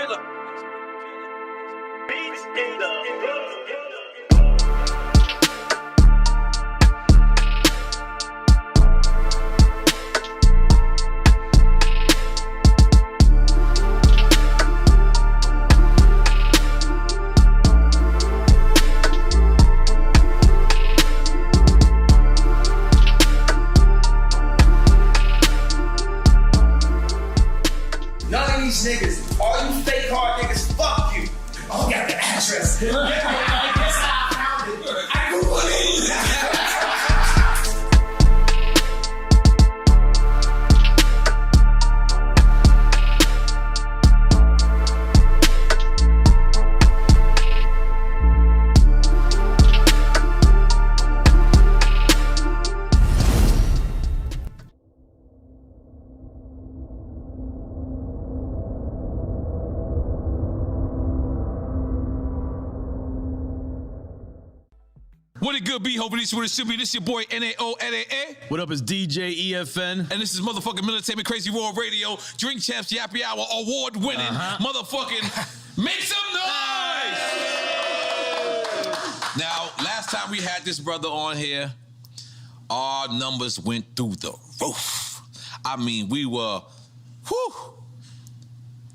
killer. Beats in the niggas, all you fake hard niggas, fuck you. Oh, got the address. That's how I found it. I Googled it. What it good be? Hoping this is what it should be. This your boy N-A-O-N-A-A. What up, it's DJ EFN. And this is motherfucking Military Crazy Raw Radio, Drink Champs Yappy Hour, award-winning motherfucking Make Some Noise! Now, last time we had this brother on here, our numbers went through the roof. I mean, we were, whew.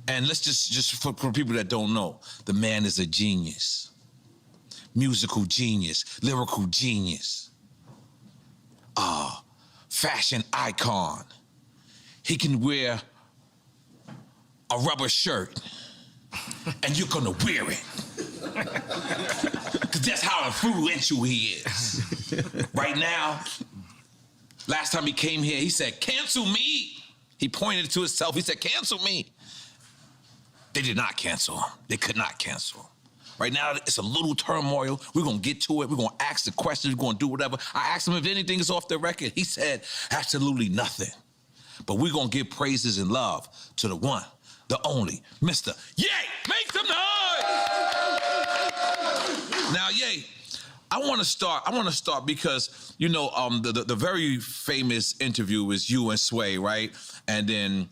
And let's just for people that don't know, the man is a genius. Musical genius, lyrical genius, fashion icon. He can wear a rubber shirt and you're gonna wear it. Cause that's how influential he is. Right now, last time he came here, he said, cancel me. He pointed to himself, he said, cancel me. They did not cancel him. They could not cancel him. Right now, it's a little turmoil. We're gonna get to it. We're gonna ask the questions. We're gonna do whatever. I asked him if anything is off the record. He said, absolutely nothing. But we're gonna give praises and love to the one, the only, Mr. Ye! Make some noise! Now, Ye, I wanna start because, you know, the very famous interview is you and Sway, right? And then,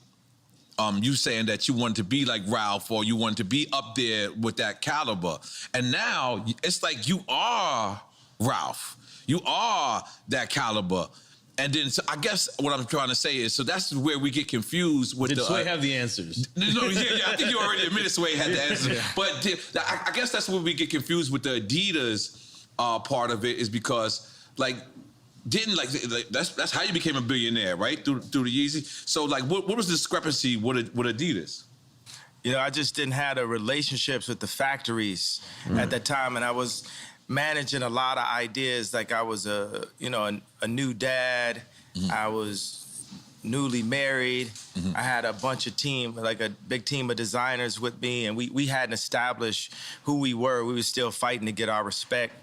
you saying that you wanted to be like Ralph or you wanted to be up there with that caliber. And now it's like you are Ralph. You are that caliber. And then so I guess what I'm trying to say is, so that's where we get confused with Did Sway have the answers? No, yeah, I think you already admitted Sway had the answers. Yeah. But I guess that's where we get confused with the Adidas part of it is because like, that's how you became a billionaire, right? Through the Yeezy. So like, what was the discrepancy with Adidas? You know, I just didn't have the relationships with the factories at that time, and I was managing a lot of ideas. Like I was a new dad. I was newly married. I had a bunch of team, like a big team of designers with me, and we hadn't established who we were. We were still fighting to get our respect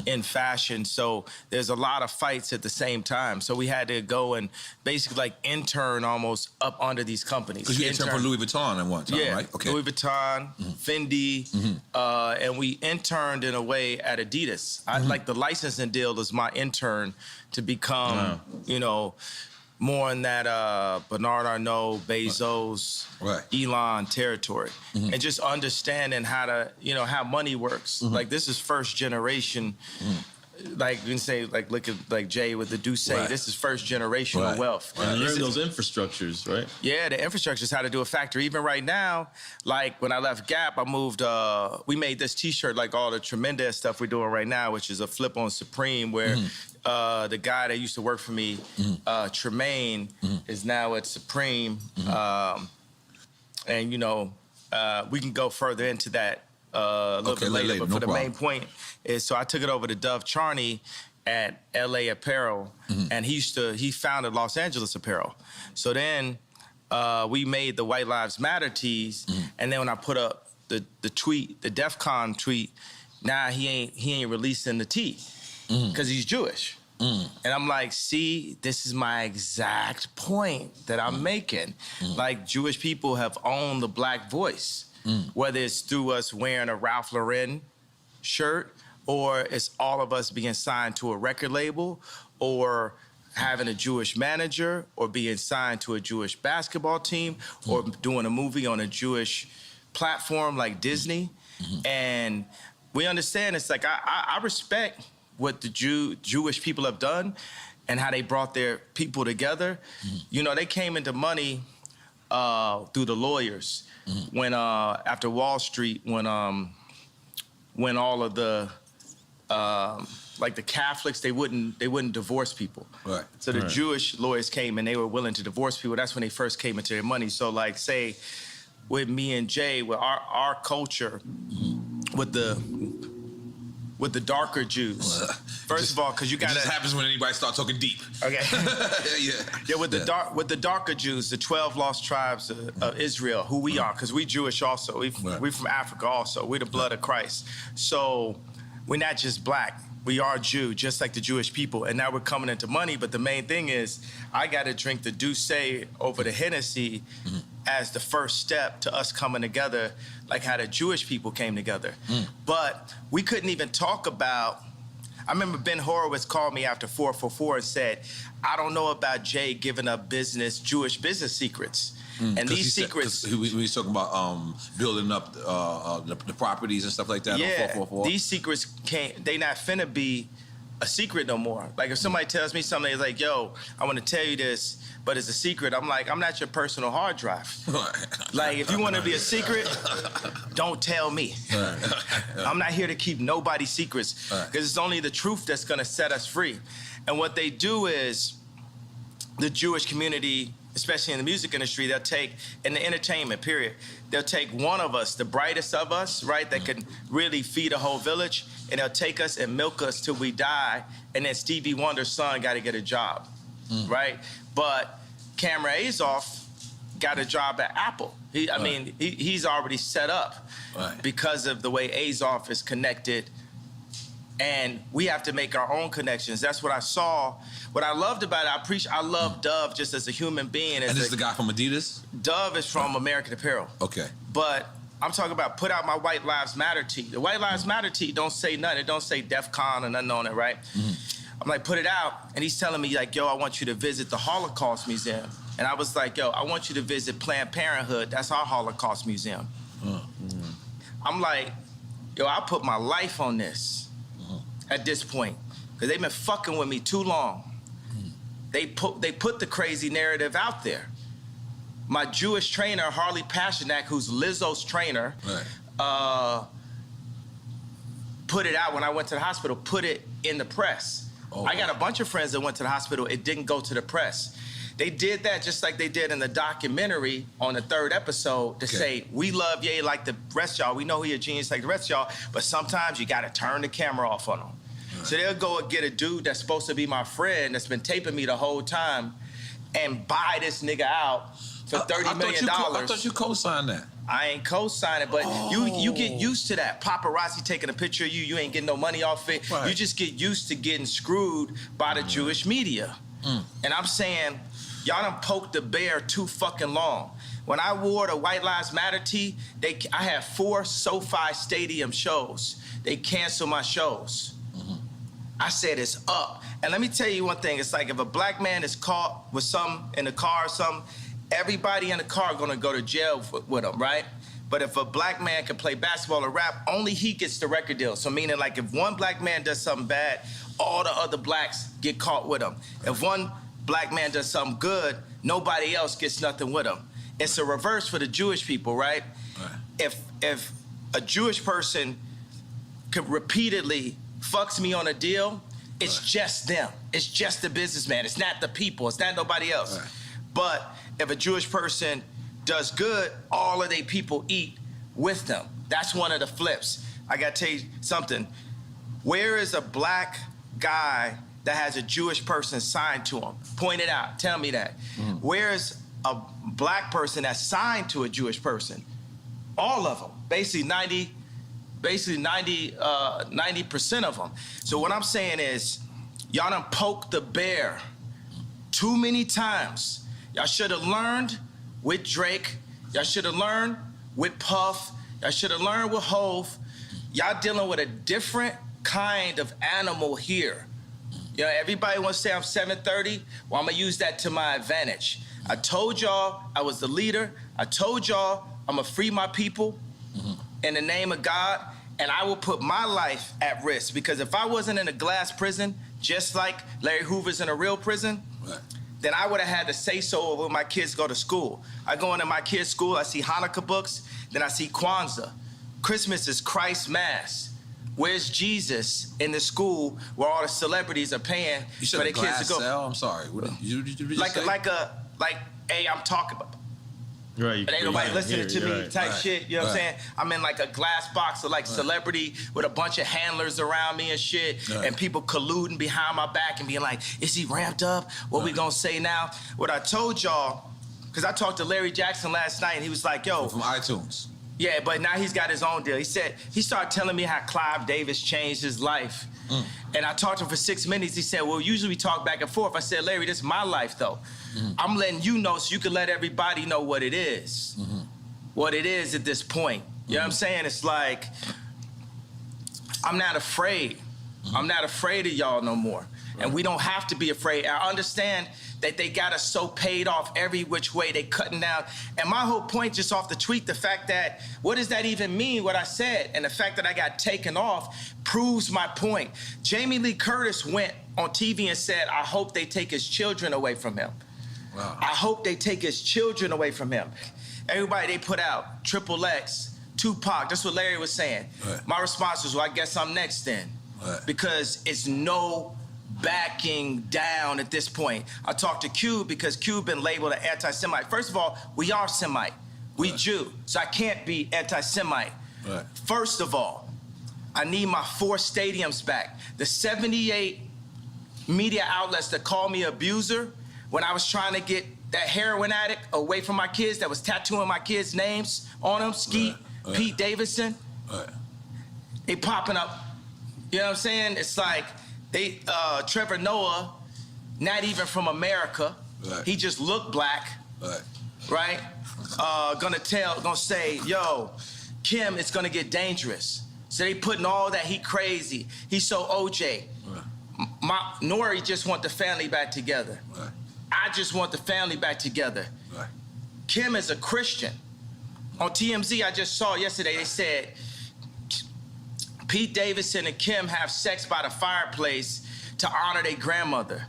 in fashion. So there's a lot of fights at the same time. So we had to go and basically like intern almost up under these companies. Because you interned for Louis Vuitton at one time, right? Okay. Louis Vuitton, Fendi, and we interned in a way at Adidas. I like the licensing deal was my intern to become, you know, more in that Bernard Arnault, Bezos, Elon territory. And just understanding how to, you know, how money works. Like this is first generation, like you can say, like look at like Jay with the Duce, this is first generational wealth. And learn those infrastructures, right? Yeah, the infrastructure is how to do a factory. Even right now, like when I left Gap, I moved, we made this t-shirt, like all the tremendous stuff we're doing right now, which is a flip on Supreme where the guy that used to work for me, Tremaine, is now at Supreme. And, you know, we can go further into that a little bit later. But for the main point is, so I took it over to Dove Charney at LA Apparel, and he founded Los Angeles Apparel. So then we made the White Lives Matter tees, and then when I put up the tweet, the DEF CON tweet, now he ain't releasing the tee. Because he's Jewish. And I'm like, see, this is my exact point that I'm making. Like, Jewish people have owned the black voice, whether it's through us wearing a Ralph Lauren shirt, or it's all of us being signed to a record label, or having a Jewish manager, or being signed to a Jewish basketball team, or doing a movie on a Jewish platform like Disney, and we understand it's like I respect what the Jewish people have done and how they brought their people together. You know, they came into money through the lawyers when after Wall Street, when all of the like the Catholics, they wouldn't divorce people. Right. So the Jewish lawyers came and they were willing to divorce people. That's when they first came into their money. So like say with me and Jay, with our culture, with the darker Jews. First of all, because you got it just happens when anybody starts talking deep. Okay. Yeah. With the darker Jews, the 12 lost tribes of Israel, who we are, because we Jewish also. We from Africa also. We're the blood of Christ. So we're not just black. We are Jew, just like the Jewish people. And now we're coming into money. But the main thing is, I got to drink the Douce over the Hennessy as the first step to us coming together, like how the Jewish people came together. But we couldn't even talk about, I remember Ben Horowitz called me after 444 and said, I don't know about Jay giving up Jewish business secrets. And these secrets... we was talking about building up the properties and stuff like that on 444. These secrets they not finna be a secret no more. Like if somebody tells me something, it's like, yo, I want to tell you this, but it's a secret. I'm like, I'm not your personal hard drive. Like if you want to be a secret, don't tell me. I'm not here to keep nobody's secrets, because it's only the truth that's gonna set us free. And what they do is, the Jewish community, especially in the music industry, they'll take, in the entertainment period, they'll take one of us, the brightest of us, right, that can really feed a whole village, and they'll take us and milk us till we die, and then Stevie Wonder's son got to get a job, right? But Cameron Azoff got a job at Apple. He's already set up because of the way Azoff is connected, and we have to make our own connections. That's what I saw. What I loved about it, I love Dove just as a human being. And this is the guy from Adidas? Dove is from American Apparel. Okay. But I'm talking about put out my White Lives Matter tee. The White Lives Matter tee don't say nothing. It don't say DEF CON or nothing on it, right? I'm like, put it out. And he's telling me like, yo, I want you to visit the Holocaust Museum. And I was like, yo, I want you to visit Planned Parenthood. That's our Holocaust Museum. I'm like, yo, I'll put my life on this at this point, because they've been fucking with me too long. They put the crazy narrative out there. My Jewish trainer, Harley Pasternak, who's Lizzo's trainer, put it out when I went to the hospital, put it in the press. I got a bunch of friends that went to the hospital. It didn't go to the press. They did that just like they did in the documentary on the 3rd episode to say, we love Ye like the rest of y'all. We know he a genius like the rest of y'all, but sometimes you got to turn the camera off on him. So they'll go and get a dude that's supposed to be my friend that's been taping me the whole time and buy this nigga out for $30 million. I thought you co-signed that. I ain't co-signing, but you get used to that. Paparazzi taking a picture of you, you ain't getting no money off it. You just get used to getting screwed by the Jewish media. And I'm saying, y'all done poked the bear too fucking long. When I wore the White Lives Matter tee, I had 4 SoFi Stadium shows. They canceled my shows. I said it's up. And let me tell you one thing. It's like if a black man is caught with something in the car or something, everybody in the car gonna go to jail with him, right? But if a black man can play basketball or rap, only he gets the record deal. So meaning like if one black man does something bad, all the other blacks get caught with him. If one black man does something good, nobody else gets nothing with him. It's a reverse for the Jewish people, right? If a Jewish person could repeatedly fucks me on a deal, it's just them. It's just the businessman. It's not the people. It's not nobody else. But if a Jewish person does good, all of their people eat with them. That's one of the flips. I gotta tell you something. Where is a black guy that has a Jewish person signed to him? Point it out. Tell me that. Where is a black person that's signed to a Jewish person? All of them. Basically 90% of them. So what I'm saying is, y'all done poked the bear too many times. Y'all should have learned with Drake. Y'all should have learned with Puff. Y'all should have learned with Hove. Y'all dealing with a different kind of animal here. You know, everybody wants to say I'm 730. Well, I'm gonna use that to my advantage. I told y'all I was the leader. I told y'all I'm gonna free my people in the name of God, and I will put my life at risk, because if I wasn't in a glass prison, just like Larry Hoover's in a real prison, then I would have had to say so when my kids go to school. I go into my kids' school, I see Hanukkah books, then I see Kwanzaa. Christmas is Christ's Mass. Where's Jesus in the school where all the celebrities are paying for their kids to go? Cell? I'm sorry. What did you like, say? hey, I'm talking about. Right. But ain't nobody listening to me type shit, you know what I'm saying? I'm in like a glass box of like celebrity with a bunch of handlers around me and shit, and people colluding behind my back and being like, is he ramped up? What we gonna say now? What I told y'all, because I talked to Larry Jackson last night and he was like, yo. From iTunes. Yeah, but now he's got his own deal. He said, he started telling me how Clive Davis changed his life. And I talked to him for 6 minutes. He said, well, usually we talk back and forth. I said, Larry, this is my life, though. I'm letting you know so you can let everybody know what it is. What it is at this point. You know what I'm saying? It's like, I'm not afraid. I'm not afraid of y'all no more. And we don't have to be afraid. I understand that they got us so paid off every which way, they cutting down. And my whole point just off the tweet, the fact that, what does that even mean, what I said? And the fact that I got taken off proves my point. Jamie Lee Curtis went on TV and said, I hope they take his children away from him. Wow. I hope they take his children away from him. Everybody they put out, Triple X, Tupac, that's what Larry was saying. Right. My response was, well, I guess I'm next then. Right. Because it's no backing down at this point. I talked to Q because Q been labeled an anti-Semite. First of all, we are Semite. We Jew, so I can't be anti-Semite. Right. First of all, I need my 4 stadiums back. The 78 media outlets that called me abuser when I was trying to get that heroin addict away from my kids that was tattooing my kids' names on them, Skeet, Pete Davidson, they popping up. You know what I'm saying? It's like, they, Trevor Noah, not even from America. Right. He just looked black, right? Gonna say, yo, Kim, it's gonna get dangerous. So they putting all that, he crazy. He's so OJ. Right. Nori just want the family back together. Right. I just want the family back together. Right. Kim is a Christian. On TMZ, I just saw yesterday, they said, Pete Davidson and Kim have sex by the fireplace to honor their grandmother.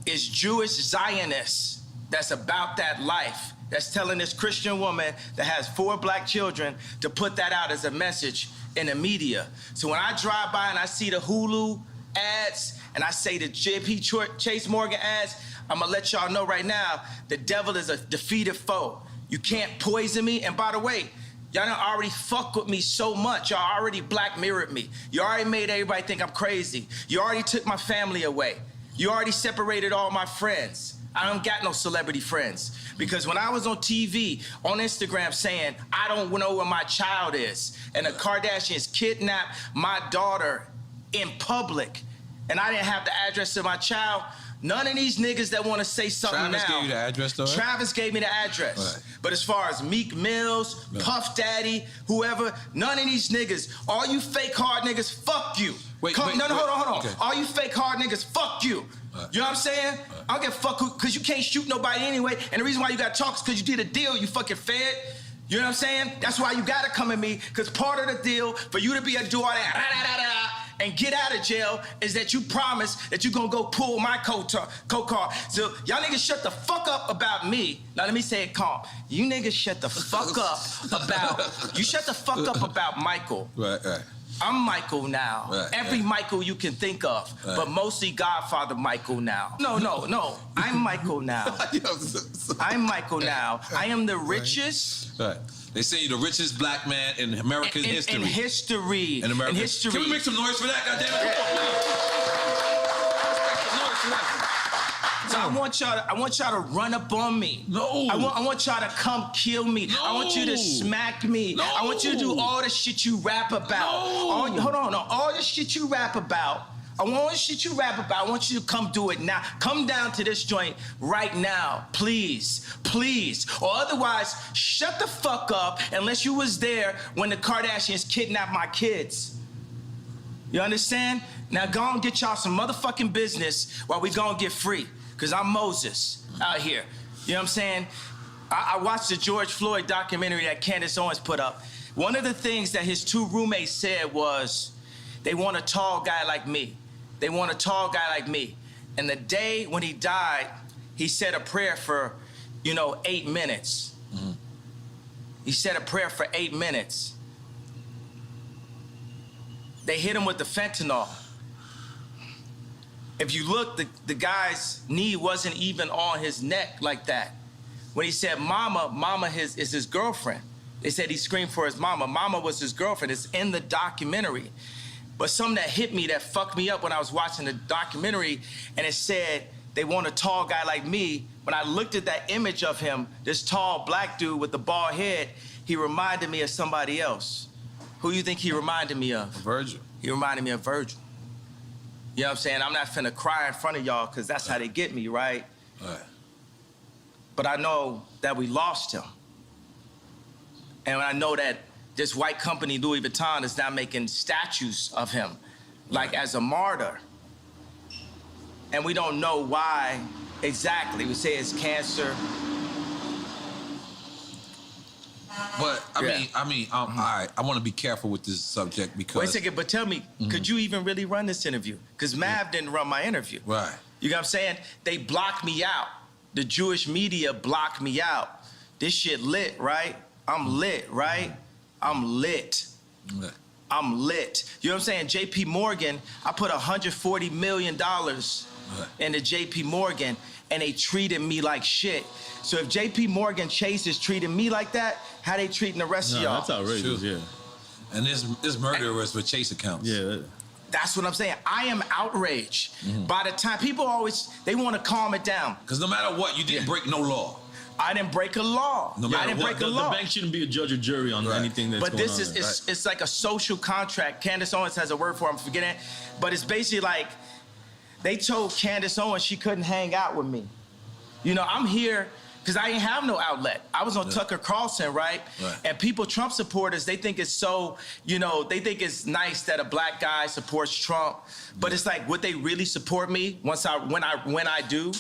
It's Jewish Zionists that's about that life, that's telling this Christian woman that has 4 black children to put that out as a message in the media. So when I drive by and I see the Hulu ads and I say the JP Chase Morgan ads, I'm gonna let y'all know right now, the devil is a defeated foe. You can't poison me. And by the way, y'all done already fucked with me so much. Y'all already black mirrored me. You already made everybody think I'm crazy. You already took my family away. You already separated all my friends. I don't got no celebrity friends. Because when I was on TV, on Instagram saying, I don't know where my child is, and the Kardashians kidnapped my daughter in public, and I didn't have the address of my child, none of these niggas that want to say something Travis now. Travis gave you the address, though? Travis gave me the address. Right. But as far as Meek Mills, Puff Daddy, whoever, none of these niggas, all you fake hard niggas, fuck you. Hold on. Okay. All you fake hard niggas, fuck you. Right. You know what I'm saying? Right. I don't give a fuck who, because you can't shoot nobody anyway, and the reason why you got to talk is because you did a deal, you fucking fed. You know what I'm saying? That's why you got to come at me, because part of the deal for you to be a do all that, and get out of jail is that you promise that you're gonna go pull my co-car. So y'all niggas shut the fuck up about me. Now let me say it calm. You niggas shut the fuck up about Michael. Right. I'm Michael now. Right, Every Michael you can think of, but mostly Godfather Michael now. No. I'm Michael now. I'm Michael now. I am the richest. Right. They say you're the richest black man in American history. In history. In American history. Can we make some noise for that, goddammit? So I want y'all to run up on me. No. I want y'all to come kill me. No. I want you to smack me. No. I want you to do all the shit you rap about. No. All the shit you rap about. I want you to come do it now. Come down to this joint right now, please. Or otherwise, shut the fuck up unless you was there when the Kardashians kidnapped my kids. You understand? Now go and get y'all some motherfucking business while we go and get free. Because I'm Moses out here. You know what I'm saying? I watched the George Floyd documentary that Candace Owens put up. One of the things that his two roommates said was, they want a tall guy like me. They want a tall guy like me. And the day when he died, he said a prayer for, 8 minutes. Mm-hmm. He said a prayer for 8 minutes. They hit him with the fentanyl. If you look, the guy's knee wasn't even on his neck like that. When he said mama is his girlfriend. They said he screamed for his mama. Mama was his girlfriend. It's in the documentary. But something that hit me, that fucked me up when I was watching the documentary, and it said, they want a tall guy like me. When I looked at that image of him, this tall black dude with the bald head, he reminded me of somebody else. Who you think he reminded me of? Virgil. He reminded me of Virgil. You know what I'm saying? I'm not finna cry in front of y'all because that's how they get me, right? Right. But I know that we lost him. And I know that this white company, Louis Vuitton, is now making statues of him, like as a martyr. And we don't know why exactly. We say it's cancer. But I mean, all right. I want to be careful with this subject because. Wait a second, but tell me, could you even really run this interview? Because Mav didn't run my interview. Right. You know what I'm saying? They blocked me out. The Jewish media blocked me out. This shit lit, right? I'm lit, right? I'm lit. Right. I'm lit. You know what I'm saying? JP Morgan, I put $140 million into JP Morgan, and they treated me like shit. So if JP Morgan Chase is treating me like that, how they treating the rest of y'all? That's outrageous, Sure. yeah. And this murderers with Chase accounts. Yeah. That's what I'm saying. I am outraged. By the time, people always, they want to calm it down. Because no matter what, you didn't break no law. I didn't break a law. No matter I didn't break a law. The bank shouldn't be a judge or jury on anything that's but going this on. is, it's like a social contract. Candace Owens has a word for it, I'm forgetting it. But it's basically like, they told Candace Owens she couldn't hang out with me. I'm here because I didn't have no outlet. I was on Tucker Carlson, right? And people, Trump supporters, they think it's so, they think it's nice that a black guy supports Trump. But it's like, would they really support me when I do?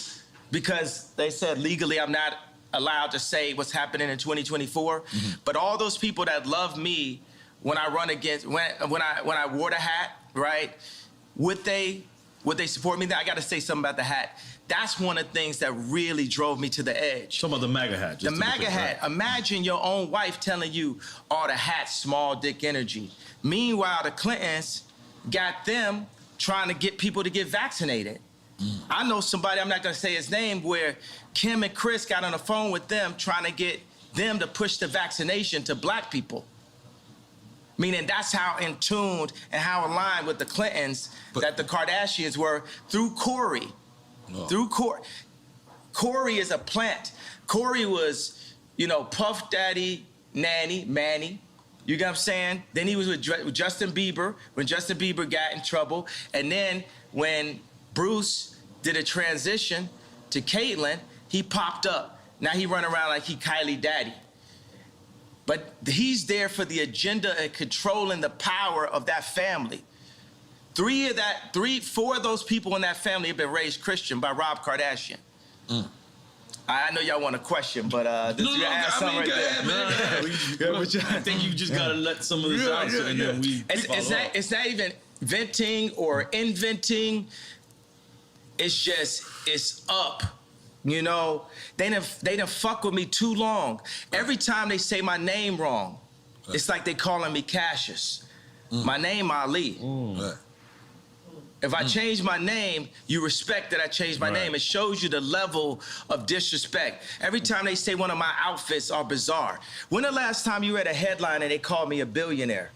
Because they said legally I'm not allowed to say what's happening in 2024. But all those people that love me when I run against, when I wore the hat, right? Would they support me? I got to say something about the hat. That's one of the things that really drove me to the edge. Some of the MAGA hat. The MAGA hat. Right? Imagine your own wife telling you, the hat's small dick energy. Meanwhile, the Clintons got them trying to get people to get vaccinated. I know somebody, I'm not going to say his name, where Kim and Chris got on the phone with them trying to get them to push the vaccination to black people. Meaning that's how in tune and how aligned with the Clintons that the Kardashians were through Corey. Through Corey. Corey is a plant. Corey was, Puff Daddy, Manny. You get what I'm saying? Then he was with Justin Bieber when Justin Bieber got in trouble. And then when Bruce did a transition to Caitlyn, he popped up. Now he run around like he Kylie Daddy. But he's there for the agenda and controlling the power of that family. 4 of those people in that family have been raised Christian by Rob Kardashian. I know y'all want a question, but I think you just gotta let some of this out, and then we. It's not even venting or inventing. It's just it's up. They done fuck with me too long. Every time they say my name wrong, it's like they calling me Cassius. My name Ali. If I change my name, you respect that I changed my name. It shows you the level of disrespect. Every time they say one of my outfits are bizarre. When the last time you read a headline and they called me a billionaire?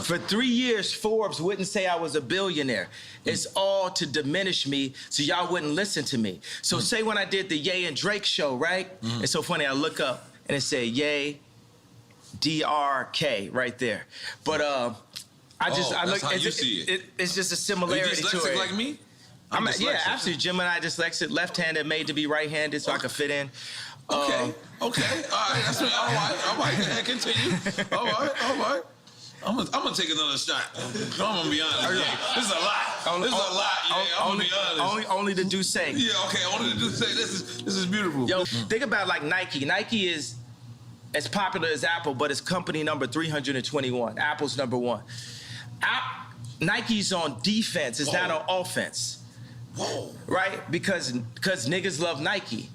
For 3 years, Forbes wouldn't say I was a billionaire. It's all to diminish me so y'all wouldn't listen to me. So say when I did the Ye and Drake show, right? It's so funny, I look up and it said Ye, DRK right there. But I look. How you see it. It's just a similarity to it. Like me? Yeah, absolutely. Gemini dyslexic, left-handed, made to be right-handed, so I could fit in. Okay. All right. That's all right. Continue. All right. I'm gonna take another shot. I'm gonna be honest. Yeah, this is a lot. This is a lot. Yeah, I'm gonna be honest. Only the Duce. Yeah, okay. Only the Duce. This is beautiful. Yo, think about like Nike. Nike is as popular as Apple, but it's company number 321. Apple's number 1. Nike's on defense. It's not on offense. Whoa. Right? Because niggas love Nike.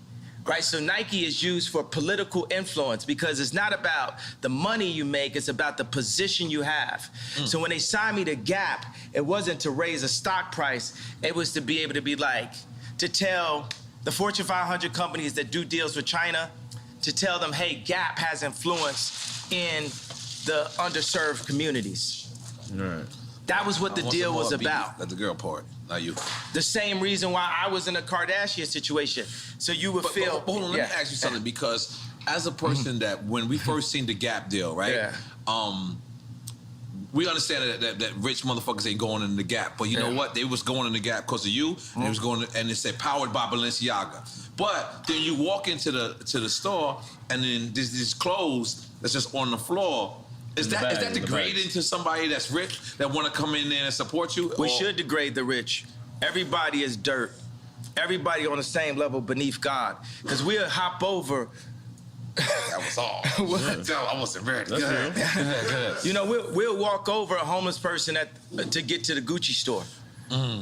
Right? So Nike is used for political influence because it's not about the money you make, it's about the position you have. So when they signed me to Gap, it wasn't to raise a stock price, it was to be able to be like, to tell the Fortune 500 companies that do deals with China, to tell them, hey, Gap has influence in the underserved communities. Right. That was what the deal was about. That's the girl part, not you. The same reason why I was in a Kardashian situation. So you would feel. But hold on, let me ask you something, because as a person that when we first seen the Gap deal, right? Yeah. We understand that rich motherfuckers ain't going in the Gap, but you know what? They was going in the Gap because of you, and it was going, and it said powered by Balenciaga. But then you walk into the store, and then there's these clothes that's just on the floor. Is that degrading to somebody that's rich that want to come in there and support you? We should degrade the rich. Everybody is dirt. Everybody on the same level beneath God. Because we'll hop over. That was all. I wasn't ready. Go ahead. You know, we'll walk over a homeless person to get to the Gucci store.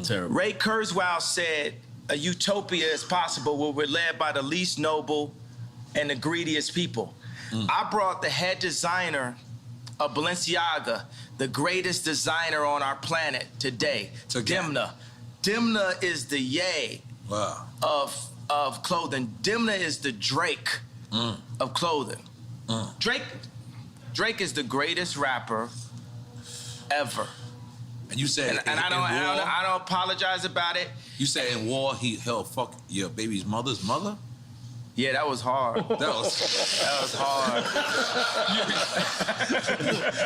Terrible. Ray Kurzweil said, a utopia is possible where we're led by the least noble and the greediest people. I brought the head designer of Balenciaga, the greatest designer on our planet today, to Dimna. Dimna is the Ye of clothing. Dimna is the Drake of clothing. Drake is the greatest rapper ever. And you said, and I don't apologize about it. You said in war he held fuck your baby's mother's mother? Yeah, that was hard. That was hard.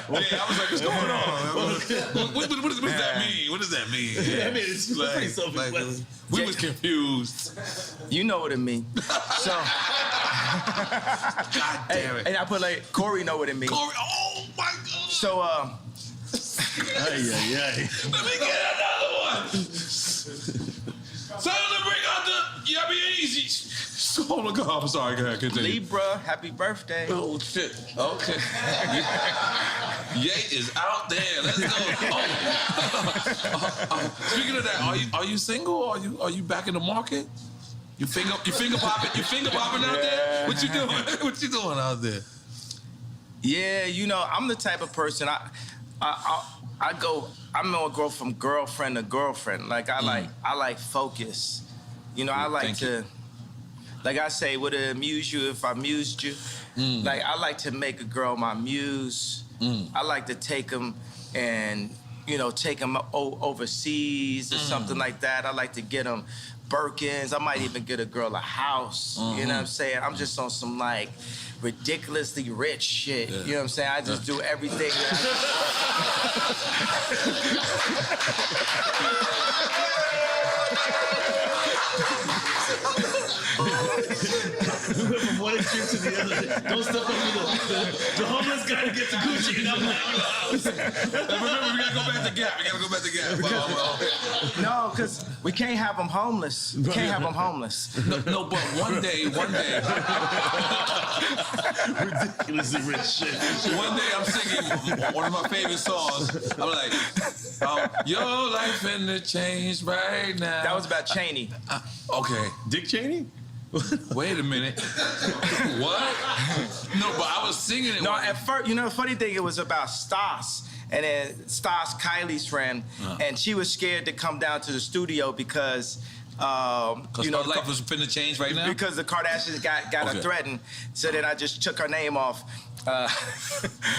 Yeah, I was like, what's going on? What does that mean? What does that mean? Yeah, I mean, it's pretty self-explanatory. We was confused. You know what it means. So, God damn it. And I put like, Corey know what it means. Corey, oh my God. So, Let me get another one. Tell them to bring out the Easy. Oh my God, I'm sorry. Go ahead, continue. Libra, happy birthday. Oh shit. Okay. Ye is out there. Let's go. Speaking of that, are you single? Or are you back in the market? You finger popping? You finger popping out there? What you doing? What you doing out there? Yeah, you know, I'm the type of person I'm gonna go from girlfriend to girlfriend. Like I like focus. You know, I like to. Like I say, would it amuse you if I amused you? Like, I like to make a girl my muse. I like to take them and, you know, take them overseas or something like that. I like to get them Birkins. I might even get a girl a house. You know what I'm saying? I'm just on some, like, ridiculously rich shit. You know what I'm saying? I just do everything. We went from one extreme to the other. Don't step over the homeless guy who gets the Gucci and I'm like, remember, we gotta go back to Gap. We gotta go back to Gap. No, because we can't have them homeless. We can't have them homeless. No, but one day. Ridiculously rich shit. One day I'm singing one of my favorite songs. I'm like, your life in the change right now. That was about Cheney. Okay. Dick Cheney? Wait a minute. What? No, but I was singing it. No, at first, you know, the funny thing, it was about Stas. And then Stas, Kylie's friend, and she was scared to come down to the studio because you know, her life was finna change right now? Because the Kardashians got her threatened. So then I just took her name off.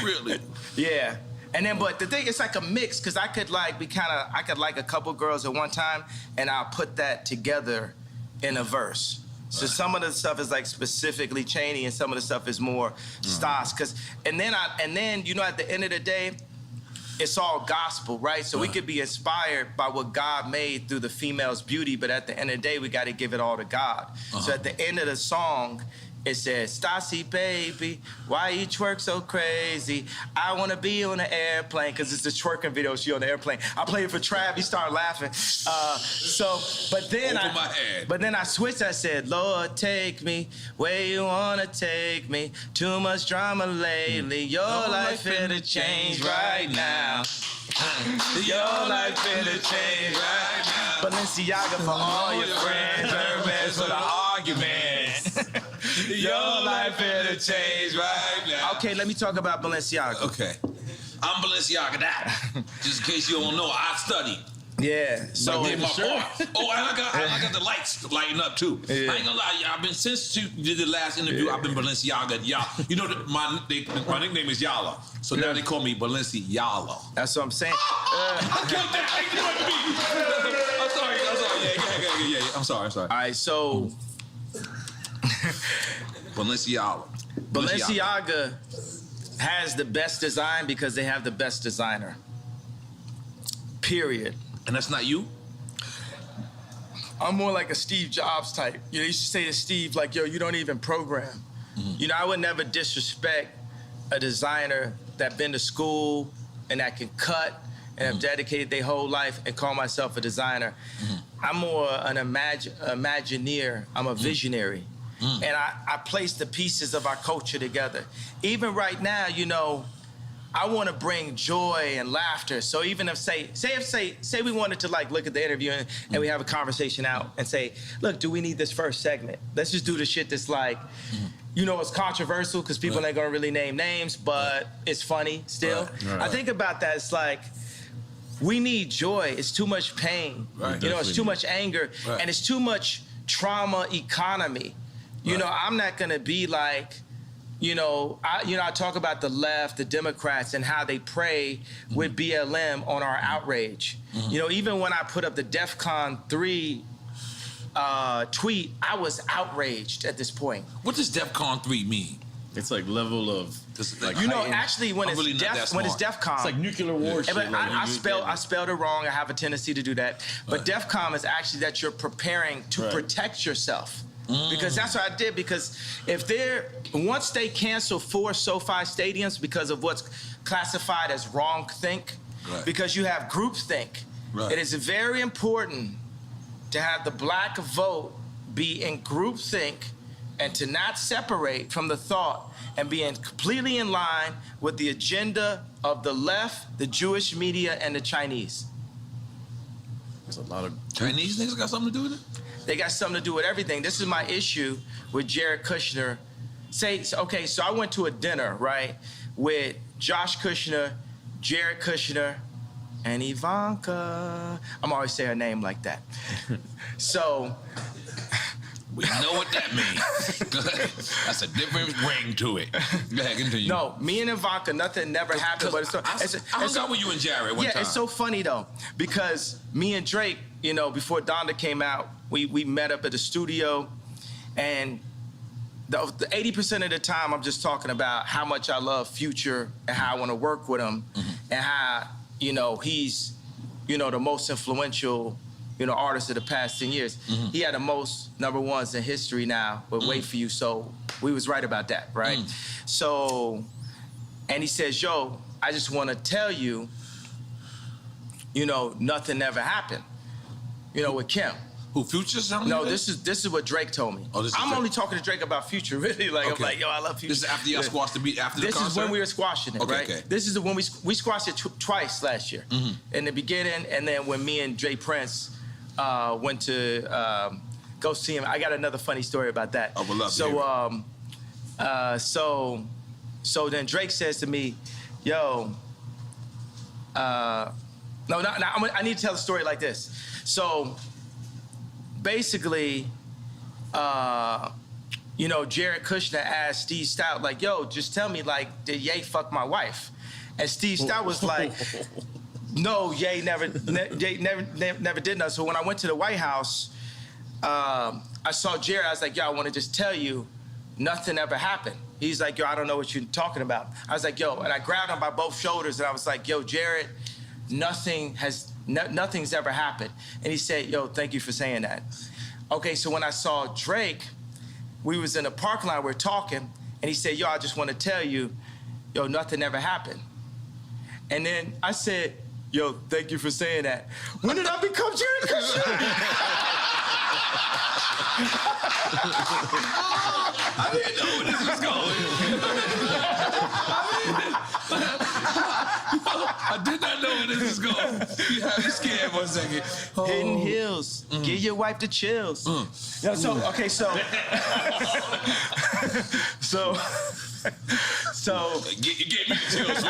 Really? Yeah. And then, but the thing, it's like a mix, because I could like a couple girls at one time, and I'll put that together in a verse. So some of the stuff is like specifically Cheney, and some of the stuff is more Stas. And then you know, at the end of the day, it's all gospel, right? So we could be inspired by what God made through the female's beauty, but at the end of the day, we got to give it all to God. So at the end of the song, It says, Stassi, baby, why you twerk so crazy? I want to be on an airplane, because it's the twerking video, she on the airplane. I played it for Trav, he started laughing. But then I switched, I said, Lord, take me where you want to take me. Too much drama lately, your life finna change right now. Your life finna change right now. Balenciaga for all your friends, Hermes for the arguments. Your life finna change right now. Okay, let me talk about Balenciaga. Okay. I'm Balenciaga that. Just in case you don't know, I studied. Yeah. So I got the lights lighting up too. Yeah. I ain't gonna lie, I've been since you did the last interview. I've been Balenciaga. You know, my nickname is Yala, so now they call me Balenciaga. That's what I'm saying. I killed that. I'm sorry. Yeah. I'm sorry. All right, so Balenciaga has the best design because they have the best designer. Period. And that's not you? I'm more like a Steve Jobs type. You know, you should say to Steve, like, yo, you don't even program. Mm-hmm. You know, I would never disrespect a designer that been to school and that can cut and have dedicated their whole life and call myself a designer. Mm-hmm. I'm more an imagineer. I'm a visionary. Mm-hmm. And I place the pieces of our culture together. Even right now, you know, I want to bring joy and laughter. So even if say we wanted to like look at the interview and we have a conversation out and say, look, do we need this first segment? Let's just do the shit that's like, you know, it's controversial because people ain't gonna really name names, but it's funny still. Right. I think about that. It's like, we need joy. It's too much pain. Right. You know, it's too much anger and it's too much trauma economy. You know, I'm not gonna be like, I talk about the left, the Democrats, and how they prey with BLM on our outrage. Mm-hmm. You know, even when I put up the DEFCON 3 tweet, I was outraged at this point. What does DEFCON 3 mean? It's like level of, like, you know, actually when it's DEFCON, it's like nuclear war shit. But I spelled it wrong. I have a tendency to do that. But DEFCON is actually that you're preparing to protect yourself. Because that's what I did. Because once they cancel 4 SoFi stadiums because of what's classified as wrong think, because you have groupthink, it is very important to have the black vote be in groupthink and to not separate from the thought and be completely in line with the agenda of the left, the Jewish media, and the Chinese. There's a lot of Chinese niggas got something to do with it? They got something to do with everything. This is my issue with Jared Kushner. So I went to a dinner, right, with Josh Kushner, Jared Kushner, and Ivanka. I'm always saying her name like that. So we know what that means. That's a different ring to it. Go ahead, continue. No, me and Ivanka, nothing never happened. But I hung out with you and Jared one time. Yeah, it's so funny though, because me and Drake, you know, before Donda came out, we met up at the studio, and the 80% of the time I'm just talking about how much I love Future and how I want to work with him, and how, you know, he's, you know, the most influential, you know, artist of the past 10 years. He had the most #1s in history now with Wait For You, so we was right about that, right? So, and he says, yo, I just want to tell you, you know, nothing ever happened, you know, with Kim. Who, Future's telling you? No, this is what Drake told me. Oh, I'm only talking to Drake about Future, really. Like, okay. I'm like, yo, I love Future. This is after y'all squashed the beat, after the concert? This is when we were squashing it, right? Okay. This is when we squashed it twice last year. In the beginning, and then when me and Jay Prince went to go see him. I got another funny story about that. I would love to hear it. So then Drake says to me, yo, I need to tell the story like this. So basically, you know, Jared Kushner asked Steve Stout, like, yo, just tell me, like, did Ye fuck my wife? And Steve Stout was like, no, Ye never did nothing. So when I went to the White House, I saw Jared. I was like, yo, I want to just tell you, nothing ever happened. He's like, yo, I don't know what you're talking about. I was like, yo, and I grabbed him by both shoulders, and I was like, yo, Jared, nothing's ever happened. And he said, yo, thank you for saying that. Okay, so when I saw Drake, we was in a parking lot, we were talking, and he said, yo, I just want to tell you, yo, nothing ever happened. And then I said, yo, thank you for saying that. When did I become Jerry Kushner? I didn't know where this was going. I did not know where this was going. You had me scared for a second. Oh. Hidden Hills. Give your wife the chills. Yeah, so, okay, so. You gave me the chills.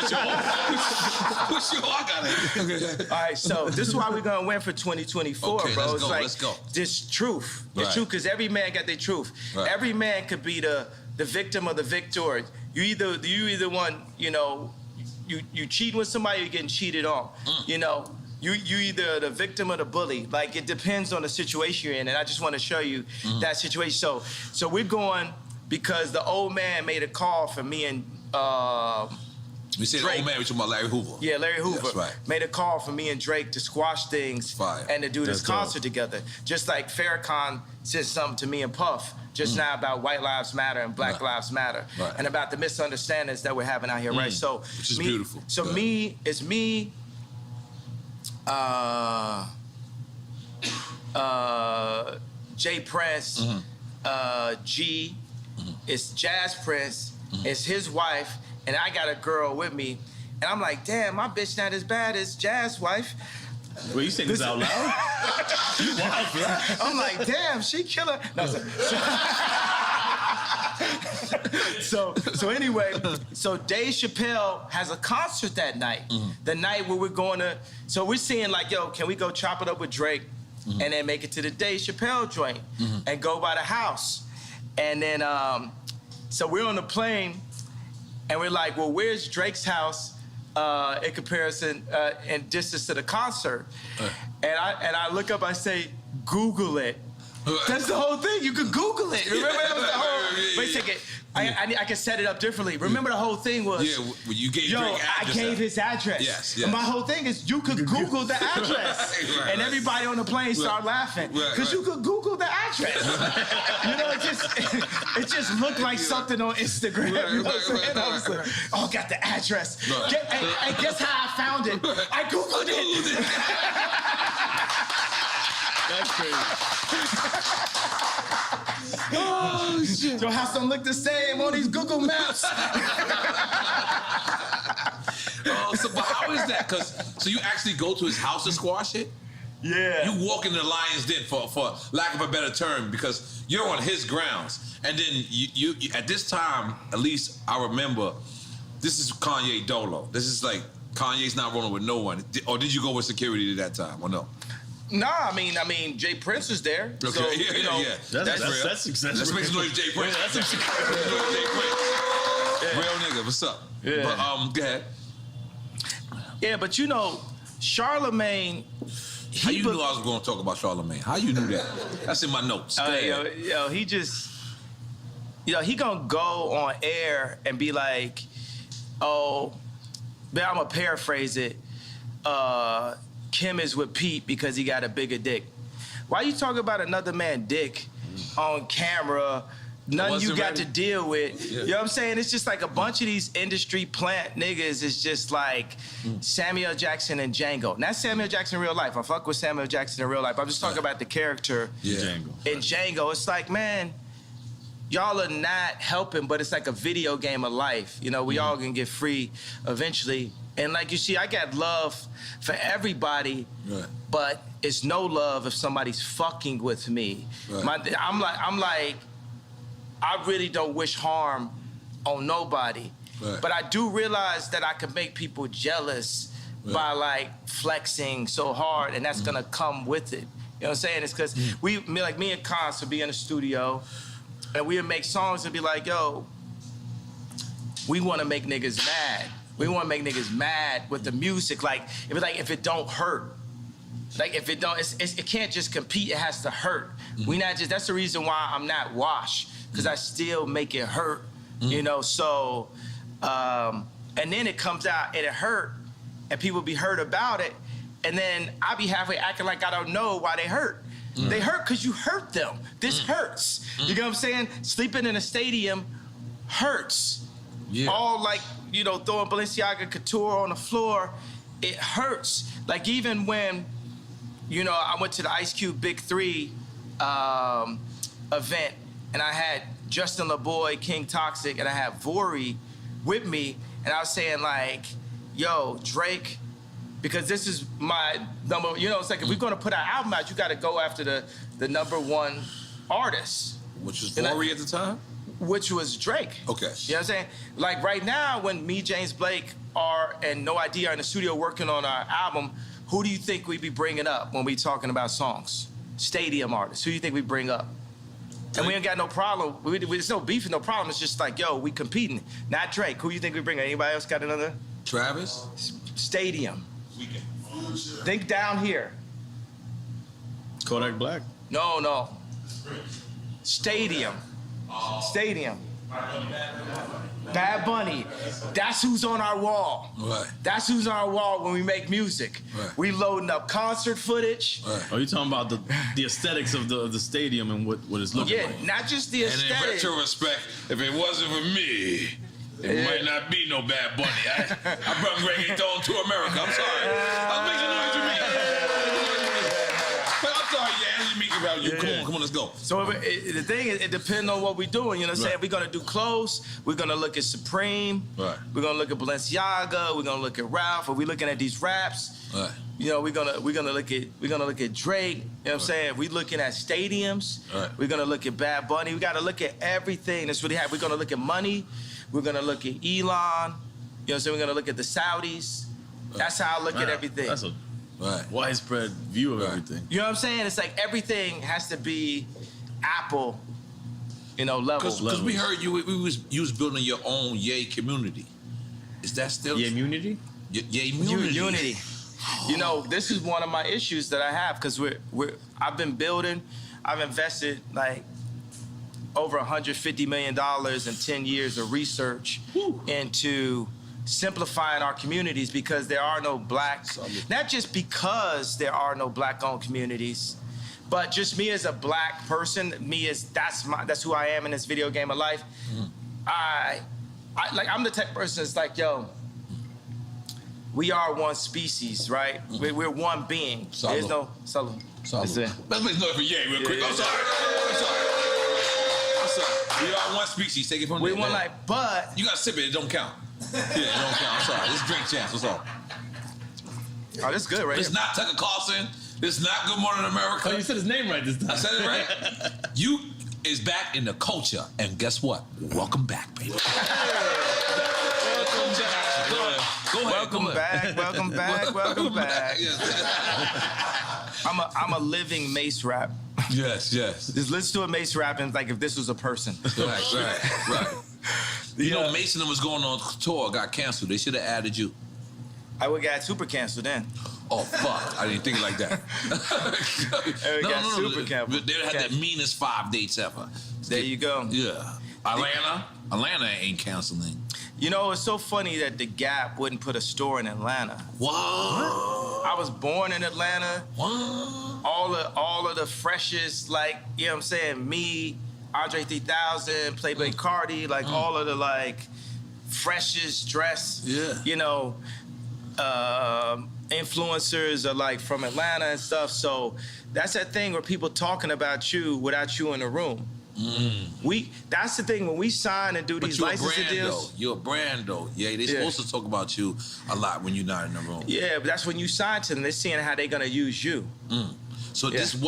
What's your? I got it. Okay. All right, so this is why we're gonna win for 2024, okay, bro. Let's go. This truth. This truth, because every man got their truth. Right. Every man could be the victim or the victor. You either one, you know, you cheating with somebody, you're getting cheated on. You know, you either the victim or the bully. Like, it depends on the situation you're in, and I just want to show you that situation. So we're going because the old man made a call for me and we said Drake. Old man, we talking about Larry Hoover. Yeah, Larry Hoover. That's right. Made a call for me and Drake to squash things and to do this concert together. Just like Farrakhan said something to me and Puff just now about White Lives Matter and Black Lives Matter and about the misunderstandings that we're having out here, right? So, which is beautiful. So it's me, Jay Prince, G, it's Jazz Prince, it's his wife, and I got a girl with me, and I'm like, damn, my bitch not as bad as Jazz's wife. Well, you saying this out loud? You wild, bro. I'm like, damn, she killer. No, so anyway, so Dave Chappelle has a concert that night. The night where we're going to, so we're seeing like, yo, can we go chop it up with Drake and then make it to the Dave Chappelle joint and go by the house? And then, so we're on the plane and we're like, well, where's Drake's house in comparison in distance to the concert? And I look up, I say, Google it. That's the whole thing. You could Google it. Remember that was the whole. Wait a second. I can set it up differently. Remember the whole thing was. Yeah, when you gave Drake address. I gave his address. Yes. And my whole thing is you could Google the address. And everybody on the plane started laughing. Because you could Google the address. You know, it just looked like something on Instagram. You know what I'm saying? I was like, oh, got the address. And guess how I found it? I Googled it. That's crazy. Oh, shit. Your house don't look the same on these Google Maps. So but how is that? So you actually go to his house to squash it? Yeah. You walk in the lion's den for lack of a better term because you're on his grounds. And then you at this time, at least I remember, this is Kanye Dolo. This is like Kanye's not rolling with no one. Or did you go with security at that time or no? Nah, I mean, Jay Prince is there. Okay, so, yeah. That's real. That's successful. Let's make some noise, Jay Prince. Yeah, that's Real nigga, what's up? Yeah. But go ahead. Yeah, but you know, Charlemagne. How you knew I was going to talk about Charlemagne? How you knew that? That's in my notes. He just, he gonna go on air and be like, oh, but I'm gonna paraphrase it. Kim is with Pete because he got a bigger dick. Why you talking about another man's dick on camera? Nothing you got to deal with. Yeah. You know what I'm saying? It's just like a bunch of these industry plant niggas is just like Samuel Jackson and Django. Not Samuel Jackson in real life. I fuck with Samuel Jackson in real life. I'm just talking about the character in Django. It's like, man, y'all are not helping, but it's like a video game of life. You know, we all gonna get free eventually. And like you see, I got love for everybody, but it's no love if somebody's fucking with me. Right. I'm like, I really don't wish harm on nobody. Right. But I do realize that I can make people jealous by like flexing so hard, and that's gonna come with it. You know what I'm saying? It's because me and Cons would be in the studio, and we would make songs and be like, yo, we wanna make niggas mad. We want to make niggas mad with the music. Like if it don't hurt. Like if it don't, it can't just compete. It has to hurt. We not just. That's the reason why I'm not Wash, because I still make it hurt. You know. So, and then it comes out and it hurt, and people be hurt about it, and then I be halfway acting like I don't know why they hurt. They hurt because you hurt them. This hurts. You know what I'm saying? Sleeping in a stadium hurts. Yeah. All like, you know, throwing Balenciaga couture on the floor, it hurts. Like even when, you know, I went to the Ice Cube Big 3 event, and I had Justin LaBoy, King Toxic, and I had Vori with me, and I was saying like, yo, Drake, because this is my number, you know, it's like if we're gonna put our album out, you gotta go after the #1 artist. Which was Vori at the time? Which was Drake. Okay. You know what I'm saying? Like right now, when me, James Blake, and No Idea are in the studio working on our album, who do you think we be bringing up when we talking about songs? Stadium artists. Who do you think we bring up? And we ain't got no problem. There's no beef and no problem. It's just like, yo, we competing. Not Drake. Who do you think we bring up? Anybody else got another? Travis? Stadium. Think down here. Kodak Black. No. Stadium. Stadium. Bad Bunny. That's who's on our wall. Right. That's who's on our wall when we make music. Right. We loading up concert footage. Right. Oh, you talking about the aesthetics of the stadium and what it's looking Yeah, like? not just the And in aesthetic. retrospect, if it wasn't for me, it might not be no Bad Bunny. I brought reggaeton to America. I'm sorry. I was making noise with me. But I'm sorry, yeah, Meek about you. Come on, let's go. So the thing is, it depends on what we're doing. You know what I'm saying? We're gonna do clothes. We're gonna look at Supreme. Right. We're gonna look at Balenciaga. We're gonna look at Ralph. Are we looking at these raps? Right. You know, we're gonna look at Drake. You know what I'm saying? We're looking at stadiums. Right. We're gonna look at Bad Bunny. We gotta look at everything that's really happening. We're gonna look at money. We're gonna look at Elon. You know what I'm saying? We're gonna look at the Saudis. That's how I look at everything. That's a Right. widespread view of everything. You know what I'm saying? It's like everything has to be Apple, you know, level. Because we heard you was building your own Yay community. Is that still Yeah, immunity? Yay community? Unity. You know, this is one of my issues that I have because I've been building, I've invested like over $150 million in 10 years of research into simplifying our communities because there are no black, not just because there are no black-owned communities, but just me as a black person, that's who I am in this video game of life. I'm the type of person that's like, yo, we are one species, right? We're one being. Salud. There's no salud. Let's make noise for Yay real quick. Yeah. I'm sorry. We are one species. Take it from We there. one like, but You gotta sip it. It don't count. Yeah, it don't count. I'm sorry. This is drink chance. What's up? oh, this is good, right? It's here. not Tucker Carlson. It's not Good Morning America. Oh, you said his name right this time. I said it right. You is back in the culture, and guess what? Welcome back, baby. Welcome back. Yes. I'm a living Mace rap. yes. Just listen to a Mace rap and like if this was a person. Right. You know, Mason was going on tour, got canceled. They should have added you. I would got super canceled then. Oh, fuck. I didn't think like that. got super canceled. They had the meanest 5 dates ever. There you go. Yeah. Atlanta ain't canceling. You know, it's so funny that the Gap wouldn't put a store in Atlanta. What? I was born in Atlanta. What? All of the freshest, like, you know what I'm saying, me, Andre 3000, Playboy Cardi, like all of the like freshest dress, you know, influencers are like from Atlanta and stuff. So that's that thing where people talking about you without you in the room. That's the thing when we sign and do these licensing deals. You're a brand though. Yeah, they supposed to talk about you a lot when you're not in the room. Yeah, but that's when you sign to them. They're seeing how they're gonna use you. So this is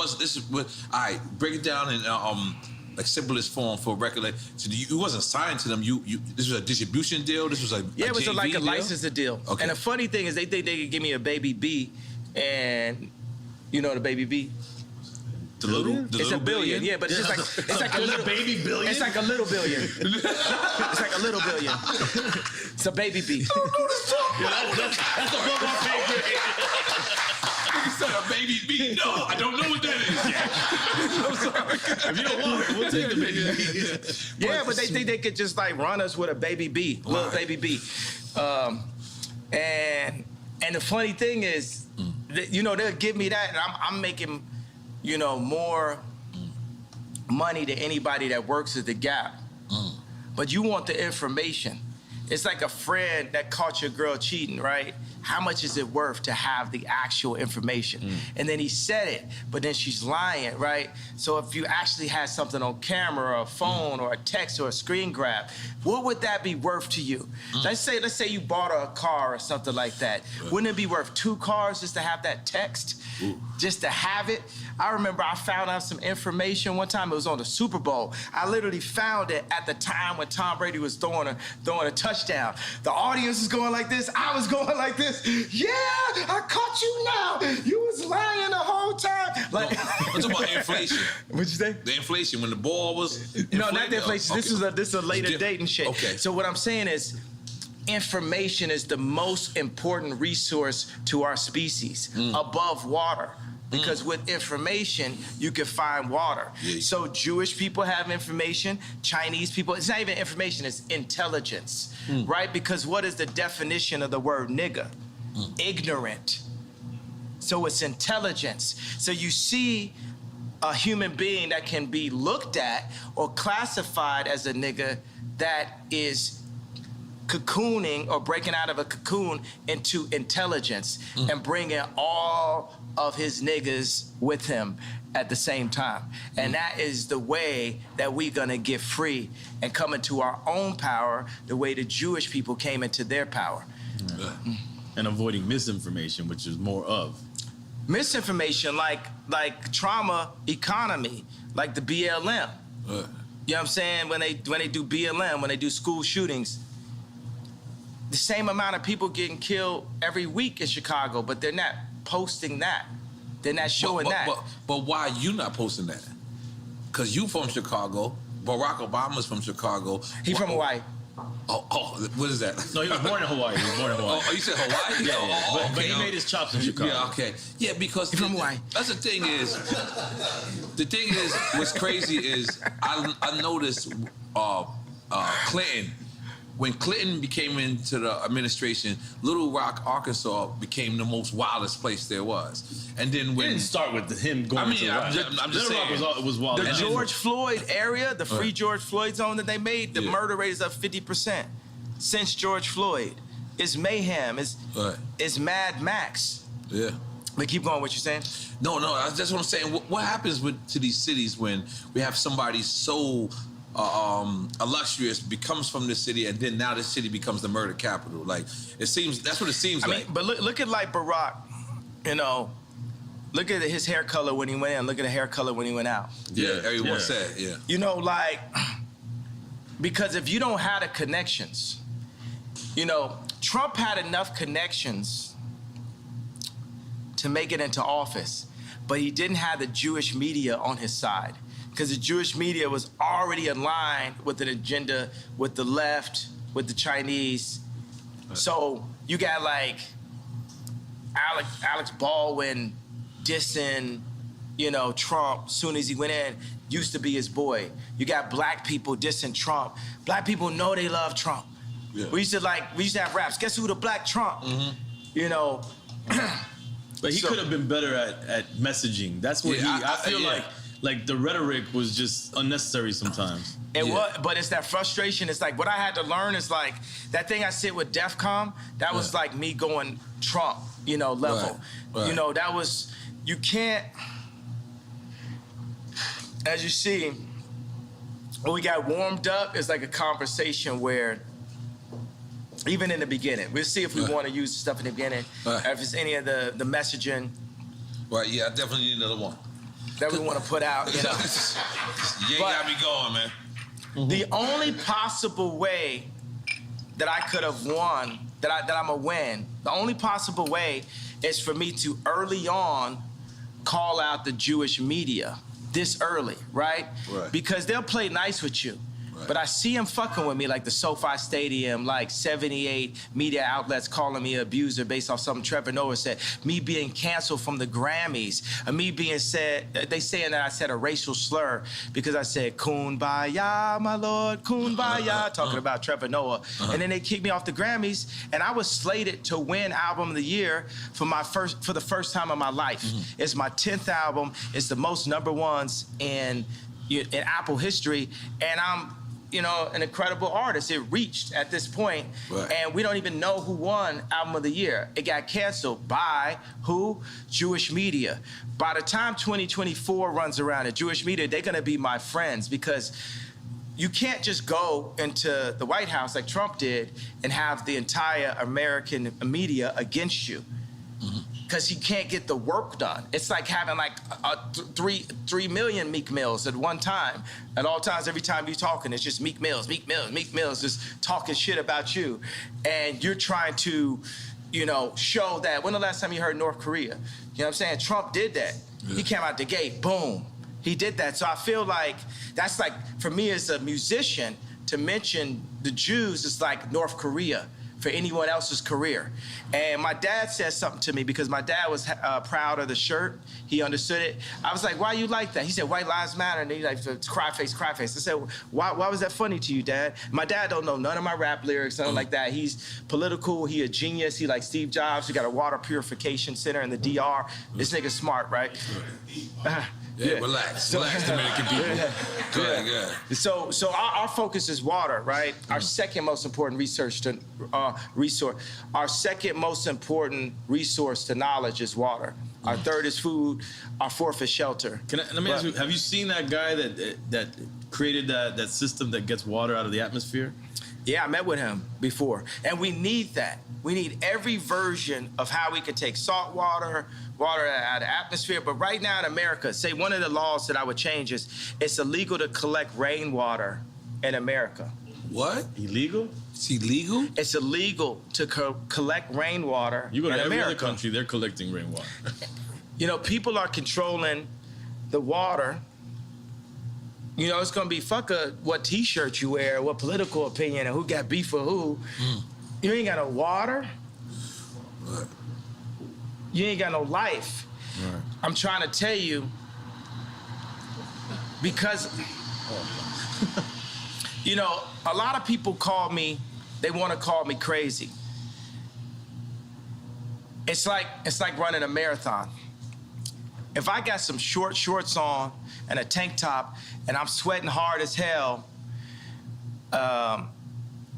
what all right, break it down in like simplest form for a record. Like, so you wasn't signed to them. You this was a distribution deal. This was a it was like a deal? licensing deal. Okay. And the funny thing is they think they could give me a baby B, and you know the baby B. It's a billion, yeah, but it's just like a little baby billion. It's like a little billion. It's like a little billion. It's a baby B. That's above our pay grade. You said a baby beat. No, I don't know what that is yet. I'm sorry. If you don't want it, we'll take the baby B. Yeah, but they think they could just like run us with a baby B, little baby B. And the funny thing is, that, you know, they'll give me that, and I'm making you know, more money to anybody that works at the Gap. But you want the information. It's like a friend that caught your girl cheating, right? How much is it worth to have the actual information? And then he said it, but then she's lying, right? So if you actually had something on camera or a phone or a text or a screen grab, what would that be worth to you? Let's say you bought a car or something like that. Wouldn't it be worth 2 cars just to have that text? Just to have it? I remember I found out some information one time. It was on the Super Bowl. I literally found it at the time when Tom Brady was throwing a touchdown. The audience was going like this. I was going like this. Yeah, I caught you now. You was lying the whole time. Like, no, I'm talking about inflation. What'd you say? The inflation when the ball was. No, not the inflation. Okay. This is a later date and shit. Okay. So what I'm saying is, information is the most important resource to our species above water. Because with information, you can find water. Yeah. So Jewish people have information, Chinese people, it's not even information, it's intelligence, right? Because what is the definition of the word nigga? Ignorant. So it's intelligence. So you see a human being that can be looked at or classified as a nigga that is cocooning or breaking out of a cocoon into intelligence and bringing all of his niggas with him at the same time. And that is the way that we're gonna get free and come into our own power the way the Jewish people came into their power. And avoiding misinformation, which is more of. Misinformation like trauma economy, like the BLM. You know what I'm saying? When they do BLM, when they do school shootings, the same amount of people getting killed every week in Chicago, but they're not posting that. They're not showing that. But why you not posting that? Because you from Chicago. Barack Obama's from Chicago. He from Hawaii. Oh, what is that? No, he was born in Hawaii. Oh, you said Hawaii? Yeah. But he made his chops in Chicago. Yeah, okay. Yeah, because He from Hawaii. That's the thing is, what's crazy is I noticed Clinton. When Clinton became into the administration, Little Rock, Arkansas became the most wildest place there was. And then when... It didn't start with him going to I'm just saying. Little Rock was wild. The George Floyd area, the free George Floyd zone that they made, the murder rate is up 50% since George Floyd. It's mayhem. It's Mad Max. Yeah. But keep going, what you're saying? No, that's what I'm saying. What happens to these cities when we have somebody so... illustrious becomes from the city, and then now the city becomes the murder capital. Like that's what it seems like. I mean, but look at like Barack, you know, look at his hair color when he went in, look at the hair color when he went out. Yeah, everyone said, yeah. You know, like, because if you don't have the connections, you know, Trump had enough connections to make it into office, but he didn't have the Jewish media on his side. Because the Jewish media was already aligned with an agenda with the left, with the Chinese. So you got like Alex Baldwin dissing, you know, Trump soon as he went in, used to be his boy. You got black people dissing Trump. Black people know they love Trump. Yeah. We used to have raps. Guess who the black Trump? You know. But he could have been better at messaging. That's what I feel like the rhetoric was just unnecessary sometimes. But it's that frustration. It's like what I had to learn is like that thing I sit with DEFCON, that was like me going Trump, you know, level. Right. You know, that was, you can't, as you see, when we got warmed up, it's like a conversation where, even in the beginning, we'll see if we want to use stuff in the beginning, if it's any of the messaging. Right, yeah, I definitely need another one. That we want to put out, you know. You got me going, man. The only possible way that I could have won, that I'm a win, the only possible way is for me to early on call out the Jewish media this early, right? Because they'll play nice with you. Right. But I see him fucking with me, like the SoFi Stadium, like 78 media outlets calling me an abuser based off something Trevor Noah said, me being canceled from the Grammys, me being said, they saying that I said a racial slur because I said, Kumbaya, my lord, Kumbaya, talking about Trevor Noah. And then they kicked me off the Grammys, and I was slated to win Album of the Year for the first time in my life. It's my 10th album. It's the most #1s in Apple history, and I'm, you know, an incredible artist. It reached at this point, and we don't even know who won Album of the Year. It got canceled by who? Jewish media. By the time 2024 runs around, the Jewish media, they're gonna be my friends, because you can't just go into the White House like Trump did and have the entire American media against you. Because he can't get the work done. It's like having like 3 million Meek Mills at one time. At all times, every time you're talking, it's just Meek Mills, Meek Mills, Meek Mills, just talking shit about you. And you're trying to, you know, show that. When the last time you heard North Korea? You know what I'm saying? Trump did that. He came out the gate, boom. He did that. So I feel like that's like, for me as a musician, to mention the Jews is like North Korea for anyone else's career. And my dad said something to me, because my dad was proud of the shirt. He understood it. I was like, why you like that? He said, white lives matter. And he's like, cry face, cry face. I said, why was that funny to you, Dad? My dad don't know none of my rap lyrics, nothing like that. He's political, he a genius, he like Steve Jobs. He got a water purification center in the DR. This nigga's smart, right? Yeah, relax, Dominican people. Go ahead. So our focus is water, right? Our second most important resource. Our second most important resource to knowledge is water. Our third is food. Our fourth is shelter. Let me ask you: have you seen that guy that created that system that gets water out of the atmosphere? Yeah, I met with him before, and we need that. We need every version of how we could take salt water out of the atmosphere. But right now in America, say one of the laws that I would change is it's illegal to collect rainwater in America. What? Illegal? It's illegal? It's illegal to collect rainwater in America. You go to every other country, they're collecting rainwater. You know, people are controlling the water. You know, it's gonna be what T-shirt you wear, what political opinion, and who got beef with who. You ain't got no water. Right. You ain't got no life. Right. I'm trying to tell you, because, you know, a lot of people call me, they want to call me crazy. It's like running a marathon. If I got some shorts on and a tank top and I'm sweating hard as hell,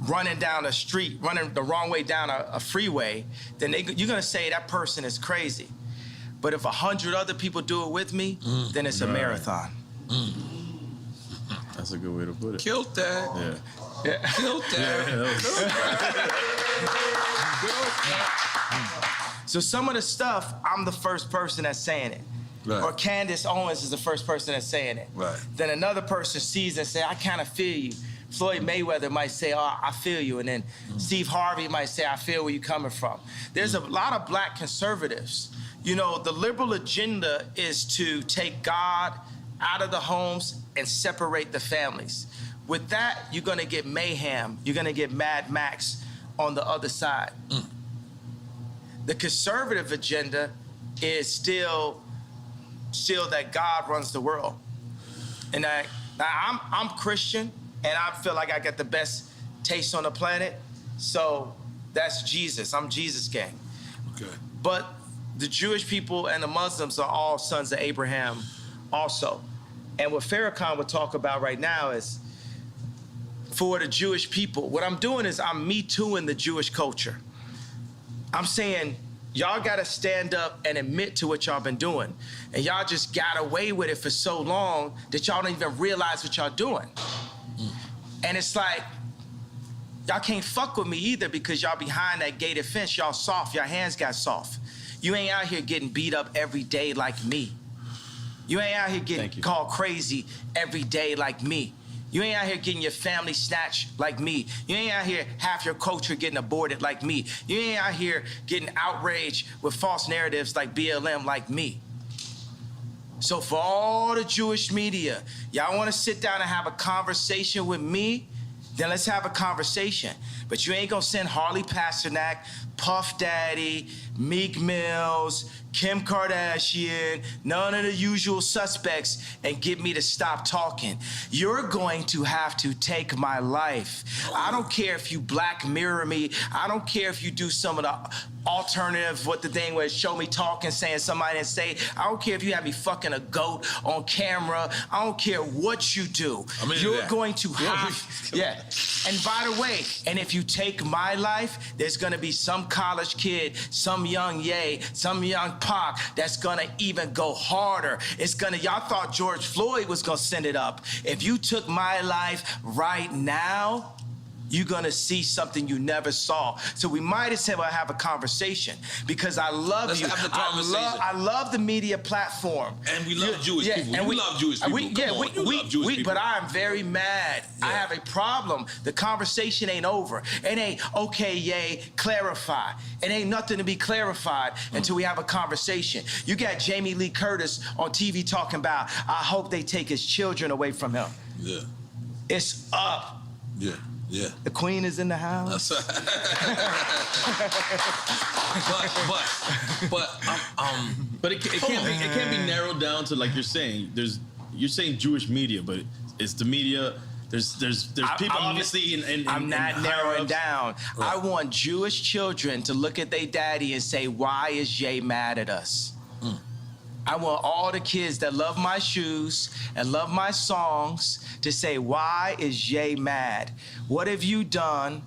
running down a street, running the wrong way down a freeway, then you're gonna say that person is crazy. But if 100 other people do it with me, then it's a marathon. That's a good way to put it. Killed that. Yeah. Killed that. So some of the stuff, I'm the first person that's saying it. Right. Or Candace Owens is the first person that's saying it. Right. Then another person sees it and say, I kind of feel you. Floyd Mayweather might say, oh, I feel you. And then Steve Harvey might say, I feel where you're coming from. There's a lot of black conservatives. You know, the liberal agenda is to take God out of the homes and separate the families. With that, you're gonna get mayhem. You're gonna get Mad Max on the other side. The conservative agenda is still that God runs the world. And I'm Christian, and I feel like I got the best taste on the planet. So that's Jesus. I'm Jesus gang. Okay. But the Jewish people and the Muslims are all sons of Abraham also. And what Farrakhan would talk about right now is, for the Jewish people, what I'm doing is I'm Me Tooing the Jewish culture. I'm saying, y'all gotta stand up and admit to what y'all been doing. And y'all just got away with it for so long that y'all don't even realize what y'all doing. And it's like, y'all can't fuck with me either, because y'all behind that gated fence, y'all soft, y'all hands got soft. You ain't out here getting beat up every day like me. You ain't out here getting called crazy every day like me. You ain't out here getting your family snatched like me. You ain't out here half your culture getting aborted like me. You ain't out here getting outraged with false narratives like BLM like me. So for all the Jewish media, y'all want to sit down and have a conversation with me? Then let's have a conversation. But you ain't gonna send Harley Pasternak, Puff Daddy, Meek Mills, Kim Kardashian, none of the usual suspects, and get me to stop talking. You're going to have to take my life. I don't care if you Black Mirror me. I don't care if you do some of the alternative, what the thing was, show me talking, saying somebody didn't say. I don't care if you have me fucking a goat on camera. I don't care what you do. You're going to have, yeah. And by the way, and if you take my life, there's gonna be some college kid, some young Ye, some young Pac that's gonna even go harder. It's gonna, y'all thought George Floyd was gonna send it up. If you took my life right now, you're gonna see something you never saw. So we might as well have a conversation because I love Let's you. have the conversation. I love the media platform. And we love Jewish people. And we love Jewish people. Love Jewish people. But I'm very mad. Yeah. I have a problem. The conversation ain't over. It ain't, okay, yay, clarify. It ain't nothing to be clarified until we have a conversation. You got Jamie Lee Curtis on TV talking about, I hope they take his children away from him. Yeah. It's up. Yeah. Yeah. The queen is in the house. But it can't be narrowed down to, like you're saying. You're saying Jewish media, but it's the media. There's people obviously in I'm not narrowing down. Right. I want Jewish children to look at their daddy and say, why is Jay mad at us? I want all the kids that love my shoes and love my songs to say, why is Jay mad? What have you done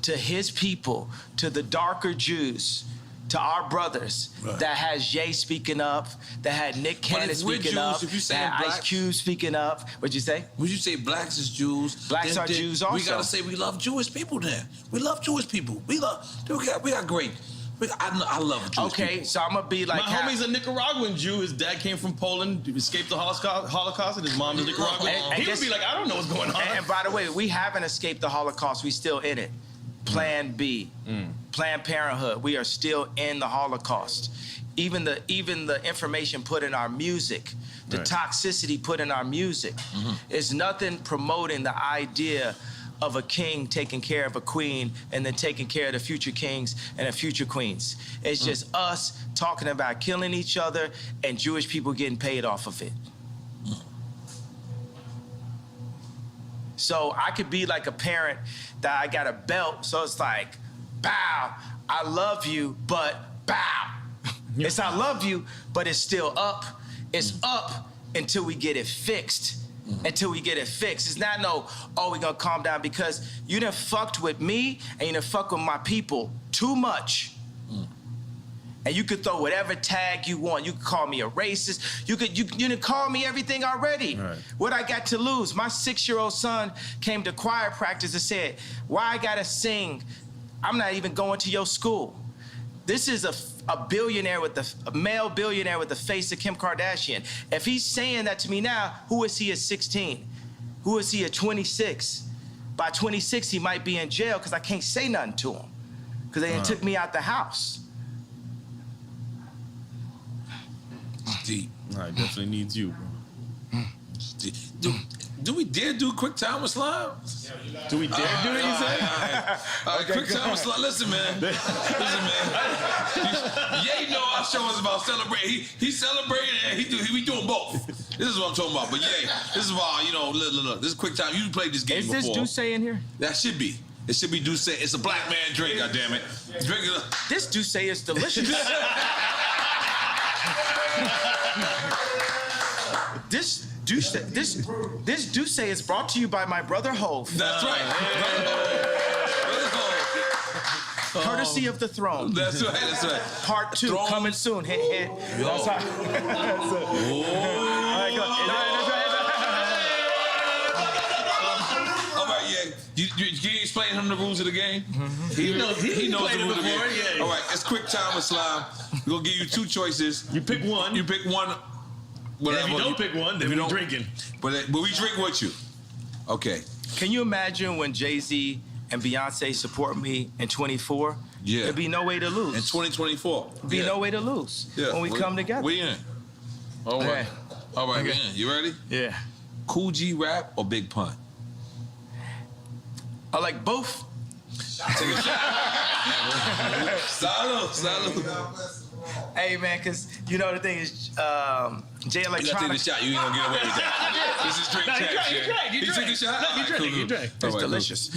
to his people, to the darker Jews, to our brothers, that has Jay speaking up, that had Nick Cannon speaking up, that had Ice Cube speaking up? What'd you say? Would you say blacks is Jews? Blacks are Jews also. We gotta say we love Jewish people then. We love Jewish people. We got great. I love Jewish people. Okay, so I'm gonna be like... My homie's a Nicaraguan Jew. His dad came from Poland, escaped the Holocaust, and his mom is Nicaraguan. He would be like, I don't know what's going on. And by the way, we haven't escaped the Holocaust. We still in it. Plan B, Planned Parenthood. We are still in the Holocaust. Even the information put in our music, the toxicity put in our music, is nothing promoting the idea of a king taking care of a queen and then taking care of the future kings and the future queens. It's just us talking about killing each other and Jewish people getting paid off of it. So I could be like a parent that I got a belt, so it's like, bow, I love you, but bow. It's I love you, but it's still up. It's up until we get it fixed. Until we get it fixed. It's not no, oh, we gonna calm down because you done fucked with me and you done fucked with my people too much. And you could throw whatever tag you want. You could call me a racist. You done call me everything already. Right. What I got to lose? My 6-year-old son came to choir practice and said, why I gotta sing? I'm not even going to your school. This is a billionaire a male billionaire with the face of Kim Kardashian. If he's saying that to me now, who is he at 16? Who is he at 26? By 26, he might be in jail because I can't say nothing to him because they took me out the house. It's deep. I definitely needs you, bro. Do we dare do QuickTime with Slime? Do we dare do it, you say? QuickTime with Slime. Listen, man. Ye know our show is about celebrating. He's celebrating and we doing both. This is what I'm talking about. But yeah, this is why, look. This is QuickTime. You played this game before. Is this Douce in here? That should be. It should be Douce. It's a black man drink, goddammit. Drink it. This Douce is delicious. This Douce is brought to you by my brother Hove. That's right. Brother Hove. Courtesy of the throne. That's right. Part 2 throne. Coming soon. Hint, hint. That's right. All right, yeah. You explain him the rules of the game? He knows the rules of the game. Yeah. All right, it's QuickTime with Slime. We're gonna give you 2 choices. You pick one. You pick one. If you don't pick one, then we're drinking. But we drink with you. Okay. Can you imagine when Jay-Z and Beyonce support me in 24? Yeah. There'd be no way to lose. In 2024. There'd be no way to lose when we come together. We in. All right. All right, man. You ready? Yeah. Kool G Rap or Big Pun? I like both. Take a shot. Salud. Hey, man, because, you know, the thing is, Jay You gotta take the Electronica. shot. You ain't gonna get away with that. This is straight trash. You took a shot? No, you drank. It's delicious.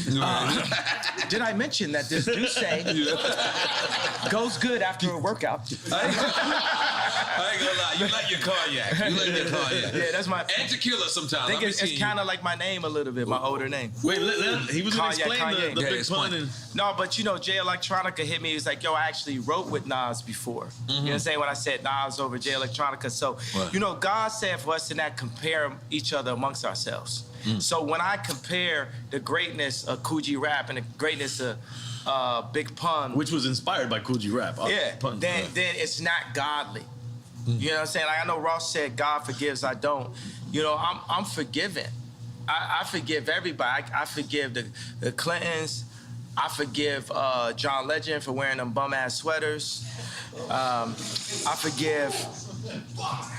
Did I mention that this juice goes good after a workout? I ain't gonna lie. You like your cognac. Yeah, that's my. And tequila sometimes. I think it's kind of like my name a little bit, my older name. Wait, he was gonna explain Kanye. the Yeah, Big explain. Pun. No, but you know, Jay Electronica hit me. He was like, yo, I actually wrote with Nas before. You know what I'm saying? When I said Nas over Jay Electronica. So, Right. you know, God said for us to not compare each other amongst ourselves. So when I compare the greatness of Kool G Rap and the greatness of Big Pun, Which was inspired by Kool G Rap. then it's not godly. You know what I'm saying? Like I know Ross said, God forgives, I don't. You know, I'm forgiven. I forgive everybody. I forgive the Clintons. I forgive John Legend for wearing them bum-ass sweaters. I forgive...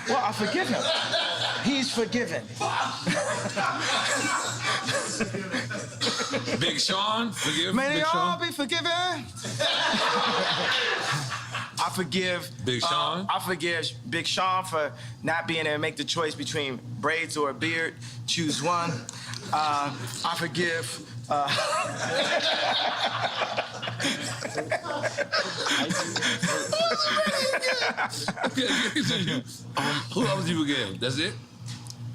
Well, I forgive him. He's forgiven. Big Sean, forgive May they Big all Sean. be forgiven. I forgive Big Sean. I forgive Big Sean for not being able to make the choice between braids or a beard. Choose one. I forgive. Who else you forgive? That's it?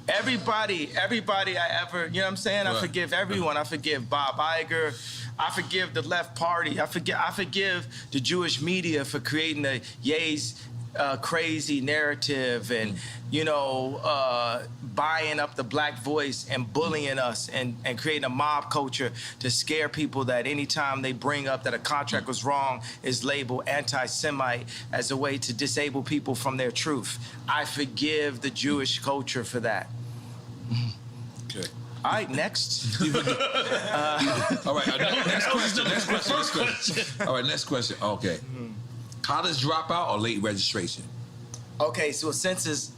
Everybody I ever, you know what I'm saying? I Right. forgive everyone. I forgive Bob Iger. I forgive the left party. I forgive the Jewish media for creating the Ye's crazy narrative and, you know, buying up the black voice and bullying us and creating a mob culture to scare people that anytime they bring up that a contract was wrong is labeled anti-Semite as a way to disable people from their truth. I forgive the Jewish culture for that. Okay. All right, next. All right, next question. All right, next question. Okay. College dropout or late registration? Okay, so since it's,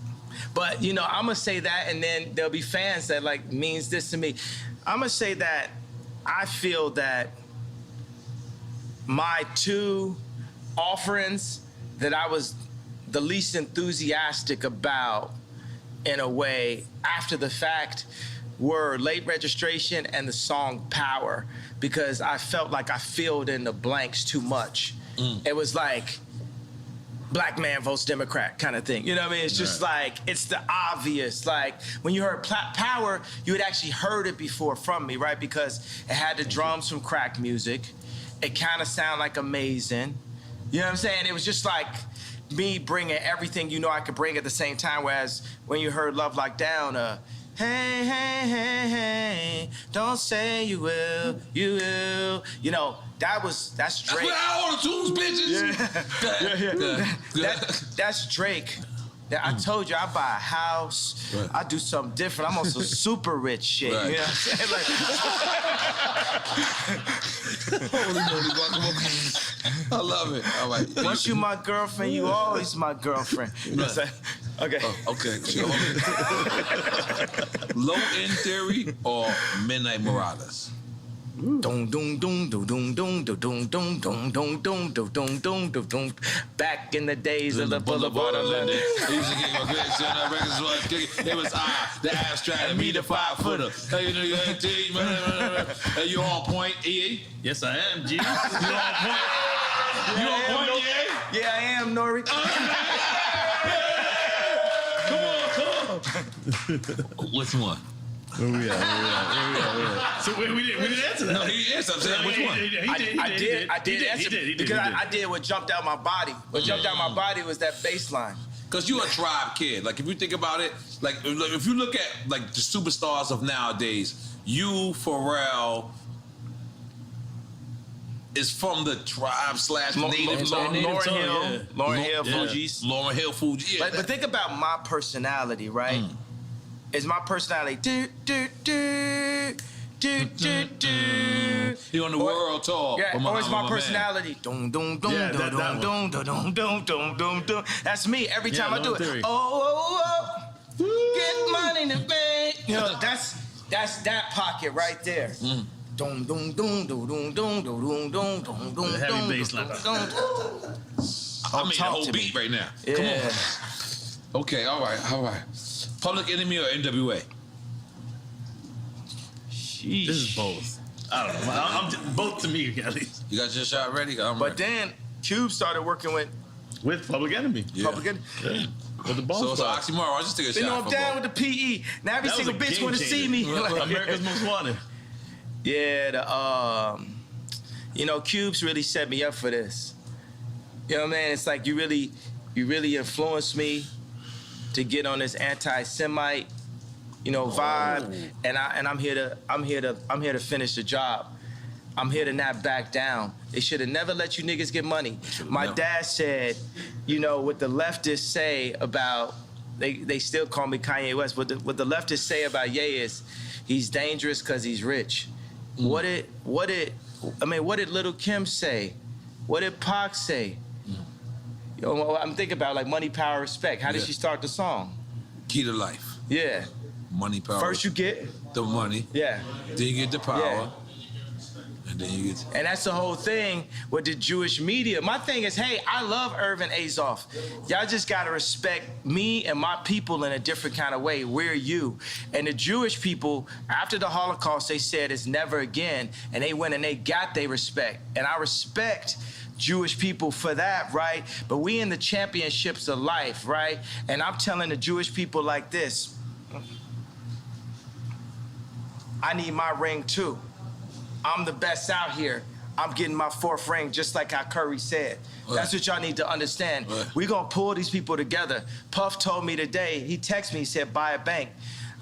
but you know, I'm gonna say that, and then there'll be fans that like means this to me. I'm gonna say that I feel that my two offerings that I was the least enthusiastic about, in a way, after the fact, were late registration and the song Power, because I felt like I filled in the blanks too much. It was like black man votes Democrat kind of thing. You know what I mean? It's just like, it's the obvious. Like when you heard Power, you had actually heard it before from me, right? Because it had the drums from crack music. It kind of sounded like Amazing. You know what I'm saying? It was just like me bringing everything you know I could bring at the same time. Whereas when you heard Love Like Down, hey, hey, hey, hey, don't say you will, you will. You know, that's Drake. That's where all the tunes, bitches. That's Drake. I told you I buy a house. Right. I do something different. I'm on some super rich shit. Right. You know what I'm saying? Like, Holy moly, guacamole. I love it. All right. once you my girlfriend, you always my girlfriend. You know what I'm saying? Okay. Okay. Low End Theory or Midnight Marauders? Dum dum dum dum dum dum dum dum dum dum dum dum dum dum dum dum. Back in the days of the Boulevard of London. It was the abstract and me the 5-footer. Hey, you on point, EA? Yes, I am, G. You on point? You on point, EA? Yeah, I am, Nori. Which one? Where we at? So we didn't answer that. No, he answered. I'm saying, which one? I did answer because I did what jumped out my body. What jumped out my body was that bass line. Because you're a tribe kid. Like, if you think about it, like, if you look at, like, the superstars of nowadays, you, Pharrell, is from the tribe / native song. Lauryn Hill, Fugees. Lauryn Hill, Fugees. Yeah. But think about my personality, right? Is my personality do do do do do do? He on the world tour. Yeah, or is my man. personality dum dum dum Yeah, dum dum dum dum dum dum dum dum? That's me every time I do it. Theory. Oh, Get money in the bank. You know, that's that pocket right there. Dum dum dum dum dum dum dum dum dum dum. Heavy bass line. I mean the whole beat right now. Yeah. Come on. Okay, all right. Public Enemy or NWA? Sheesh. This is both. I don't know. Both to me, at least. You got your shot ready? I'm But ready. then Cube started working with Public Enemy. Public Enemy. Yeah. With the Ball So it's an Squad. oxymoron. I'll just take a You know, shot. I'm for down both. with the PE. Now every That was single a bitch game want to changer. see me. America's Most Wanted. Yeah, you know, Cube's really set me up for this. You know what I mean? It's like you really influenced me to get on this anti-Semite, vibe, and I'm here to finish the job. I'm here to not back down. They should have never let you niggas get money. My dad said, what the leftists say about, they still call me Kanye West, what the leftists say about Ye is, he's dangerous because he's rich. What did Little Kim say? What did Pac say? I'm thinking about like Money, Power, Respect. How did she start the song? Key to life. Yeah. Money, power. First you get the money. Yeah. Then you get the power. Yeah. And then you get. And that's the whole thing with the Jewish media. My thing is, hey, I love Irvin Azoff. Y'all just gotta respect me and my people in a different kind of way. We're you. And the Jewish people, after the Holocaust, they said it's never again. And they went and they got their respect. And I respect Jewish people for that, right? But we in the championships of life, right? And I'm telling the Jewish people like this, I need my ring too. I'm the best out here. I'm getting my 4th ring, just like how Curry said. Right. That's what y'all need to understand. Right. We're gonna pull these people together. Puff told me today, he texted me, he said, buy a bank.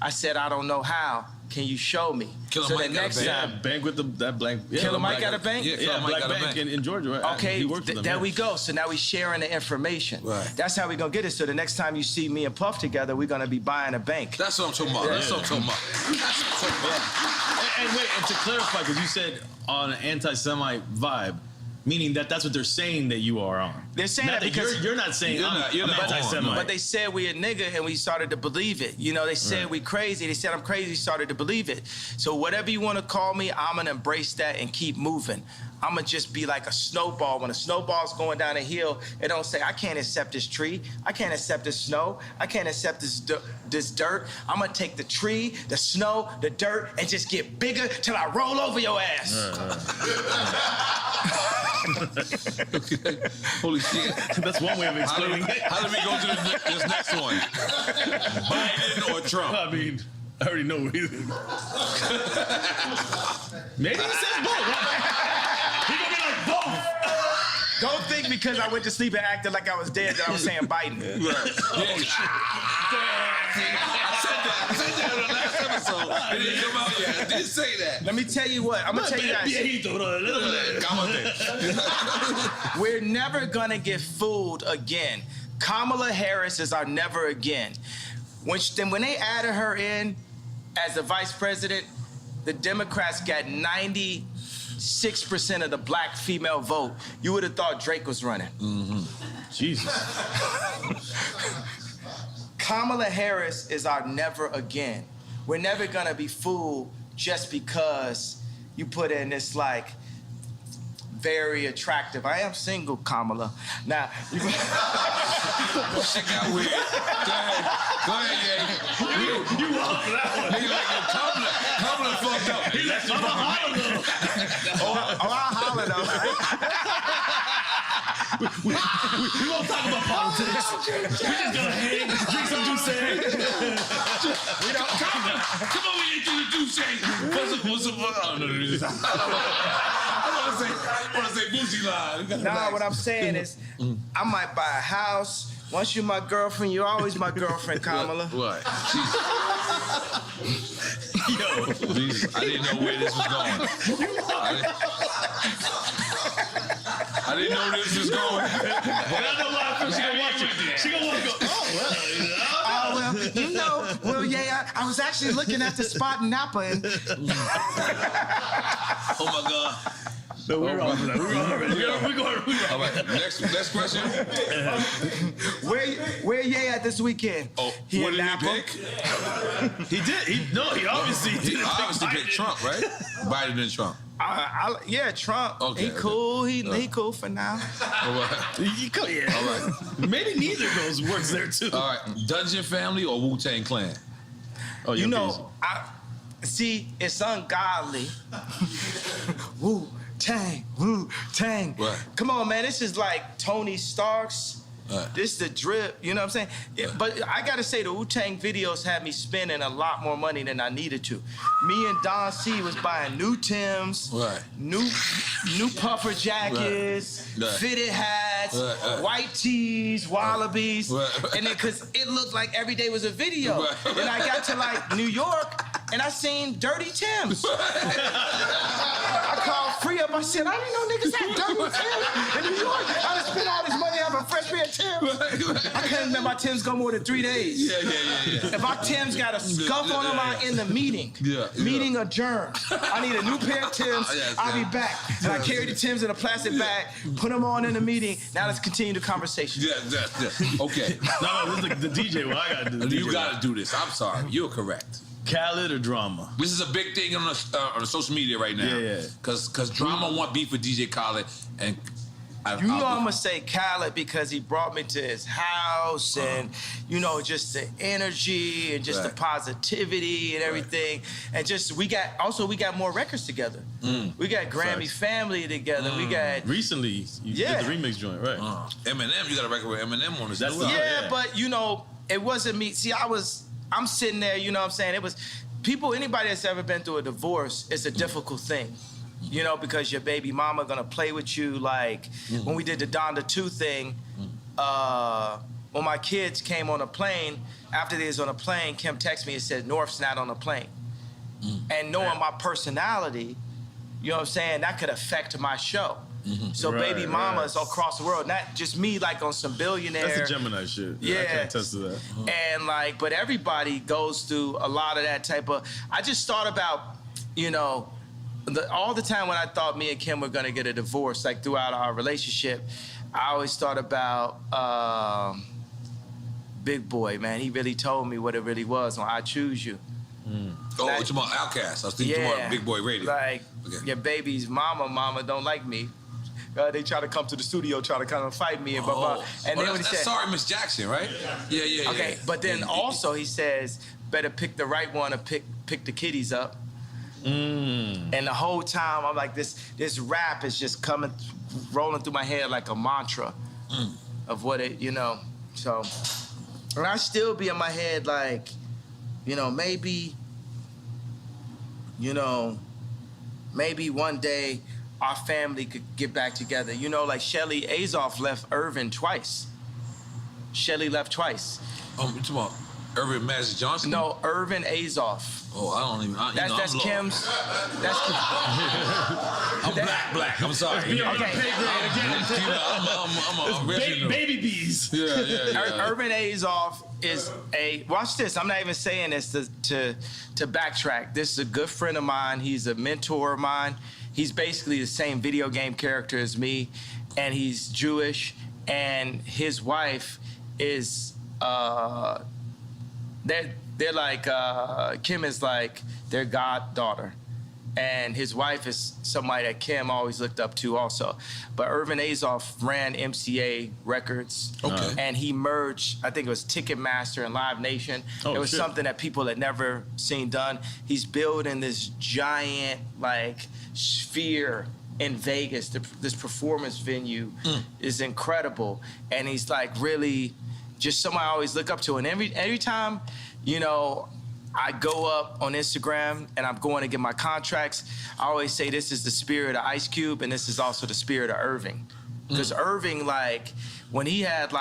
I said, I don't know how. Can you show me? Killer so Mike the next time, bank with that blank. Yeah, Killer Mike got a bank? Yeah, Black Bank in Georgia, right? Okay, He works with them, there we go. So now we sharing the information. Right. That's how we gonna get it. So the next time you see me and Puff together, we're gonna be buying a bank. That's what I'm talking about. That's what I'm talking about. That's what I'm talking about. And wait, and to clarify, because you said on an anti-Semite vibe, meaning that's what they're saying that you are on. They're saying not that because you're not saying you're not anti-Semite. But they said we a nigga and we started to believe it. They said we crazy. They said I'm crazy, started to believe it. So whatever you want to call me, I'm going to embrace that and keep moving. I'm going to just be like a snowball. When a snowball's going down a hill, it don't say, I can't accept this tree. I can't accept this snow. I can't accept this dirt. I'm going to take the tree, the snow, the dirt, and just get bigger till I roll over your ass. Okay. Holy shit. That's one way of explaining it. How do we go to this next one? Biden or Trump? I mean, I already know either. Maybe he says both. He gonna be like both. Don't think because I went to sleep and acted like I was dead that I was saying Biden. Right. I said that in the last episode. It didn't come out yet. I didn't say that. Let me tell you what. I'm going to tell you guys. We're never going to get fooled again. Kamala Harris is our never again. When they added her in as the vice president, the Democrats got 96% of the black female vote. You would have thought Drake was running. Mm-hmm. Jesus. Kamala Harris is our never again. We're never gonna be fooled just because you put in this like very attractive. I am single, Kamala. Now, shit got weird. Go ahead, Jay. You walked for that one. Nigga like Kamala fucked up. He left you I'll holler though. We won't talk about politics. We just gonna hang, drink some juice. Come on, we ain't doing juice. What's up? I want to say Boosie line. Nah, what I'm saying is, I might buy a house. Once you're my girlfriend, you're always my girlfriend, Kamala. What? Yo, Jesus, I didn't know where this was going. I didn't know this was going. But I know why she gonna watch it. She gonna want to go, I was actually looking at the spot in Napa and... Oh my God. No, we're all for that. We're going. All right, next question. Where Ye at this weekend? Oh, He what in did he Napa? pick? He did. He obviously picked Trump, right? Biden and Trump. Yeah, Trump. Okay, he cool. He cool for now. All right. Yeah. All right. Maybe neither of those works there too. All right. Dungeon Family or Wu-Tang Clan? Oh, You know, see, it's ungodly. Wu-Tang. Right. Come on, man. This is like Tony Stark's. Right. This the drip, you know what I'm saying? Yeah, but I gotta say, the Wu-Tang videos had me spending a lot more money than I needed to. Me and Don C was buying new Timbs, Right. new puffer jackets, Right. fitted hats, Right. white tees, wallabies, Right. and then cause it looked like every day was a video. Right. Then I got to like New York and I seen dirty Timbs. I called Free Up. I said, I didn't know niggas had dirty Timbs in New York. I done spent all this money having a fresh pair of Timbs. I couldn't let my Timbs go more than 3 days. Yeah. If my Timbs got a scuff on them, I'm in the meeting. Meeting adjourned. I need a new pair of Timbs. I'll be back. And I carry the Timbs in a plastic bag, put them on in the meeting. Now let's continue the conversation. Yeah. Okay. No, this is the DJ. Well, I gotta do. You gotta do this. I'm sorry. You're correct. Khaled or Drama? This is a big thing on the social media right now. Yeah. Cause Drama want beef with DJ Khaled, and I'm gonna say Khaled because he brought me to his house and just the energy and just the positivity and everything. And just we got more records together. We got Grammy Family together. We got recently you did the remix joint, right? Eminem, you got a record with Eminem on this. That's but it wasn't me. See, I'm sitting there, you know what I'm saying? It was anybody that's ever been through a divorce, it's a difficult thing. Because your baby mama gonna play with you. Like when we did the Donda 2 thing, when my kids came on a plane, after they was on a plane, Kim texted me and said, North's not on the plane. And knowing my personality, you know what I'm saying, that could affect my show. So baby mamas across the world, not just me like on some billionaire. That's the Gemini shit. Yeah. I can attest to that. And but everybody goes through a lot of that type of, I just thought about, all the time when I thought me and Kim were gonna get a divorce, like throughout our relationship, I always thought about Big Boy, man. He really told me what it really was on I Choose You. Oh, it's about Outkast. I was thinking about Big Boy Radio. Like, your baby's mama don't like me. They try to come to the studio, try to come and fight me and blah, blah. And then when he said, Sorry, Miss Jackson, right? Yeah. Okay, but then also he says, better pick the right one or pick the kiddies up. And the whole time I'm like, this rap is just rolling through my head like a mantra of what it, So, and I still be in my head like, maybe one day our family could get back together. Like Shelly Azoff left Irvin twice. Shelly left twice. You talking about Irvin Magic Johnson? No, Irvin Azoff. Oh, I don't even. That's Kim's. I'm black. I'm sorry. I'm baby bees. Yeah. Irvin Azoff is watch this. I'm not even saying this to backtrack. This is a good friend of mine. He's a mentor of mine. He's basically the same video game character as me, and he's Jewish. And his wife is they're like Kim is like their goddaughter, and his wife is somebody that Kim always looked up to also. But Irvin Azoff ran MCA Records, and he merged, I think it was Ticketmaster and Live Nation. It was something that people had never seen done. He's building this giant sphere in Vegas. This performance venue is incredible, and he's like really just somebody I always look up to. And every time, I go up on Instagram and I'm going to get my contracts, I always say this is the spirit of Ice Cube and this is also the spirit of Irving. Because Irving, when he had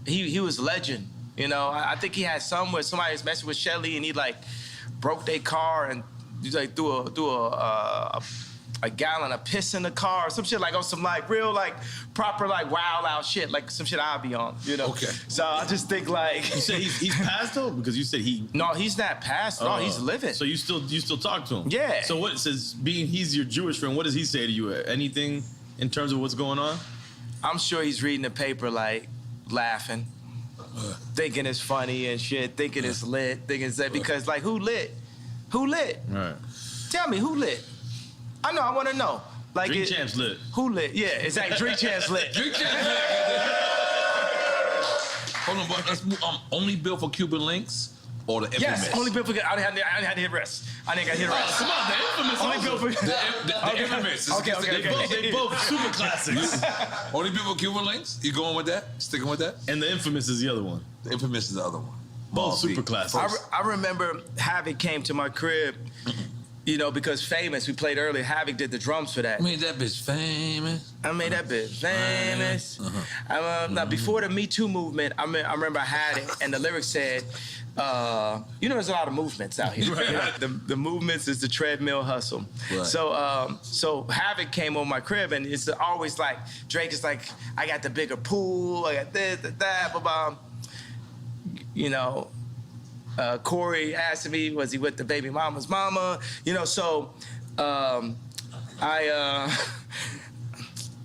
he was legend. I think he had some where somebody was messing with Shelly and he broke their car and threw a a gallon of piss in the car, or some shit like on some like real like proper like wild out shit, like some shit I'll be on, you know. Okay. So I just think like You said he's passed though, because you said he. no, he's not passed. No, he's living. So you still talk to him? Yeah. So what says he's your Jewish friend? What does he say to you? Anything in terms of what's going on? I'm sure he's reading the paper like laughing, thinking it's funny and shit, thinking it's lit, thinking it's lit, because like who lit? Who lit? Right. Tell me who lit? I know. I want to know. Like Drink Champs lit. Who lit? Yeah, exactly. Drink Champs lit. Drink Champs lit. Hold on, but let's move. Only built for Cuban Linx or the infamous? Yes, only built for. I didn't have to hit rest. I didn't got to hit rest. Come on, the infamous. Only built for The infamous. Okay. They both super classics. Only built for Cuban Linx? You going with that? Sticking with that? And the infamous is the other one. The infamous is the other one. Both super classics. I remember Havoc came to my crib, you know, because Famous, we played earlier, Havoc did the drums for that. I made that bitch famous. I made that bitch famous. Now, before the Me Too movement, I remember I had it, and the lyrics said, you know, there's a lot of movements out here. Right. The movements is the treadmill hustle. Right. So Havoc came on my crib, and it's always like, Drake is like, I got the bigger pool, I got this, that, blah, blah. You know, Corey asked me, was he with the baby mama's mama? You know, so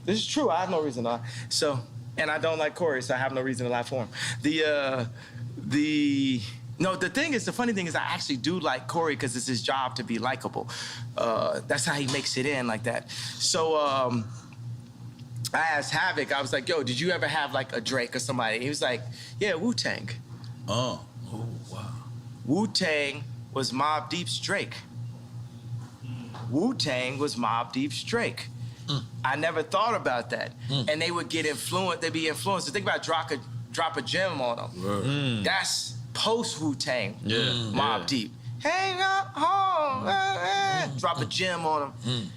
this is true. I have no reason to lie. So, and I don't like Corey, so I have no reason to lie for him. The thing is, the funny thing is, I actually do like Corey because it's his job to be likable. That's how he makes it in like that. So I asked Havoc, I was like, yo, did you ever have like a Drake or somebody? He was like, yeah, Wu-Tang. Oh, wow. Wu-Tang was Mobb Deep's Drake. Wu-Tang was Mobb Deep's Drake. I never thought about that. And they would get influenced, they'd be influenced. Think about drop a gem on them. That's post Wu-Tang, Mobb Deep. Hang up home, drop a gem on them.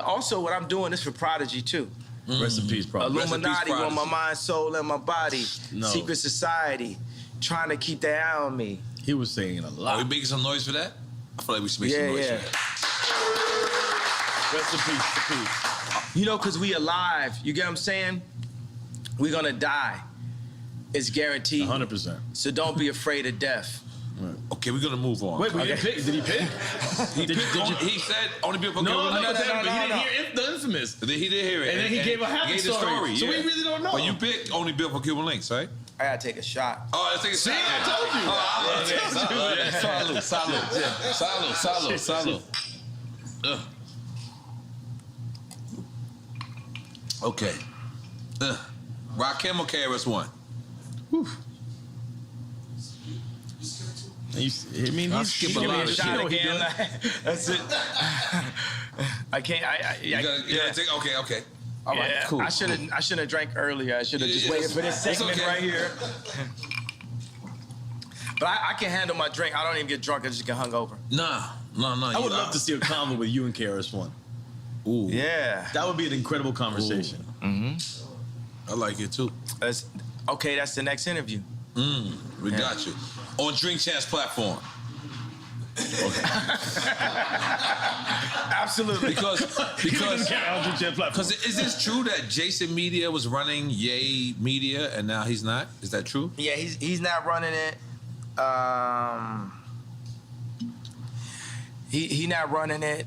Also, what I'm doing is for Prodigy too. Rest in peace, Prodigy. Illuminati on my mind, soul, and my body. No. Secret Society, trying to keep their eye on me. He was saying a lot. Are we making some noise for that? I feel like we should make some noise for that. Rest in peace. You know, because we alive. You get what I'm saying? We're going to die. It's guaranteed. 100%. So don't be afraid of death. Right. Okay, we're gonna move on. Wait, but Okay. did he pick? He said only built for No, Cuban Linx. but he didn't hear the infamous. He did hear it. And then he gave a happy the story. So we really don't know. But you picked only built for Cuban Linx, right? I got to take a shot. Oh, let's take a See, shot. I told you. Salud. Okay. Rakim or KRS One? I mean, I'll he's skip a Give me lot a of shot shit. again. That's it. I can't. You gotta take. Okay. All right. Yeah, Cool. I shouldn't have drank earlier. I should have just Yeah, waited for this it's segment okay. right here. But I can handle my drink. I don't even get drunk. I just get hungover. Nah. I would love to see a convo with you and KRS One. Ooh. Yeah. That would be an incredible conversation. I like it too. That's the next interview. We got you. On Drink Champs platform. Absolutely. Because Because is this true that Jason Media was running Ye Media and now he's not? Is that true? Yeah, he's not running it. He not running it.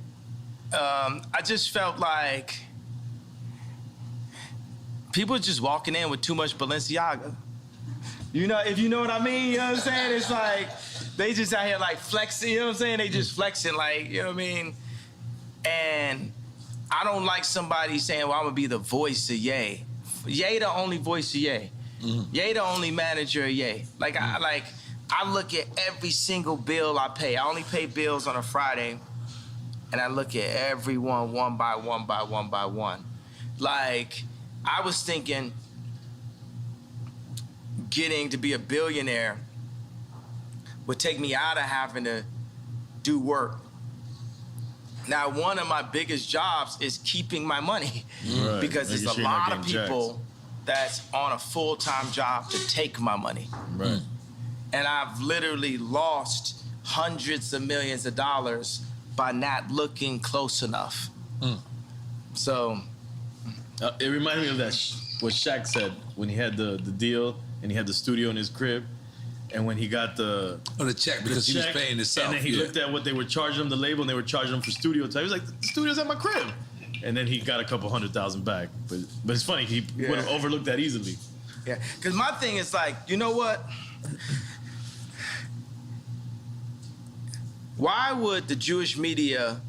I just felt like people just walking in with too much Balenciaga. You know, if you know what I mean, you know what I'm saying? It's like they just out here like flexing, you know what I'm saying? They just flexing like, you know what I mean? And I don't like somebody saying, well, I'm gonna be the voice of Ye. Ye the only voice of Ye. Ye the only manager of Ye. Like I look at every single bill I pay. I only pay bills on a Friday, and I look at every one by one. Like, I was thinking getting to be a billionaire would take me out of having to do work. Now, one of my biggest jobs is keeping my money because there's a lot of people that's on a full-time job to take my money. Right. And I've literally lost hundreds of millions of dollars by not looking close enough. So it reminded me of that what Shaq said when he had the deal and he had the studio in his crib, and when he got the check because he was paying himself, and then he looked at what they were charging him, the label, and they were charging him for studio time. He was like, the studio's at my crib, and then he got a couple $100,000 back. But it's funny, he would have overlooked that easily. Yeah, because my thing is like, you know what? Why would the Jewish media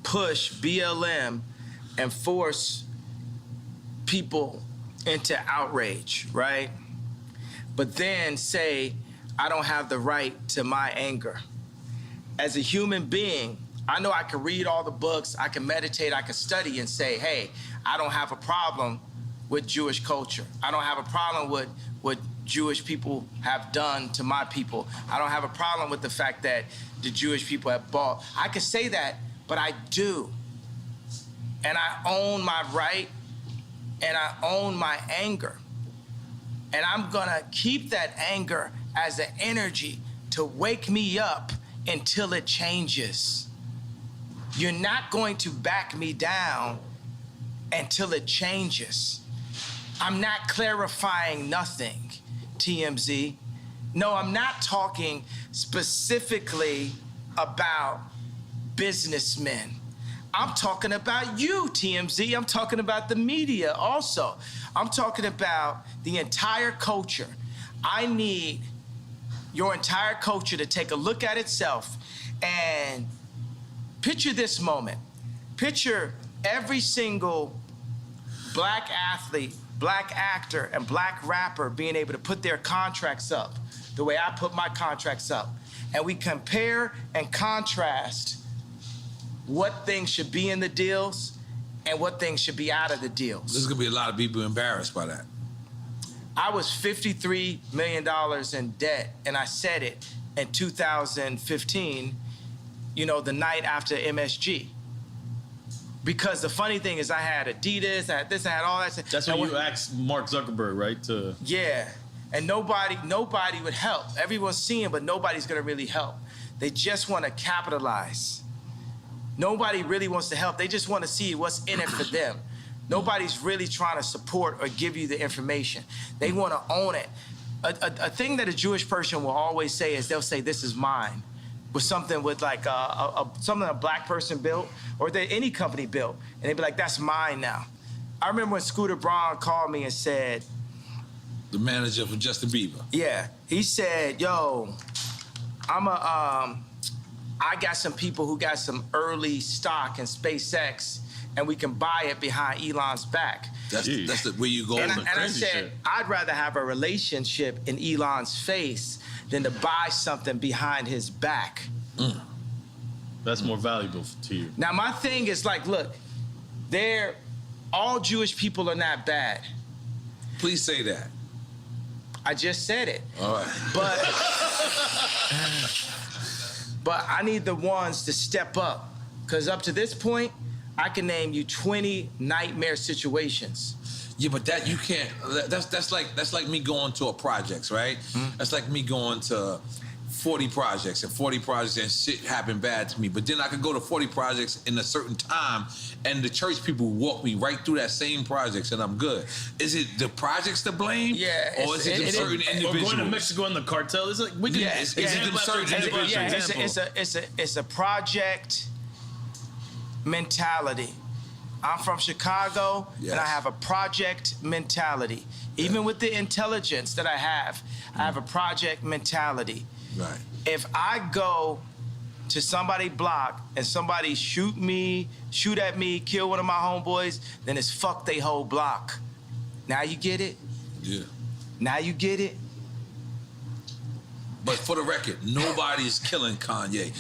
push BLM and force people into outrage, right? But then say, I don't have the right to my anger. As a human being, I know I can read all the books, I can meditate, I can study and say, hey, I don't have a problem with Jewish culture. I don't have a problem with what Jewish people have done to my people. I don't have a problem with the fact that the Jewish people have bought. I can say that, but I do. And I own my right, and I own my anger. And I'm gonna keep that anger as an energy to wake me up until it changes. You're not going to back me down until it changes. I'm not clarifying nothing, TMZ. No, I'm not talking specifically about businessmen. I'm talking about you, TMZ. I'm talking about the media also. I'm talking about the entire culture. I need your entire culture to take a look at itself and picture this moment. Picture every single black athlete, black actor, and black rapper being able to put their contracts up the way I put my contracts up. And we compare and contrast what things should be in the deals and what things should be out of the deals. There's gonna be a lot of people embarrassed by that. I was $53 million in debt, and I said it in 2015, you know, the night after MSG. Because the funny thing is I had Adidas, I had this, I had all that. That's when you asked Mark Zuckerberg, right? Yeah, and nobody would help. Everyone's seeing, but nobody's gonna really help. They just wanna capitalize. Nobody really wants to help. They just wanna see what's in it for them. Nobody's really trying to support or give you the information. They wanna own it. A thing that a Jewish person will always say is they'll say, this is mine. With something with like something a black person built or that any company built. And they'd be like, that's mine now. I remember when Scooter Braun called me and said, the manager for Justin Bieber. Yeah, he said, yo, I got some people who got some early stock in SpaceX and we can buy it behind Elon's back. That's the way you go. And I said, I'd rather have a relationship in Elon's face than to buy something behind his back. That's more valuable to you. Now, my thing is like, look, all Jewish people are not bad. Please say that. I just said it. All right. But I need the ones to step up. Because up to this point, I can name you 20 nightmare situations. Yeah, but that you can't. That's like me going to a projects, right? That's like me going to 40 projects and 40 projects and shit happened bad to me. But then I could go to 40 projects in a certain time and the church people walk me right through that same projects and I'm good. Is it the projects to blame? Yeah. Or is it certain individuals? Or going to Mexico and the cartel? It's like we can. Yeah, is it them certain individuals? Yeah, it's a project mentality. I'm from Chicago, and I have a project mentality. Even with the intelligence that I have a project mentality. Right. If I go to somebody's block and somebody shoot at me, kill one of my homeboys, then it's fuck they whole block. Now you get it? Yeah. Now you get it? But for the record, nobody's killing Kanye.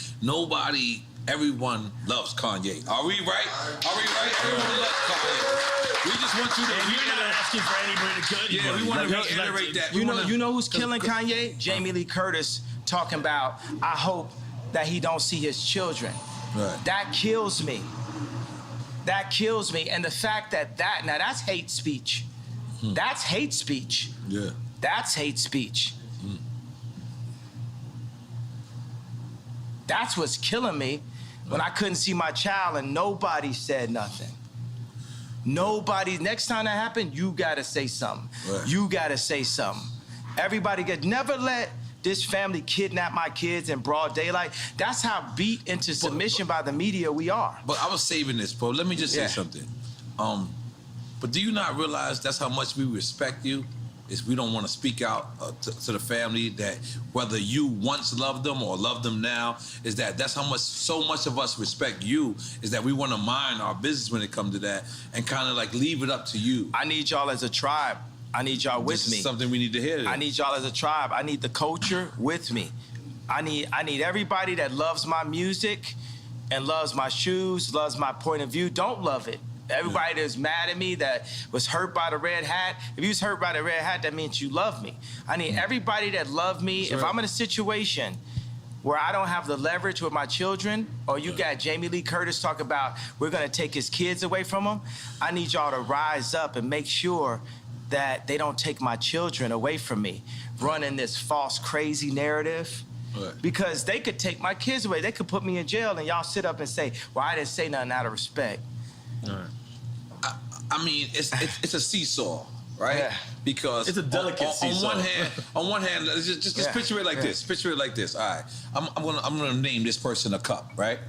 Everyone loves Kanye. Are we right? Everyone loves Kanye. We just want you to. And you're not asking for anybody to kill you. Yeah, we want to reiterate that. You know who's killing Kanye? Jamie Lee Curtis talking about, I hope that he don't see his children. Right. That kills me. That kills me. And the fact that now that's hate speech. That's hate speech. Yeah. That's hate speech. That's what's killing me. when I couldn't see my child and nobody said nothing. Nobody, next time that happened, you gotta say something. Right. You gotta say something. Everybody never let this family kidnap my kids in broad daylight. That's how beat into submission by the media we are. But I was saving this, bro. Let me just say something. But do you not realize that's how much we respect you? Is we don't want to speak out to the family that whether you once loved them or love them now, is that's how much, so much of us respect you, is that we want to mind our business when it comes to that and kind of like leave it up to you. I need y'all as a tribe. I need y'all with me. This is something we need to hear. I need y'all as a tribe. I need the culture with me. I need everybody that loves my music and loves my shoes, loves my point of view. Don't love it. Everybody that's mad at me, that was hurt by the red hat. If you was hurt by the red hat, that means you love me. I need everybody that love me. Sure. If I'm in a situation where I don't have the leverage with my children, or you got Jamie Lee Curtis talk about we're gonna take his kids away from him, I need y'all to rise up and make sure that they don't take my children away from me, running this false, crazy narrative. Right. Because they could take my kids away. They could put me in jail, and y'all sit up and say, well, I didn't say nothing out of respect. All right. I mean, it's a seesaw, right? Yeah. Because it's a delicate seesaw. On one hand, just picture it like this. Picture it like this. All right, I'm gonna name this person a cup, right?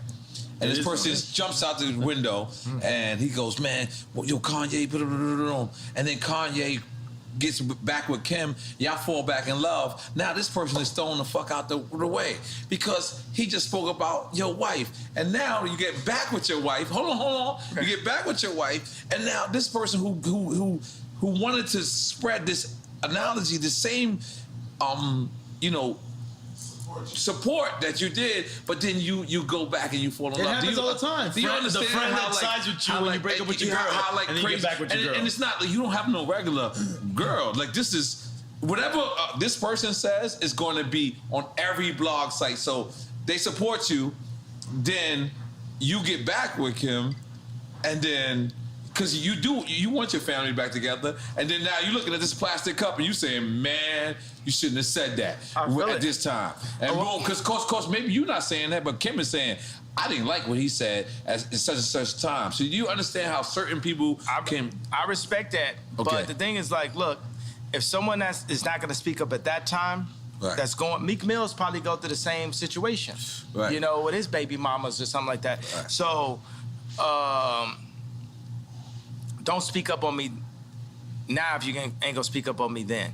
And this person jumps out the window and he goes, man, yo, Kanye, blah, blah, blah, blah. And then Kanye gets back with Kim, y'all fall back in love. Now this person is thrown the fuck out the way because he just spoke about your wife. And now you get back with your wife. Hold on. You get back with your wife, and now this person who wanted to spread this analogy, the same, support that you did, but then you go back and you fall in love. It happens all the time. Do you understand the friend how that sides with you when you break up with your girl, and then you get back with your girl. And it's not like you don't have no regular girl. Like this is whatever this person says is going to be on every blog site. So they support you, then you get back with him, and then because you want your family back together, and then now you're looking at this plastic cup and you saying, man, you shouldn't have said that at this time. And boom, because course, maybe you're not saying that, but Kim is saying, I didn't like what he said at such and such time. So do you understand how certain people can... I respect that, but the thing is like, look, if someone is not going to speak up at that time, that's going... Meek Mills probably go through the same situation, with his baby mamas or something like that. Right. So, don't speak up on me now if you ain't gonna speak up on me then.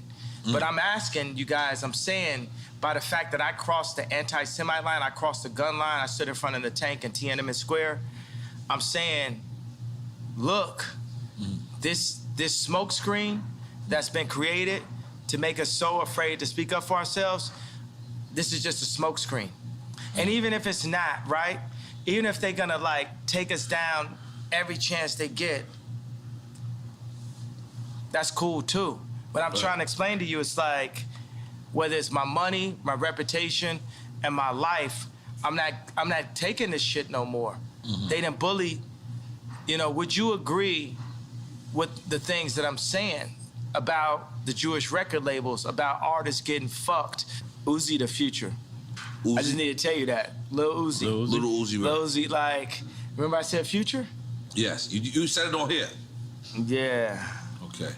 But I'm asking you guys, I'm saying, by the fact that I crossed the anti-Semite line, I crossed the gun line, I stood in front of the tank in Tiananmen Square, I'm saying, look, this smoke screen that's been created to make us so afraid to speak up for ourselves, this is just a smoke screen. And even if it's not, right? Even if they're gonna like take us down every chance they get, that's cool too. But I'm trying to explain to you, it's like, whether it's my money, my reputation, and my life, I'm not taking this shit no more. They done bully, would you agree with the things that I'm saying about the Jewish record labels, about artists getting fucked? Uzi the future. Uzi? I just need to tell you that. Lil Uzi. Little Uzi. Right. Lil Uzi, like, remember I said future? Yes, you said it on here. Yeah. Okay.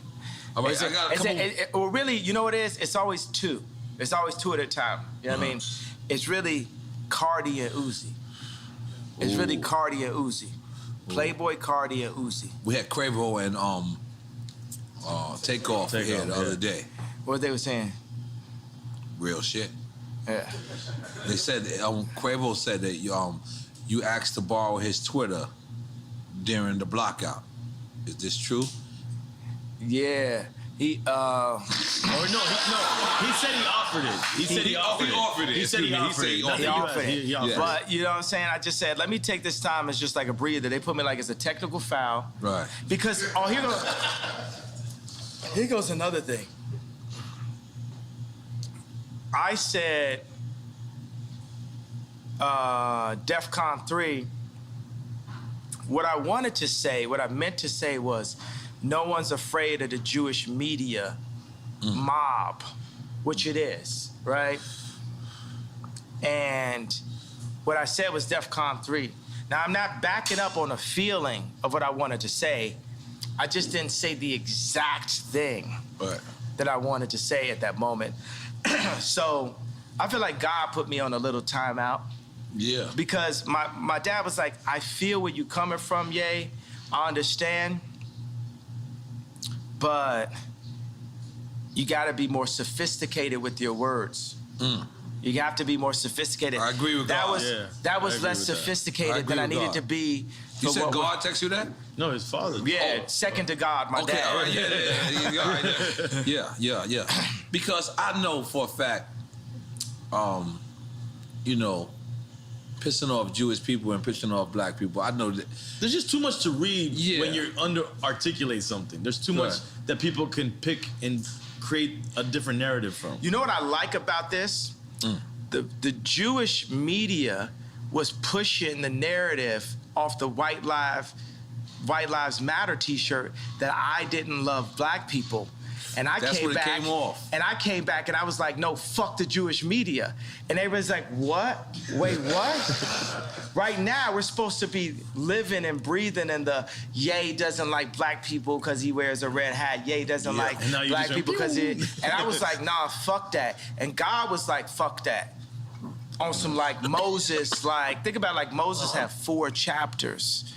All right, I got a couple... well, really, you know what it is? It's always two. It's always two at a time. You know what I mean? It's really Cardi and Uzi. It's really Cardi and Uzi. Playboy, Cardi, and Uzi. We had Quavo and Takeoff here the other day. What they were saying? Real shit. Yeah. They said Quavo said that you asked to borrow his Twitter during the blockout. Is this true? Yeah. He said he offered it. He said he offered it. He said he offered it. But you know what I'm saying? I just said, let me take this time as just like a breather. They put me like as a technical foul. Right. Because here goes another thing. I said DEFCON 3. What I wanted to say, what I meant to say was, no one's afraid of the Jewish media mob, which it is, right? And what I said was DEFCON 3. Now, I'm not backing up on a feeling of what I wanted to say. I just didn't say the exact thing that I wanted to say at that moment. So I feel like God put me on a little timeout. Yeah. Because my dad was like, I feel where you coming from, Ye. I understand. But you got to be more sophisticated with your words. You have to be more sophisticated. I agree with God. That was less sophisticated than I needed to be. You said God text you that? No, his father. Yeah, second to God, my dad. All right, yeah. Because I know for a fact, you know, pissing off Jewish people and pissing off black people. I know that there's just too much to read when you're articulate something. There's too much that people can pick and create a different narrative from. You know what I like about this? The Jewish media was pushing the narrative off the White Lives Matter T-shirt that I didn't love black people. And I came back and I was like, no, fuck the Jewish media. And everybody's like, what? Wait, what? Right now, we're supposed to be living and breathing in the Ye doesn't like black people because he wears a red hat. Ye doesn't like black people because he... And I was like, nah, fuck that. And God was like, fuck that. On some like Moses, like, think about like Moses had 4 chapters.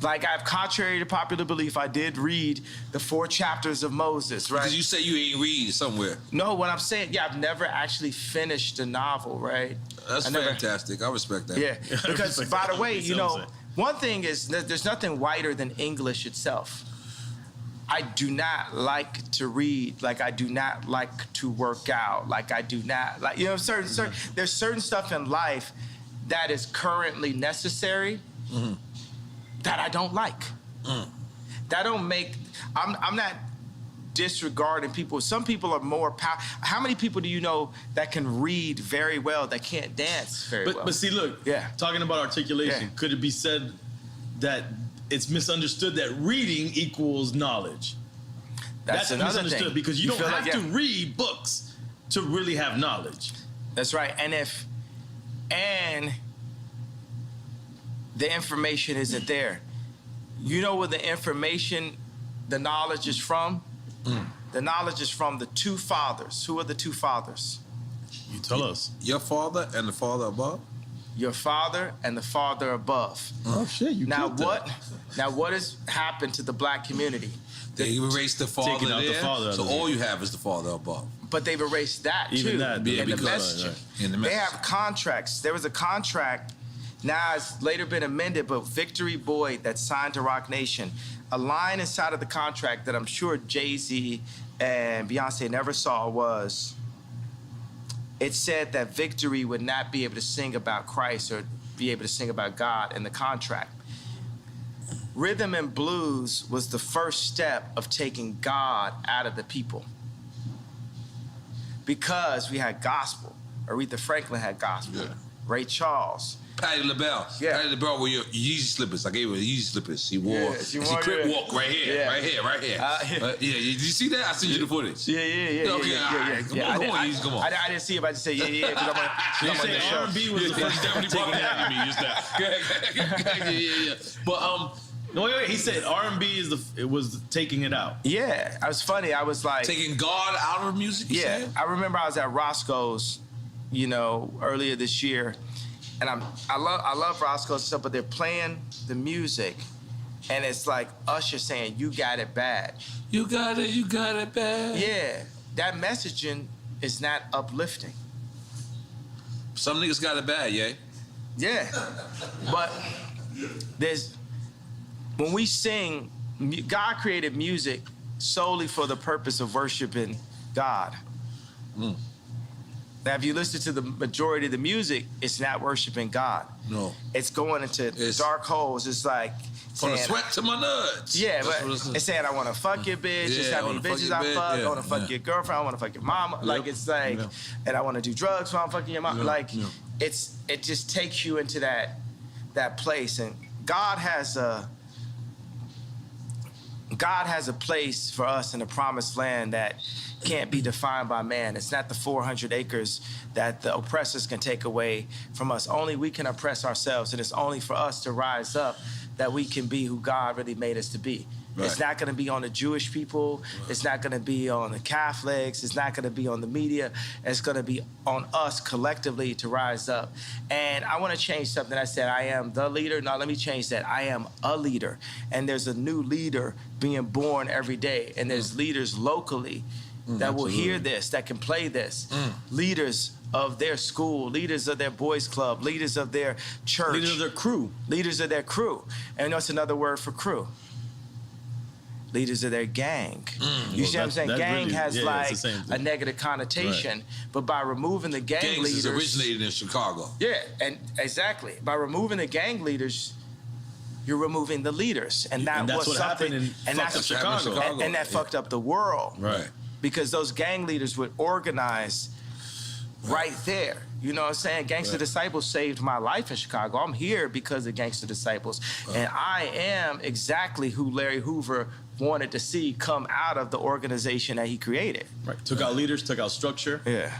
Like, I've, contrary to popular belief, I did read the 4 chapters of Moses, right? Because you say you ain't read somewhere. No, what I'm saying, I've never actually finished a novel, right? That's fantastic. I respect that. Yeah, because by the way, you know, one thing is there's nothing whiter than English itself. I do not like to read, like I do not like to work out, like I do not like, you know, there's certain stuff in life that is currently necessary that I don't like. That don't make, I'm not disregarding people. Some people are more powerful. How many people do you know that can read very well, that can't dance very well? But see, look, talking about articulation, could it be said that it's misunderstood that reading equals knowledge? That's misunderstood thing. Because you don't have to read books to really have knowledge. That's right. And the information isn't there. You know where the information, the knowledge is from? The knowledge is from the 2 fathers. Who are the 2 fathers? You tell us. Your father and the father above? Your father and the father above. Oh shit, you now what? Now what has happened to the black community? They erased the father there, the father so all you have is the father above. But they've erased that too. In the messaging. In the message. They have contracts. There was a contract. Now it's later been amended, but Victory Boyd that signed to Rock Nation, a line inside of the contract that I'm sure Jay-Z and Beyonce never saw was, it said that Victory would not be able to sing about Christ or be able to sing about God in the contract. Rhythm and blues was the first step of taking God out of the people. Because we had gospel. Aretha Franklin had gospel. Ray Charles. Patti LaBelle. Patti LaBelle wore your Yeezy slippers. I gave her the Yeezy slippers. She wore. She crip walk right here. Right here. Did you see that? I sent you the footage. Yeah. Come on. I didn't see it, but I just say because I'm on the show. R&B was the first step taking it out of me. Just that. Yeah. But no, wait. He said R&B was taking it out. Yeah, it was funny. I was like taking God out of music. Yeah, I remember I was at Roscoe's, you know, earlier this year. And I love Roscoe's and stuff, but they're playing the music, and it's like Usher saying, "You got it bad." You got it bad. Yeah, that messaging is not uplifting. Some niggas got it bad, Yeah, but when we sing, God created music solely for the purpose of worshiping God. Now, if you listen to the majority of the music, it's not worshiping God. No. It's going into dark holes. It's like from the sweat to my nuts. Yeah, but it's saying I want to fuck your bitch. It's how many bitches I fuck. I want to fuck your girlfriend. I want to fuck your mama. Like it's like, and I want to do drugs while I'm fucking your mama. Like it just takes you into that place. And God has God has a place for us in the promised land that can't be defined by man. It's not the 400 acres that the oppressors can take away from us. Only we can oppress ourselves, and it's only for us to rise up that we can be who God really made us to be. Right. It's not going to be on the Jewish people. Right. It's not going to be on the Catholics. It's not going to be on the media. It's going to be on us collectively to rise up. And I want to change something. I said, I am the leader. No, let me change that. I am a leader. And there's a new leader being born every day. And there's leaders locally that will hear this, that can play this. Leaders of their school, leaders of their boys club, leaders of their church. Leaders of their crew. Leaders of their crew. And you know, it's another word for crew. Leaders of their gang. You see what I'm saying? Gang really, has like a negative connotation, but by removing the gang leaders. Gangs originated in Chicago. Yeah, and exactly. By removing the gang leaders, you're removing the leaders. And that's what happened in Chicago. And that fucked up the world. Right. Because those gang leaders would organize right there. You know what I'm saying? Gangsta Disciples saved my life in Chicago. I'm here because of Gangsta Disciples. And I am exactly who Larry Hoover wanted to see come out of the organization that he created. Right. Took out leaders, took out structure. Yeah.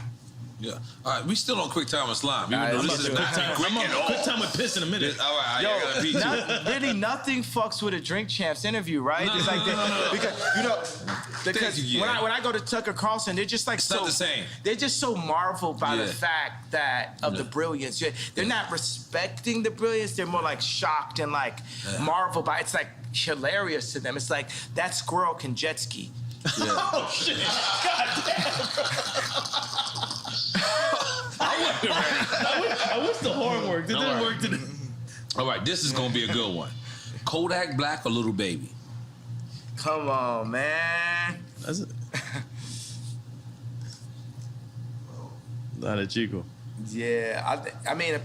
Yeah. All right, we still on QuickTime and Slime. Even though this is not quick at all. QuickTime with piss in a minute. All right, yo, I gotta beat you. Really, nothing fucks with a Drink Champs interview, right? No, it's like no. Because you know, because when I go to Tucker Carlson, they're just like it's so not the same. They're just so marveled by the fact that of the brilliance. They're not respecting the brilliance. They're more like shocked and like marveled by. It's like hilarious to them. It's like that squirrel can jet ski. Yeah. Oh shit! God damn! I wish the horn worked. It didn't work today. All right, this is gonna be a good one. Kodak Black or Little Baby? Come on, man. That's it. Not a Chico. Yeah, I mean, as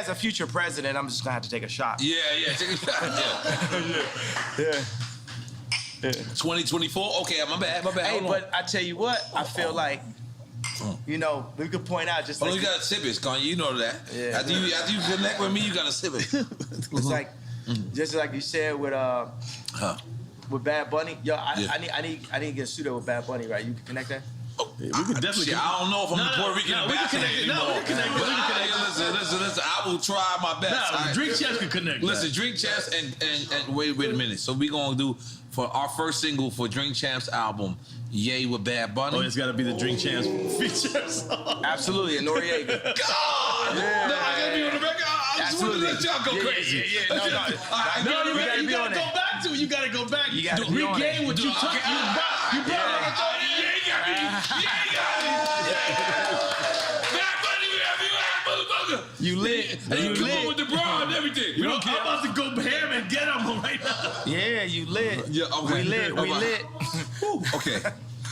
a future president, I'm just gonna have to take a shot. Yeah, take a shot. Yeah. 2024. Okay, my bad. Hey, but I tell you what, I feel like, you know, we could point out just. You gotta sip it, Kanye. You know that. Yeah. After you connect with me, you gotta sip it. It's like, just like you said with Bad Bunny. Yo, I need to get a studio with Bad Bunny, right? You can connect that. Yeah, we can definitely. I don't know if I'm Puerto Rican. We can connect. Listen. I will try my best. Drink Champs can connect. Listen, Drink Champs and wait a minute. So we gonna do for our first single for Drink Champs album, Yay with Bad Bunny. Oh, it's gotta be the Drink Champs feature song. Absolutely, and Noriega. God! Yeah. No, I gotta be on the record. I just want to let y'all go crazy. No, you gotta go back to it. You gotta go back. You gotta regain what you took. You brought on the You lit. And you come on with the bra and everything. I'm about to go ham and get him right now. Yeah, you lit. Yeah, okay. We lit. Okay.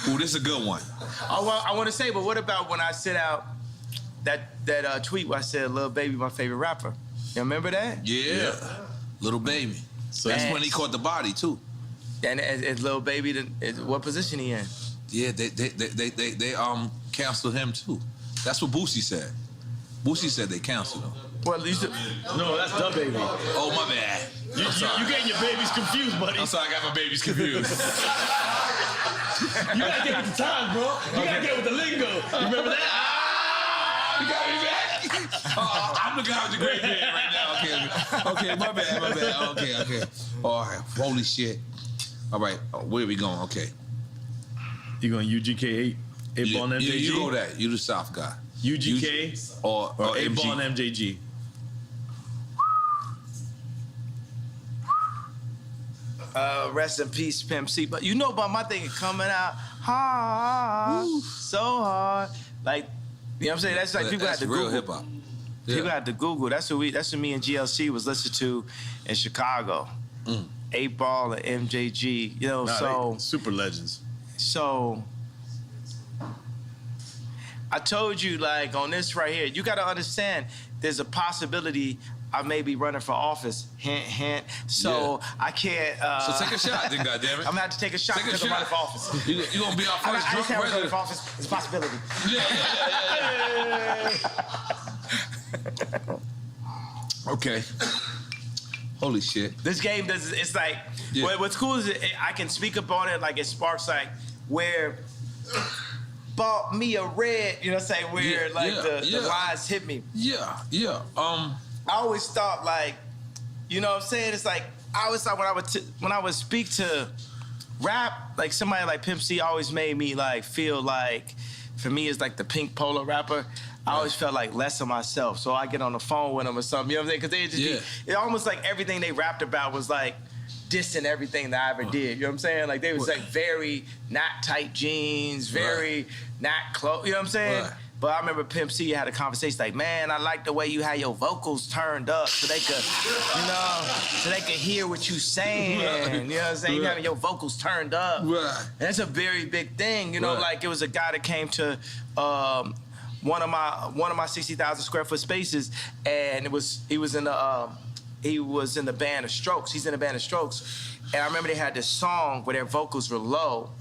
Ooh, this is a good one. I want to say, but what about when I sent out that tweet where I said, "Lil Baby, my favorite rapper"? You remember that? Yeah. Little Baby. So that's when he caught the body too. And is Lil Baby, what position he in? Yeah, they canceled him too. That's what Boosie said. Boosie said they canceled him. Well, no, that's the baby. Oh, my bad. You getting your babies confused, buddy. I'm sorry, I got my babies confused. You gotta get with the times, bro. You gotta get with the lingo. You remember that? You got me back? I'm the guy with the great beard right now. Okay, my bad. Okay. All right, holy shit. All right, where are we going? Okay. You going UGK 8 Ball and MJG? You go that. You the South guy. UGK or 8 Ball and MJG? Rest in peace, Pimp C. But you know about my thing coming out so hard. Like, you know what I'm saying? That's like people had to Google. Real hip hop. Yeah. People had to Google. That's what me and GLC was listening to in Chicago. 8 Ball and MJG. You know, super legends. So I told you, like, on this right here, you got to understand there's a possibility I may be running for office. Hint, hint. So I can't. So take a shot, then, goddammit. I'm gonna have to take a shot because I'm running for office. You gonna be our first drunk president? Running for office. It's a possibility. Yeah. Okay. Holy shit. This game does, it's like, what's cool is I can speak up on it, like it sparks like where bought me a red, you know what I'm saying, where the lines hit me. Yeah. I always thought like, you know what I'm saying, it's like, I always thought when I would speak to rap, like somebody like Pimp C always made me like feel like, for me it's like the pink polo rapper. I always felt like less of myself, so I get on the phone with them or something. You know what I'm saying? Because they just it almost like everything they rapped about was like dissing everything that I ever did. You know what I'm saying? Like they was like very not tight jeans, very not close. You know what I'm saying? Right. But I remember Pimp C had a conversation like, man, I like the way you had your vocals turned up so they could, you know, so they could hear what you saying. You know what I'm saying? You having your vocals turned up. Right. And that's a very big thing. You know, like it was a guy that came to one of my 60,000 square foot spaces, and he was in the band of Strokes. He's in the band of Strokes, and I remember they had this song where their vocals were low,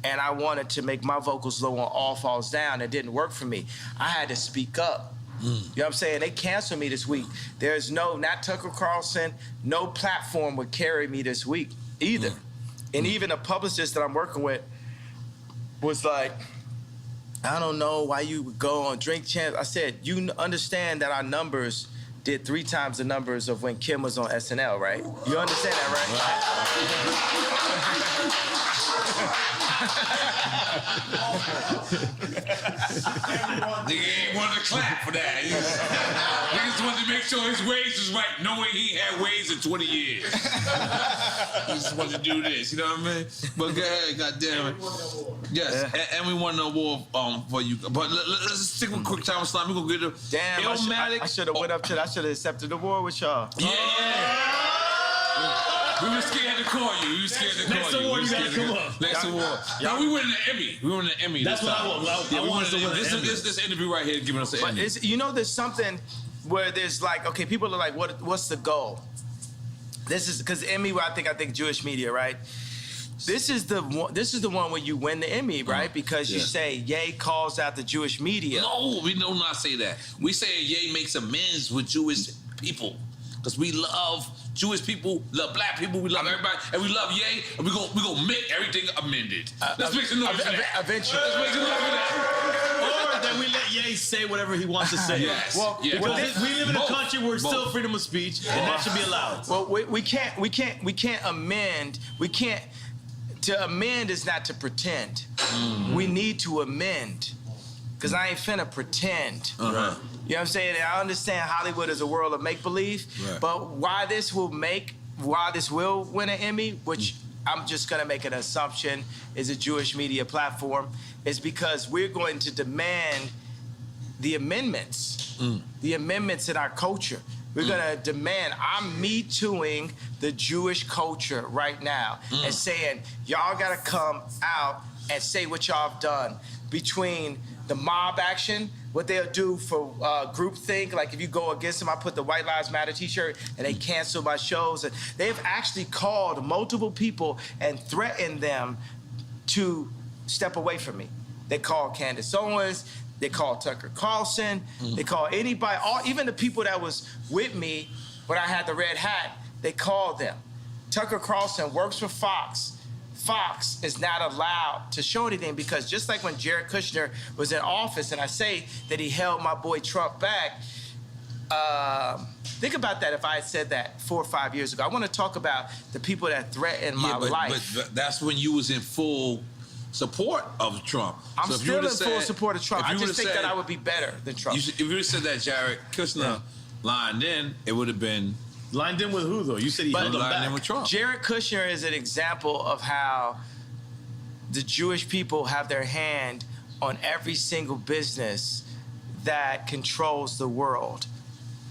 and I wanted to make my vocals low on All Falls Down. It didn't work for me. I had to speak up. You know what I'm saying? They canceled me this week. There's not Tucker Carlson, no platform would carry me this week either. And even a publicist that I'm working with was like, I don't know why you would go on Drink Champs. I said, you understand that our numbers did 3 times the numbers of when Kim was on SNL, right? You understand that, Nigga ain't wanted to clap for that. Niggas wanted to make sure his waves was right, knowing he had waves in 20 years. He just wanted to do this, you know what I mean? But go ahead, goddamn it. Yes, and we won an award for you. But let's stick with QuickTime Slime. We're gonna get a damn. I should have went up to. I should have accepted the award with y'all. Yeah. We were scared to call you. We were scared to call you. Next award, you gotta come up. Next award. No, we won an Emmy. We won an Emmy. That's what I want. I want to win an Emmy. This interview right here giving us an Emmy. But you know, there's something where there's like, okay, people are like, what's the goal? This is because Emmy. I think Jewish media, right? This is the one where you win the Emmy, right? Because you say Ye calls out the Jewish media. No, we do not say that. We say Ye makes amends with Jewish people because we love Jewish people, love black people, we love everybody, and we love Ye, and we gonna make everything amended. Let's make some noise for that. Eventually. Let's make some noise for that. Or then we let Ye say whatever he wants to say. Yes. Well, because we live in a country where it's still freedom of speech, and that should be allowed. Well, we can't amend. To amend is not to pretend. We need to amend. Because I ain't finna pretend. You know what I'm saying? I understand Hollywood is a world of make-believe, but why this will win an Emmy, which I'm just gonna make an assumption is a Jewish media platform, is because we're going to demand the amendments. The amendments in our culture. We're gonna demand, I'm Me Tooing the Jewish culture right now and saying, y'all gotta come out and say what y'all have done between the mob action, what they'll do for groupthink. Like if you go against them, I put the White Lives Matter t-shirt and they cancel my shows. And they've actually called multiple people and threatened them to step away from me. They called Candace Owens, they called Tucker Carlson, they called anybody, even the people that was with me when I had the red hat, they called them. Tucker Carlson works for Fox. Fox is not allowed to show anything because just like when Jared Kushner was in office and I say that he held my boy Trump back, think about that if I had said that 4 or 5 years ago. I want to talk about the people that threatened my life. But that's when you was in full support of Trump. I'm still in full support of Trump. I just think that I would be better than Trump. If you would have said that Jared Kushner lined in, it would have been... Lined in with who, though? You said he held them back. In with Trump. Jared Kushner is an example of how the Jewish people have their hand on every single business that controls the world.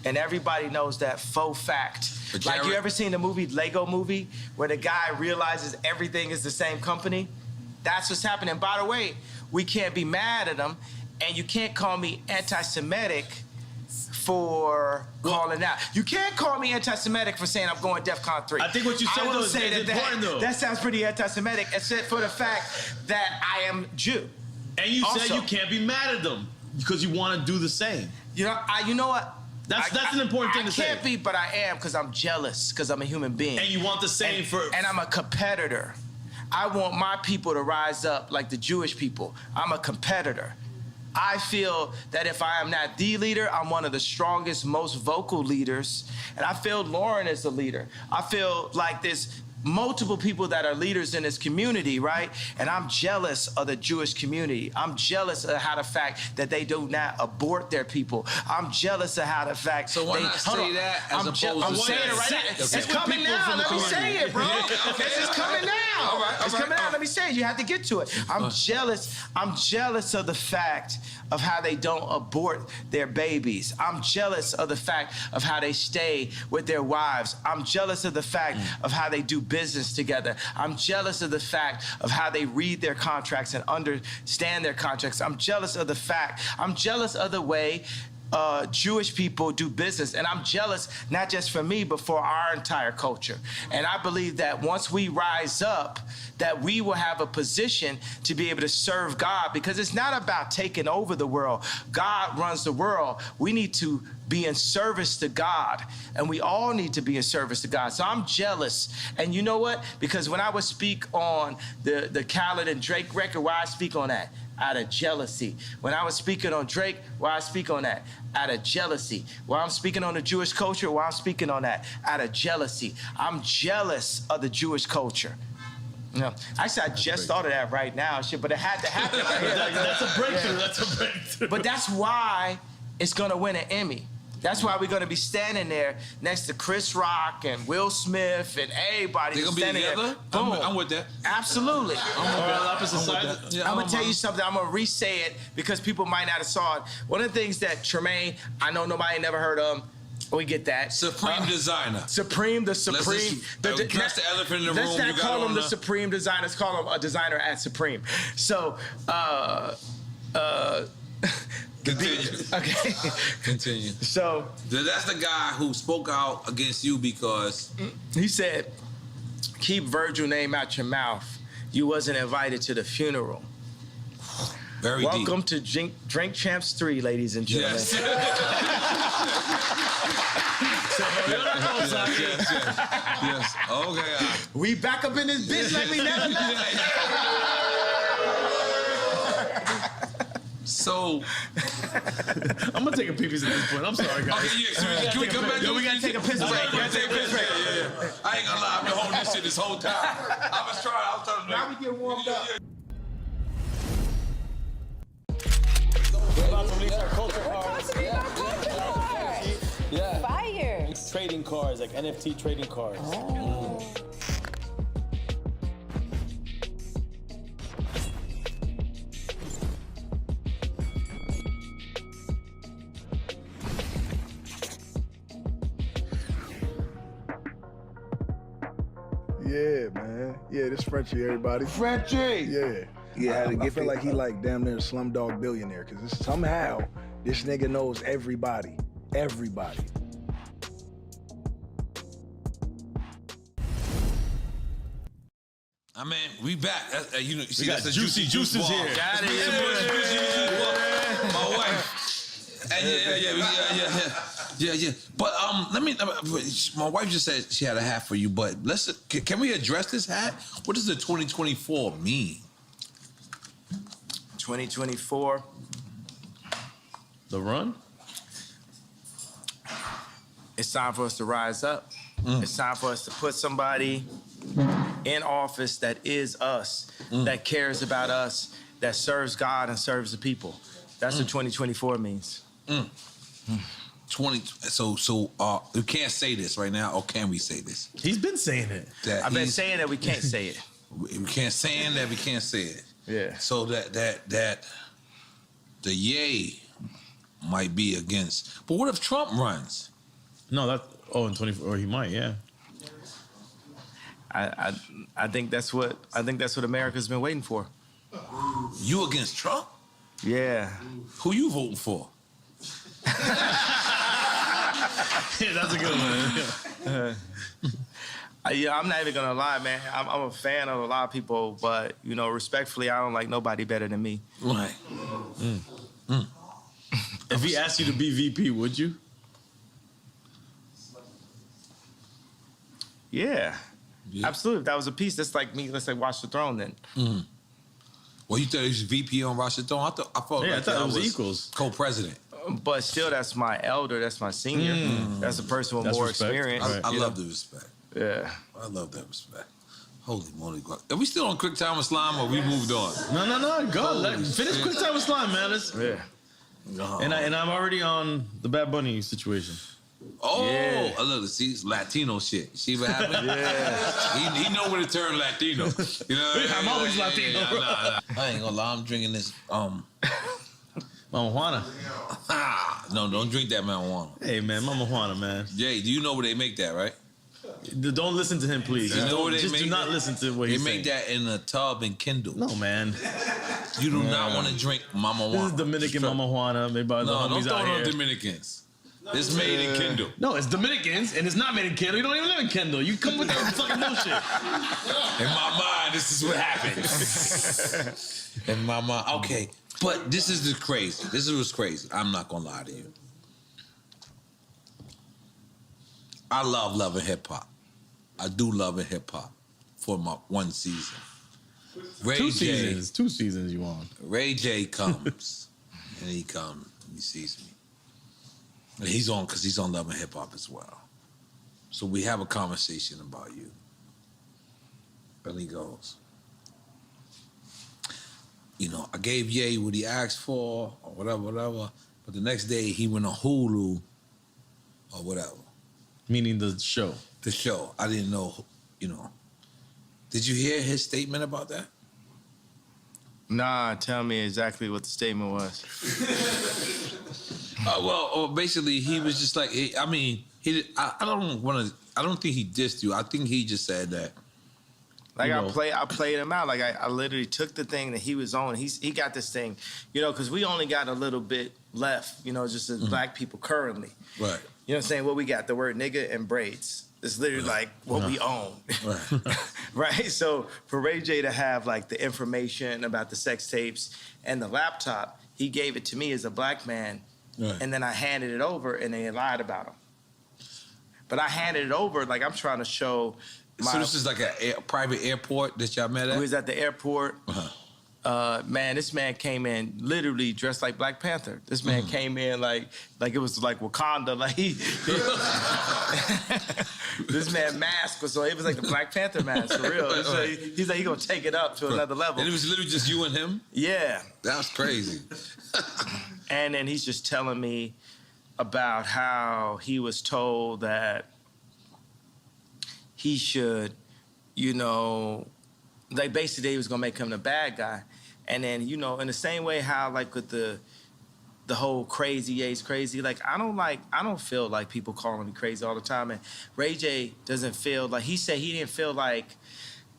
And everybody knows that faux fact. Like, you ever seen the movie Lego Movie where the guy realizes everything is the same company? That's what's happening. By the way, we can't be mad at him, and you can't call me anti-Semitic for calling out. You can't call me anti-Semitic for saying I'm going DEFCON 3. I think what you said though is important though. That sounds pretty anti-Semitic, except for the fact that I am Jew. And you said you can't be mad at them because you want to do the same. You know what? That's an important thing to say. I can't be, but I am because I'm jealous because I'm a human being. And you want the same And I'm a competitor. I want my people to rise up like the Jewish people. I'm a competitor. I feel that if I am not the leader, I'm one of the strongest, most vocal leaders. And I feel Lauren is the leader. I feel like there's multiple people that are leaders in this community, right? And I'm jealous of the Jewish community. I'm jealous of how the fact that they do not abort their people. I'm jealous of how the fact. So why not say that as opposed to I'm saying it right now. It's coming now. Let me say it, bro. It's coming now. All right, it's coming out. Let me say it. You have to get to it. I'm jealous. I'm jealous of the fact of how they don't abort their babies. I'm jealous of the fact of how they stay with their wives. I'm jealous of the fact of how they do business together. I'm jealous of the fact of how they read their contracts and understand their contracts. I'm jealous of the fact. I'm jealous of the way Jewish people do business. And I'm jealous, not just for me, but for our entire culture. And I believe that once we rise up, that we will have a position to be able to serve God, because it's not about taking over the world. God runs the world. We need to be in service to God, and we all need to be in service to God. So I'm jealous. And you know what? Because when I would speak on the Khaled and Drake record, why I speak on that? Out of jealousy. When I was speaking on Drake, why I speak on that? Out of jealousy. While I'm speaking on the Jewish culture, why I'm speaking on that? Out of jealousy. I'm jealous of the Jewish culture. No, actually, I just thought of that right now, shit, but it had to happen. That's a breakthrough. That's a breakthrough. But that's why it's gonna win an Emmy. That's why we're gonna be standing there next to Chris Rock and Will Smith and everybody. They're gonna be together? Boom. I'm with that. Absolutely. I'm gonna tell you something. I'm gonna re-say it because people might not have saw it. One of the things that Tremaine, I know nobody never heard of. We get that. Supreme designer. Supreme, the Supreme. Address the elephant in the room. Let's not call him the Supreme designer. Let's call him a designer at Supreme. So, Continue. Okay. Continue. So that's the guy who spoke out against you because he said, "Keep Virgil name out your mouth. You wasn't invited to the funeral." Very Welcome deep. to Drink Champs 3, ladies and gentlemen. Yes. Yes. Okay. We back up in this bitch like we never left. So I'm gonna take a pee-pee at this point. I'm sorry, guys. Okay, yeah. So can we come back? We gotta take a piss break. We gotta take a piss break. Yeah. I ain't gonna lie. I've been holding this shit this whole time. I was trying to. Now we get warmed up. We're about to release our culture cards. Yeah. Fire. It's trading cards, like NFT trading cards. Oh. Yeah, man. Yeah, this Frenchie, everybody. Frenchie! Yeah. Yeah, I feel like he like damn near a slumdog billionaire, because somehow this nigga knows everybody. Everybody. I mean, we back. You know, We got Juicy Juices here. Got it. My wife. Yeah. But my wife just said she had a hat for you. But can we address this hat? What does the 2024 mean? 2024. The run? It's time for us to rise up. It's time for us to put somebody in office that is us, that cares about us, that serves God and serves the people. That's what 2024 means. 20. So we can't say this right now, or can we say this? He's been saying it. I've been saying that we can't say it. We can't say that we can't say it. Yeah. So that the yay might be against. But what if Trump runs? No, in 24, or he might, yeah. I think that's what America's been waiting for. You against Trump? Yeah. Who you voting for? Yeah, that's a good one. Yeah, I'm not even gonna lie, man. I'm a fan of a lot of people, but respectfully, I don't like nobody better than me. Right. If he asked you to be VP, would you? Yeah. Absolutely. If that was a piece, that's like me, let's say Watch the Throne then. Mm. Well, you thought he was VP on Watch the Throne? I thought I thought it was equals. Co-president. But still, that's my elder, that's my senior. That's a person with more respect. experience. I love the respect. Yeah. I love that respect. Holy moly. Are we still on QuickTime with Slime or we moved on? No. Go. Finish QuickTime with Slime, man. And I'm already on the Bad Bunny situation. Oh, I love to see Latino shit. See what happened? Yeah. He know when to turn Latino. You know what I mean? I'm always Latino. I ain't gonna lie, I'm drinking this Mama Juana. No, don't drink that marijuana. Hey man, Mama Juana, man. Jay, do you know where they make that, right? Don't listen to him, please. You know where they Just make do not that? listen to what he's saying. They make that in a tub and Kindle. No, man. You do not want to drink Mama Juana. This is Dominican Mama Juana, made by the No, don't homies throw out it on here. Dominicans. It's made in Kindle. No, it's Dominicans, and it's not made in Kendall. You don't even live in Kendall. You come with that fucking bullshit. In my mind, this is what happens. In my mind, okay. But this is the crazy. This is what's crazy. I'm not gonna lie to you. I love loving hip hop. I do love hip hop for my one season. Two seasons you on. Ray J comes, and he comes, and he sees me. And he's on, because he's on loving hip hop as well. So we have a conversation about you. And he goes, you know, I gave Ye what he asked for, or whatever. But the next day, he went on Hulu, or whatever. Meaning the show. The show. I didn't know, you know. Did you hear his statement about that? Nah, tell me exactly what the statement was. Basically, he was just like, I don't think he dissed you. I think he just said that. Like I played him out. Like I literally took the thing that he was on. He got this thing, you know, because we only got a little bit left, you know, just as black people currently. Right. You know what I'm saying? What we got, the word nigga and braids. It's literally like what we own. Right. Right? So for Ray J to have like the information about the sex tapes and the laptop, he gave it to me as a black man. Right. And then I handed it over and they lied about him. But I handed it over like I'm trying to show so this is like a private airport that y'all met at? We was at the airport. Man, this man came in literally dressed like Black Panther. This man came in like it was like Wakanda. Like this man mask was so it was like the Black Panther mask for real. So he's like he gonna take it up to another level. And it was literally just you and him? Yeah. That was crazy. And then he's just telling me about how he was told that he should, you know, like basically he was gonna make him the bad guy. And then, you know, in the same way how like with the whole crazy, Ye's crazy, like I don't feel like people calling me crazy all the time. And Ray J doesn't feel like, he said he didn't feel like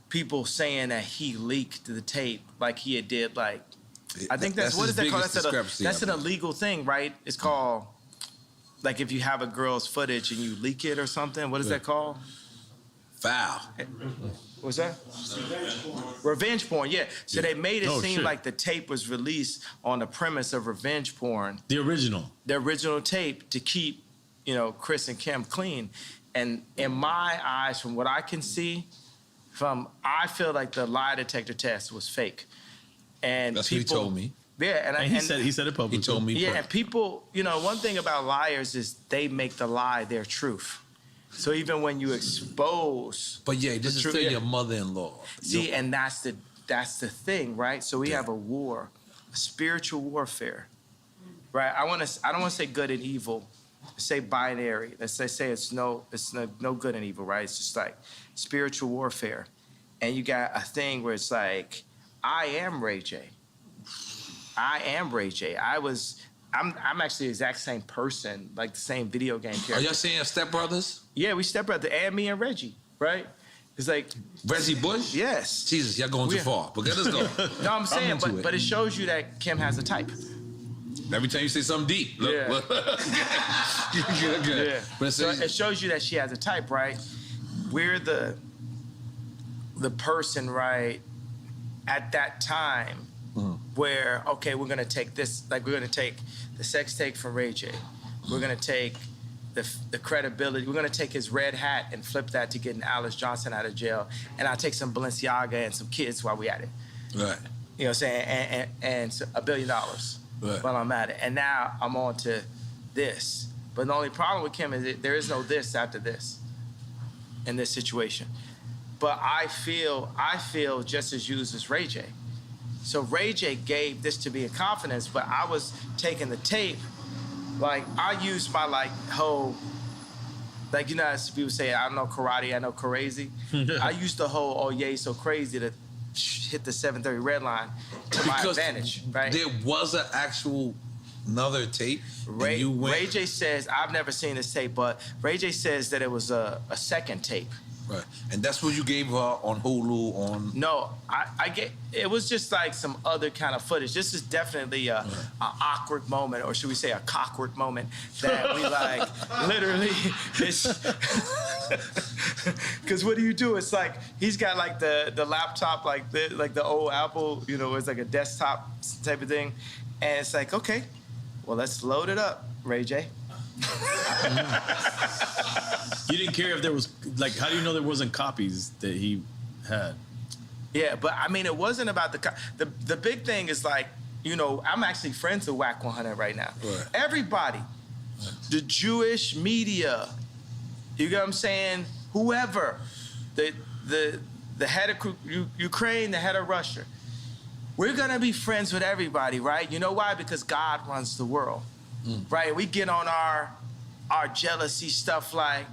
people saying that he leaked the tape like he had did like, I think that's what is that called? That's an illegal thing, right? It's called, like if you have a girl's footage and you leak it or something, what is that called? Foul. What's that? Revenge porn, yeah. So they made it seem like the tape was released on the premise of revenge porn. The original tape to keep, you know, Chris and Kim clean. And in my eyes, from what I can see, I feel like the lie detector test was fake. And that's what he told me. Yeah, and he said it publicly. He told me. Yeah, and people, you know, one thing about liars is they make the lie their truth. So even when you expose, but yeah, this is still your mother-in-law. See, and that's the thing, right? So we have a war, a spiritual warfare, right? I don't want to say good and evil, say binary. Let's say it's no good and evil, right? It's just like spiritual warfare, and you got a thing where it's like, I am Ray J. I am Ray J. I'm actually the exact same person, like the same video game character. Are y'all saying stepbrothers? Yeah, we stepbrother, and me and Reggie, right? It's like Reggie Bush? Yes. Jesus, y'all going too far. But let us go. No, I'm saying, but it shows you that Kim has a type. Every time you say something deep. Look, yeah. Good. Yeah. But so it shows you that she has a type, right? We're the person, right, at that time where, okay, we're gonna take this, like we're gonna take the sex tape from Ray J. We're gonna take the credibility. We're gonna take his red hat and flip that to getting Alice Johnson out of jail, and I'll take some Balenciaga and some kids while we at it. Right. You know what I'm saying? And so $1 billion while I'm at it. And now I'm on to this. But the only problem with Kim is that there is no this after this in this situation. But I feel just as used as Ray J. So Ray J gave this to me in confidence, but I was taking the tape, like I used my like whole, like you know as people say, I don't know karate, I know crazy. I used the whole oh yeah so crazy to hit the 730 red line to my advantage, right? There was an actual another tape. Ray J says, I've never seen this tape, but Ray J says that it was a second tape. Right. And that's what you gave her on Hulu on... No, it was just like some other kind of footage. This is definitely a awkward moment, or should we say a cockward moment, that we like, literally, it's... Because what do you do? It's like, he's got like the laptop, like the old Apple, you know, it's like a desktop type of thing. And it's like, okay, well, let's load it up, Ray J. You didn't care if there was, like, how do you know there wasn't copies that he had? Yeah, but I mean, it wasn't about the big thing is like, you know, I'm actually friends with Whack 100 right now. Right. Everybody, the Jewish media, you get what I'm saying? Whoever, the head of Ukraine, the head of Russia, we're gonna be friends with everybody, right? You know why? Because God runs the world, right? We get on our jealousy stuff like,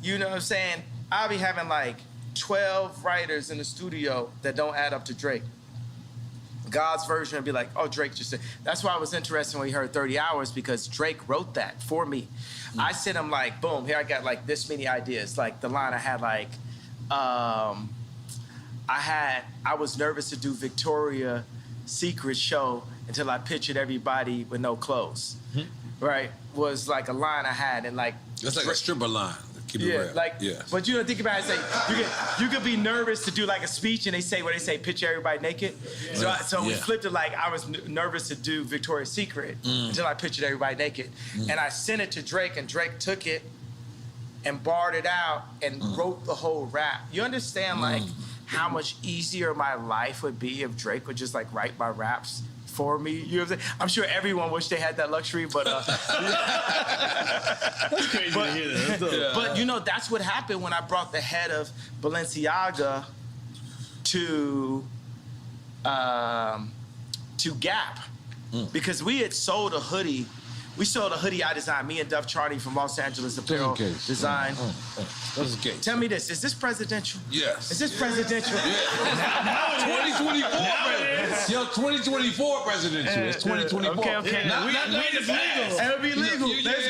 you know what I'm saying? I'll be having like 12 writers in the studio that don't add up to Drake. God's version would be like, oh, Drake just said. That's why I was interested when we heard 30 Hours, because Drake wrote that for me. I sent him like, boom, here I got like this many ideas. Like the line I had like, I was nervous to do Victoria's Secret show until I pictured everybody with no clothes, right? Was like a line I had, and like. It's like a stripper line. Keep it real. Like, but you don't think about it. Say you could be nervous to do like a speech, and they say picture everybody naked. So we flipped it like I was nervous to do Victoria's Secret until I pictured everybody naked, and I sent it to Drake, and Drake took it and barred it out and wrote the whole rap. You understand like how much easier my life would be if Drake would just like write my raps for me. You know what I'm saying? I'm sure everyone wished they had that luxury, but that's crazy to hear that. But you know, that's what happened when I brought the head of Balenciaga to Gap, because we had sold a hoodie. We sold a hoodie I designed, me and Duff Charney from Los Angeles Apparel Design. That's okay. Tell me this, is this presidential? Yes. Is this presidential? Yeah. 2024. Yo, 2024 presidential. It's 2024. Okay. Not it's legal. It'll be legal. Let's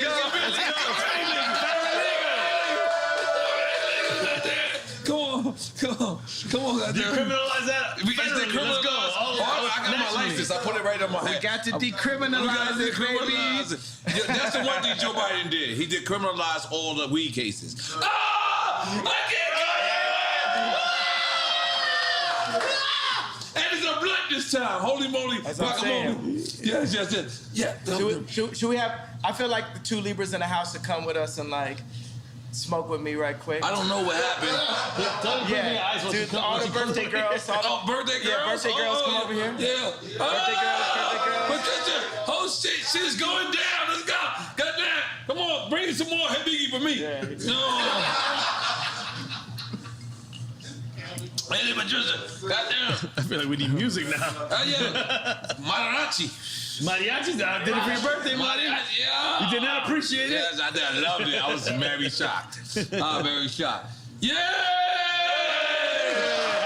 go. Come on. Decriminalize that. Let's go. I got my license. I put it right on my head. We got to decriminalize it, baby. That's the one thing Joe Biden did. He decriminalized all the weed cases. I can't. And it's a blunt this time. Holy moly. Guacamole. Yes. Yeah. Should we have, I feel like the two Libras in the house to come with us and like smoke with me right quick. I don't know what happened. Dude, all the birthday girls. Birthday girls? Yeah, birthday girls come over here. Yeah. Birthday girls. Patricia, oh shit, shit's going down. Let's go. Goddamn. Come on, bring some more Hey Biggie for me. Yeah. No. Hey, Patricia, goddamn. I feel like we need music now. Yeah. Mariachi, I did it for your birthday, Marty. Yeah. You did not appreciate it? Yes, I did. I loved it. I was very shocked. Very shocked. Yeah!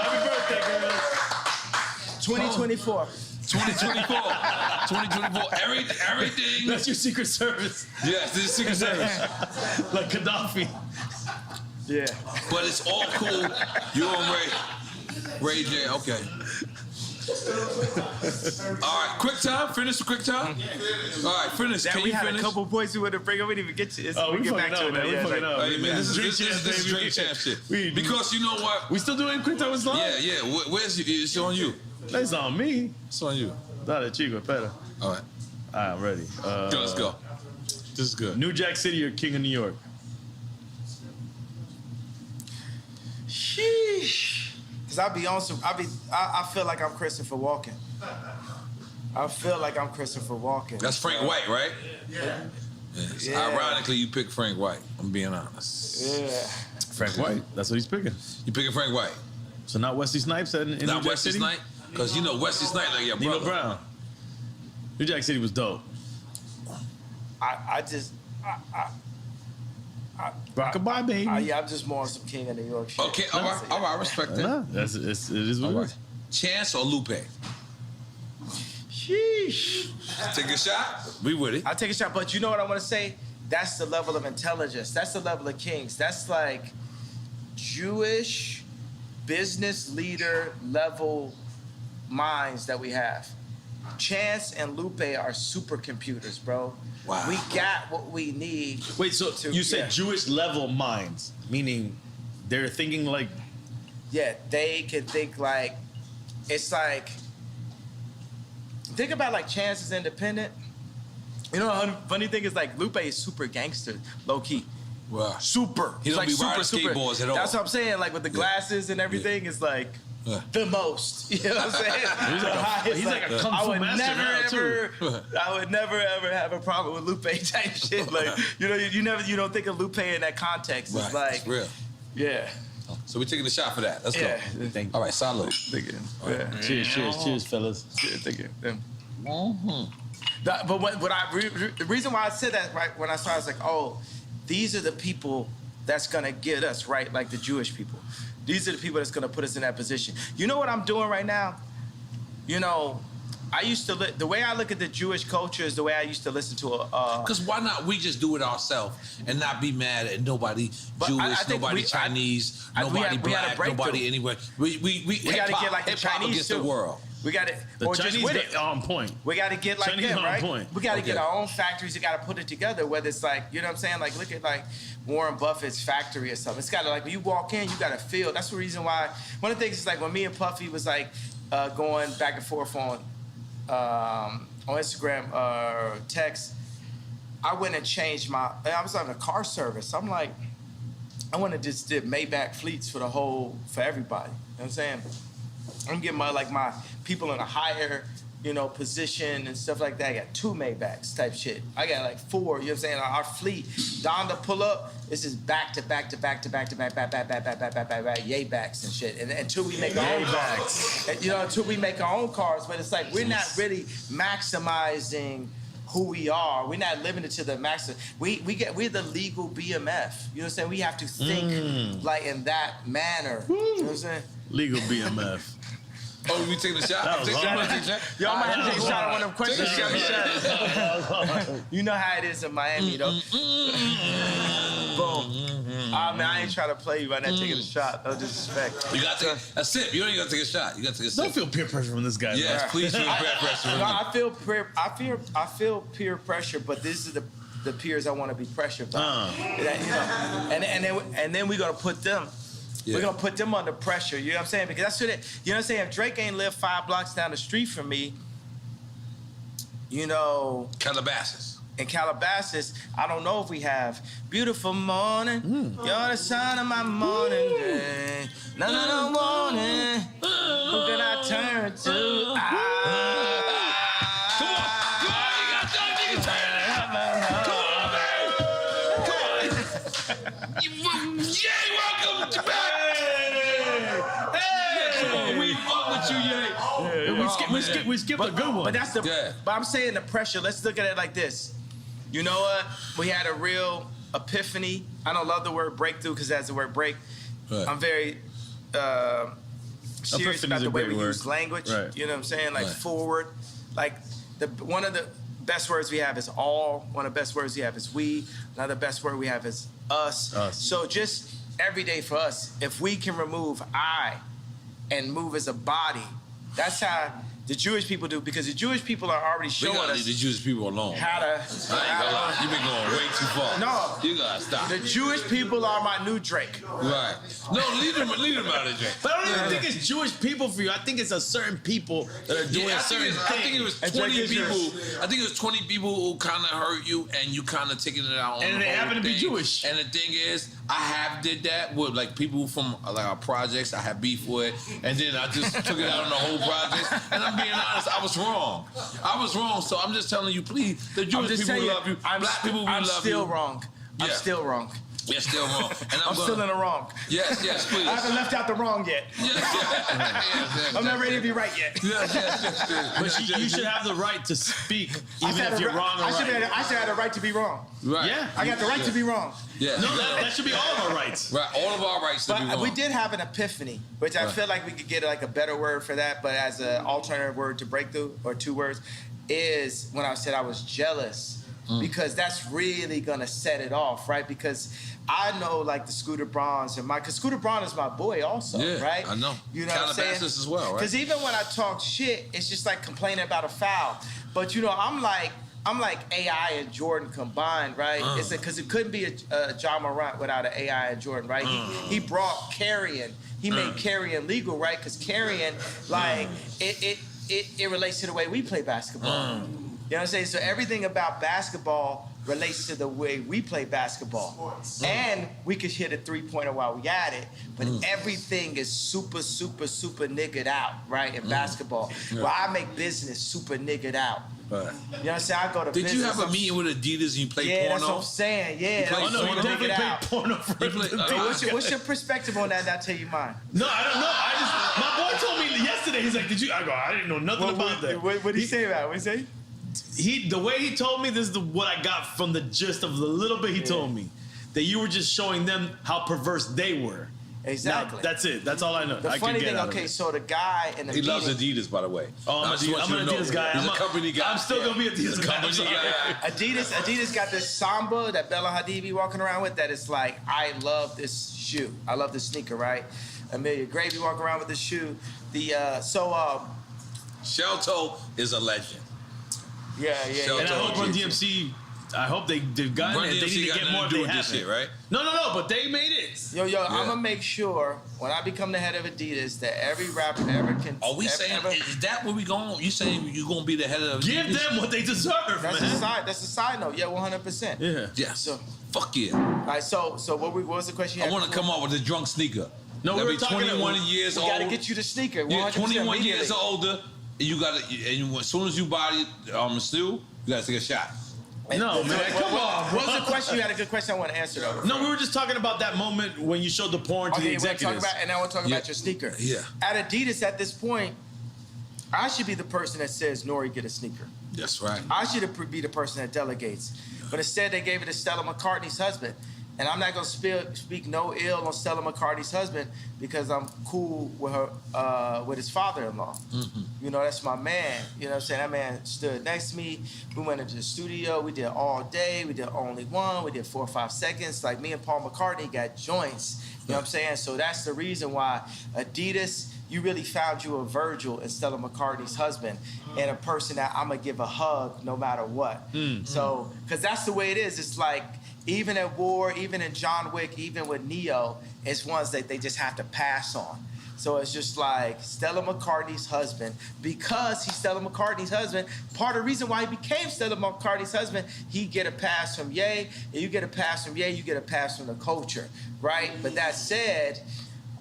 Happy birthday, girls. 2024. 2024. Everything. That's your Secret Service. Yes, this is Secret Service. Like Gaddafi. Yeah. But it's all cool. You and Ray J. Okay. All right, QuickTime. Finish with QuickTime. All right, finish. Can we you had finish? a couple points we would have bring. We didn't even get to. We get back fucking to up, man. We fucking up. Hey, man, this is Drink Champ shit. Because you know what? We still doing QuickTime Islam? Yeah. Where's it's on you? That's on me. It's on you. Dale, chico, espera. All right. I'm ready. Let's go. This is good. New Jack City or King of New York? Sheesh. Cause I feel like I'm Christopher Walken. That's Frank White, right? Yeah. Ironically, you picked Frank White. I'm being honest. Yeah. Frank White. That's what he's picking. You picking Frank White? So not Wesley Snipes in New Jack Wesley City? Snipes? Because you know Wesley Snipes like your brother. Nino Brown. New Jack City was dope. Rockabye, baby. I'm just more on some King of New York shit. Okay, all right, I respect that. It is what it is. Chance or Lupe? Sheesh. Take a shot? We with it. I'll take a shot, but you know what I want to say? That's the level of intelligence. That's the level of kings. That's like Jewish business leader level minds that we have. Chance and Lupe are supercomputers, bro. Wow. We got what we need. Wait, so you said Jewish level minds, meaning they're thinking like... Yeah, they can think like, it's like, think about like Chance is independent. You know, the funny thing is like Lupe is super gangster, low key. Wow. Super. He don't like be riding skateboards at all. That's what I'm saying. Like with the glasses and everything, it's like the most. You know what I'm saying? He's like a kung fu master now, too. I would never ever have a problem with Lupe type shit. Like you don't think of Lupe in that context. It's like it's real. Yeah. So we're taking a shot for that. Let's go. Thank you. All right, salute. Thank you. Right. Cheers, fellas. Thank you. But the reason why I said that right when I started, I was like, oh, these are the people that's gonna get us right, like the Jewish people. These are the people that's gonna put us in that position. You know what I'm doing right now? You know, I used to the way I look at the Jewish culture is the way I used to listen to a. Because why not we just do it ourselves and not be mad at nobody Jewish, nobody Chinese, nobody black, nobody anywhere. We gotta get like the Chinese against too. the world. We got it. The Chinese are on point. We got to get like Chinese them, on right? point. We got to get our own factories. We got to put it together. Whether it's like, you know what I'm saying? Like, look at like Warren Buffett's factory or something. It's got to like when you walk in, you got to feel. That's the reason why. One of the things is like when me and Puffy was like going back and forth on Instagram or text. I went and changed I was on a car service. I'm like, I want to just did Maybach fleets for everybody. You know what I'm saying? I'm getting my people in a higher, position and stuff like that. I got 2 Maybachs type shit. I got like 4, you know what I'm saying? Our fleet, Donda pull up, this is back to back, yay backs and shit. And until we make our own cars. Until we make our own cars, but it's like we're not really maximizing who we are. We're not living it to the maximum. We're the legal BMF. You know what I'm saying? We have to think like in that manner. You know what I'm saying? Legal BMF. Oh, we taking a shot? Y'all might have to take a shot on one of them questions. You know how it is in Miami, though. Boom. Man, I ain't trying to play you right now taking a shot. No disrespect. You got to take a sip. You ain't got to take a shot. You got to take a sip. Don't feel peer pressure from this guy. Yes, bro. please feel peer pressure. No, I feel peer pressure, but this is the peers I want to be pressured by. And then we're gonna put them. Yeah. We're gonna put them under pressure. You know what I'm saying? Because that's what you know what I'm saying. If Drake ain't lived 5 blocks down the street from me, Calabasas. In Calabasas, I don't know if we have beautiful morning. You're the sun of my morning day. No warning. Who can I turn to? Come on, you got that nigga turn. Come on, Yay, welcome to back. We fuck with you, Yay. We skipped a good one. But that's But I'm saying the pressure. Let's look at it like this. You know what? We had a real epiphany. I don't love the word breakthrough because that's the word break. Right. I'm very serious about the way we use language. Right. You know what I'm saying? Like forward. Like one of the best words we have is all. One of the best words we have is we. Another best word we have is us. So just every day for us, if we can remove I and move as a body, that's how The Jewish people do, because the Jewish people are already showing us. Leave the Jewish people alone. How to. I ain't gonna lie. You've been going way too far. No. You gotta stop. The Jewish people are my new Drake. Right. No, leave them out of Drake. But I don't even think it's Jewish people for you. I think it's a certain people that are doing certain things. I think it was 20 people. I think it was 20 people who kind of hurt you, and you kind of taking it out on and the they whole happen to be thing. Jewish. And the thing is, I have did that with like people from like our projects. I have beef with, and then I just took it out on the whole project. And I'm being honest, I was wrong. So I'm just telling you, please, the Jewish people love you. Black people, we love you. I'm still wrong. I'm still wrong. You're still wrong. And I'm still in the wrong. Yes, please. I haven't left out the wrong yet. Yes. I'm not ready to be right yet. Yes. But you should have the right to speak, even if you're wrong or right. I should have the right to be wrong. Right. Yeah. I got the right to be wrong. Yeah. No, that should be all of our rights. Right. All of our rights to be But wrong. we did have an epiphany, which I feel like we could get like a better word for that, but as an alternative word to breakthrough, or 2 words, is when I said I was jealous. Because that's really gonna set it off, right? Because I know like the Scooter Brauns and because Scooter Braun is my boy also, right? I know. You know what I'm saying? as well, right? Because even when I talk shit, it's just like complaining about a foul. But you know, I'm like AI and Jordan combined, right? It's because it couldn't be a John Morant without an AI and Jordan, right? He brought carrying. He made carrying legal, right? Because carrying, like, it relates to the way we play basketball. You know what I'm saying? So everything about basketball relates to the way we play basketball. And we could hit a 3-pointer while we at it, but everything is super, super, super niggered out, right, in basketball. Well, I make business super niggered out. Right. You know what I'm saying? I go to Did business. you have a meeting with Adidas and you played Yeah, porno? that's what I'm saying. Yeah. play that's porno? what You definitely niggered played out. porno for What's your perspective on that? And I'll tell you mine. No, I don't know. My boy told me yesterday, he's like, did you? I go, I didn't know nothing about that. What did he say about it? What did he say? The way he told me, this is what I got from the gist of the little bit he told me. That you were just showing them how perverse they were. Exactly. Now, that's it. That's all I know. The funny thing, okay, so the guy in the He meeting, loves Adidas, by the way. Oh, I'm an Adidas guy. He's a company guy. I'm still gonna be an Adidas guy. Company guy. Adidas got this Samba that Bella Hadid be walking around with that is like, I love this shoe. I love this sneaker, right? Amelia Gray be walking around with this shoe. Shelto is a legend. Yeah. Shelto. And I hope Run DMC, I hope they've gotten it. They need to get more if they haven't. This shit, right? No, but they made it. Yo, I'm gonna make sure when I become the head of Adidas that every rapper ever can. Are we saying, is that where we going? You saying you gonna be the head of Adidas? Give them what they deserve, That's man. a side note. Yeah, 100%. Yeah. Yes. So, fuck yeah. all right. So what was the question? I want to come up with a drunk sneaker. No, That'd we be were talking 21 years We old. gotta get you the sneaker. 100% Yeah, 21 years immediately. or older. You gotta, and as soon as you buy it, still, you gotta take a shot. No, man, come on. What was the question? You had a good question I want to answer though. No, we were just talking about that moment when you showed the porn to the executives. And I want to talk about your sneaker. Yeah. At Adidas at this point, I should be the person that says, Nori, get a sneaker. That's right. I should be the person that delegates. But instead, they gave it to Stella McCartney's husband. And I'm not going to speak no ill on Stella McCartney's husband because I'm cool with her, with his father-in-law. Mm-hmm. You know, that's my man. You know what I'm saying? That man stood next to me. We went into the studio. We did all day. We did only one. We did 4 or 5 seconds. Like me and Paul McCartney got joints. You know what I'm saying? So that's the reason why Adidas, you really found you a Virgil and Stella McCartney's husband and a person that I'm going to give a hug no matter what. Mm-hmm. So, because that's the way it is. It's like, even at War, even in John Wick, even with Neo, it's ones that they just have to pass on. So it's just like Stella McCartney's husband, because he's Stella McCartney's husband, part of the reason why he became Stella McCartney's husband, he get a pass from Ye, and you get a pass from Ye, you get a pass from the culture, right? But that said,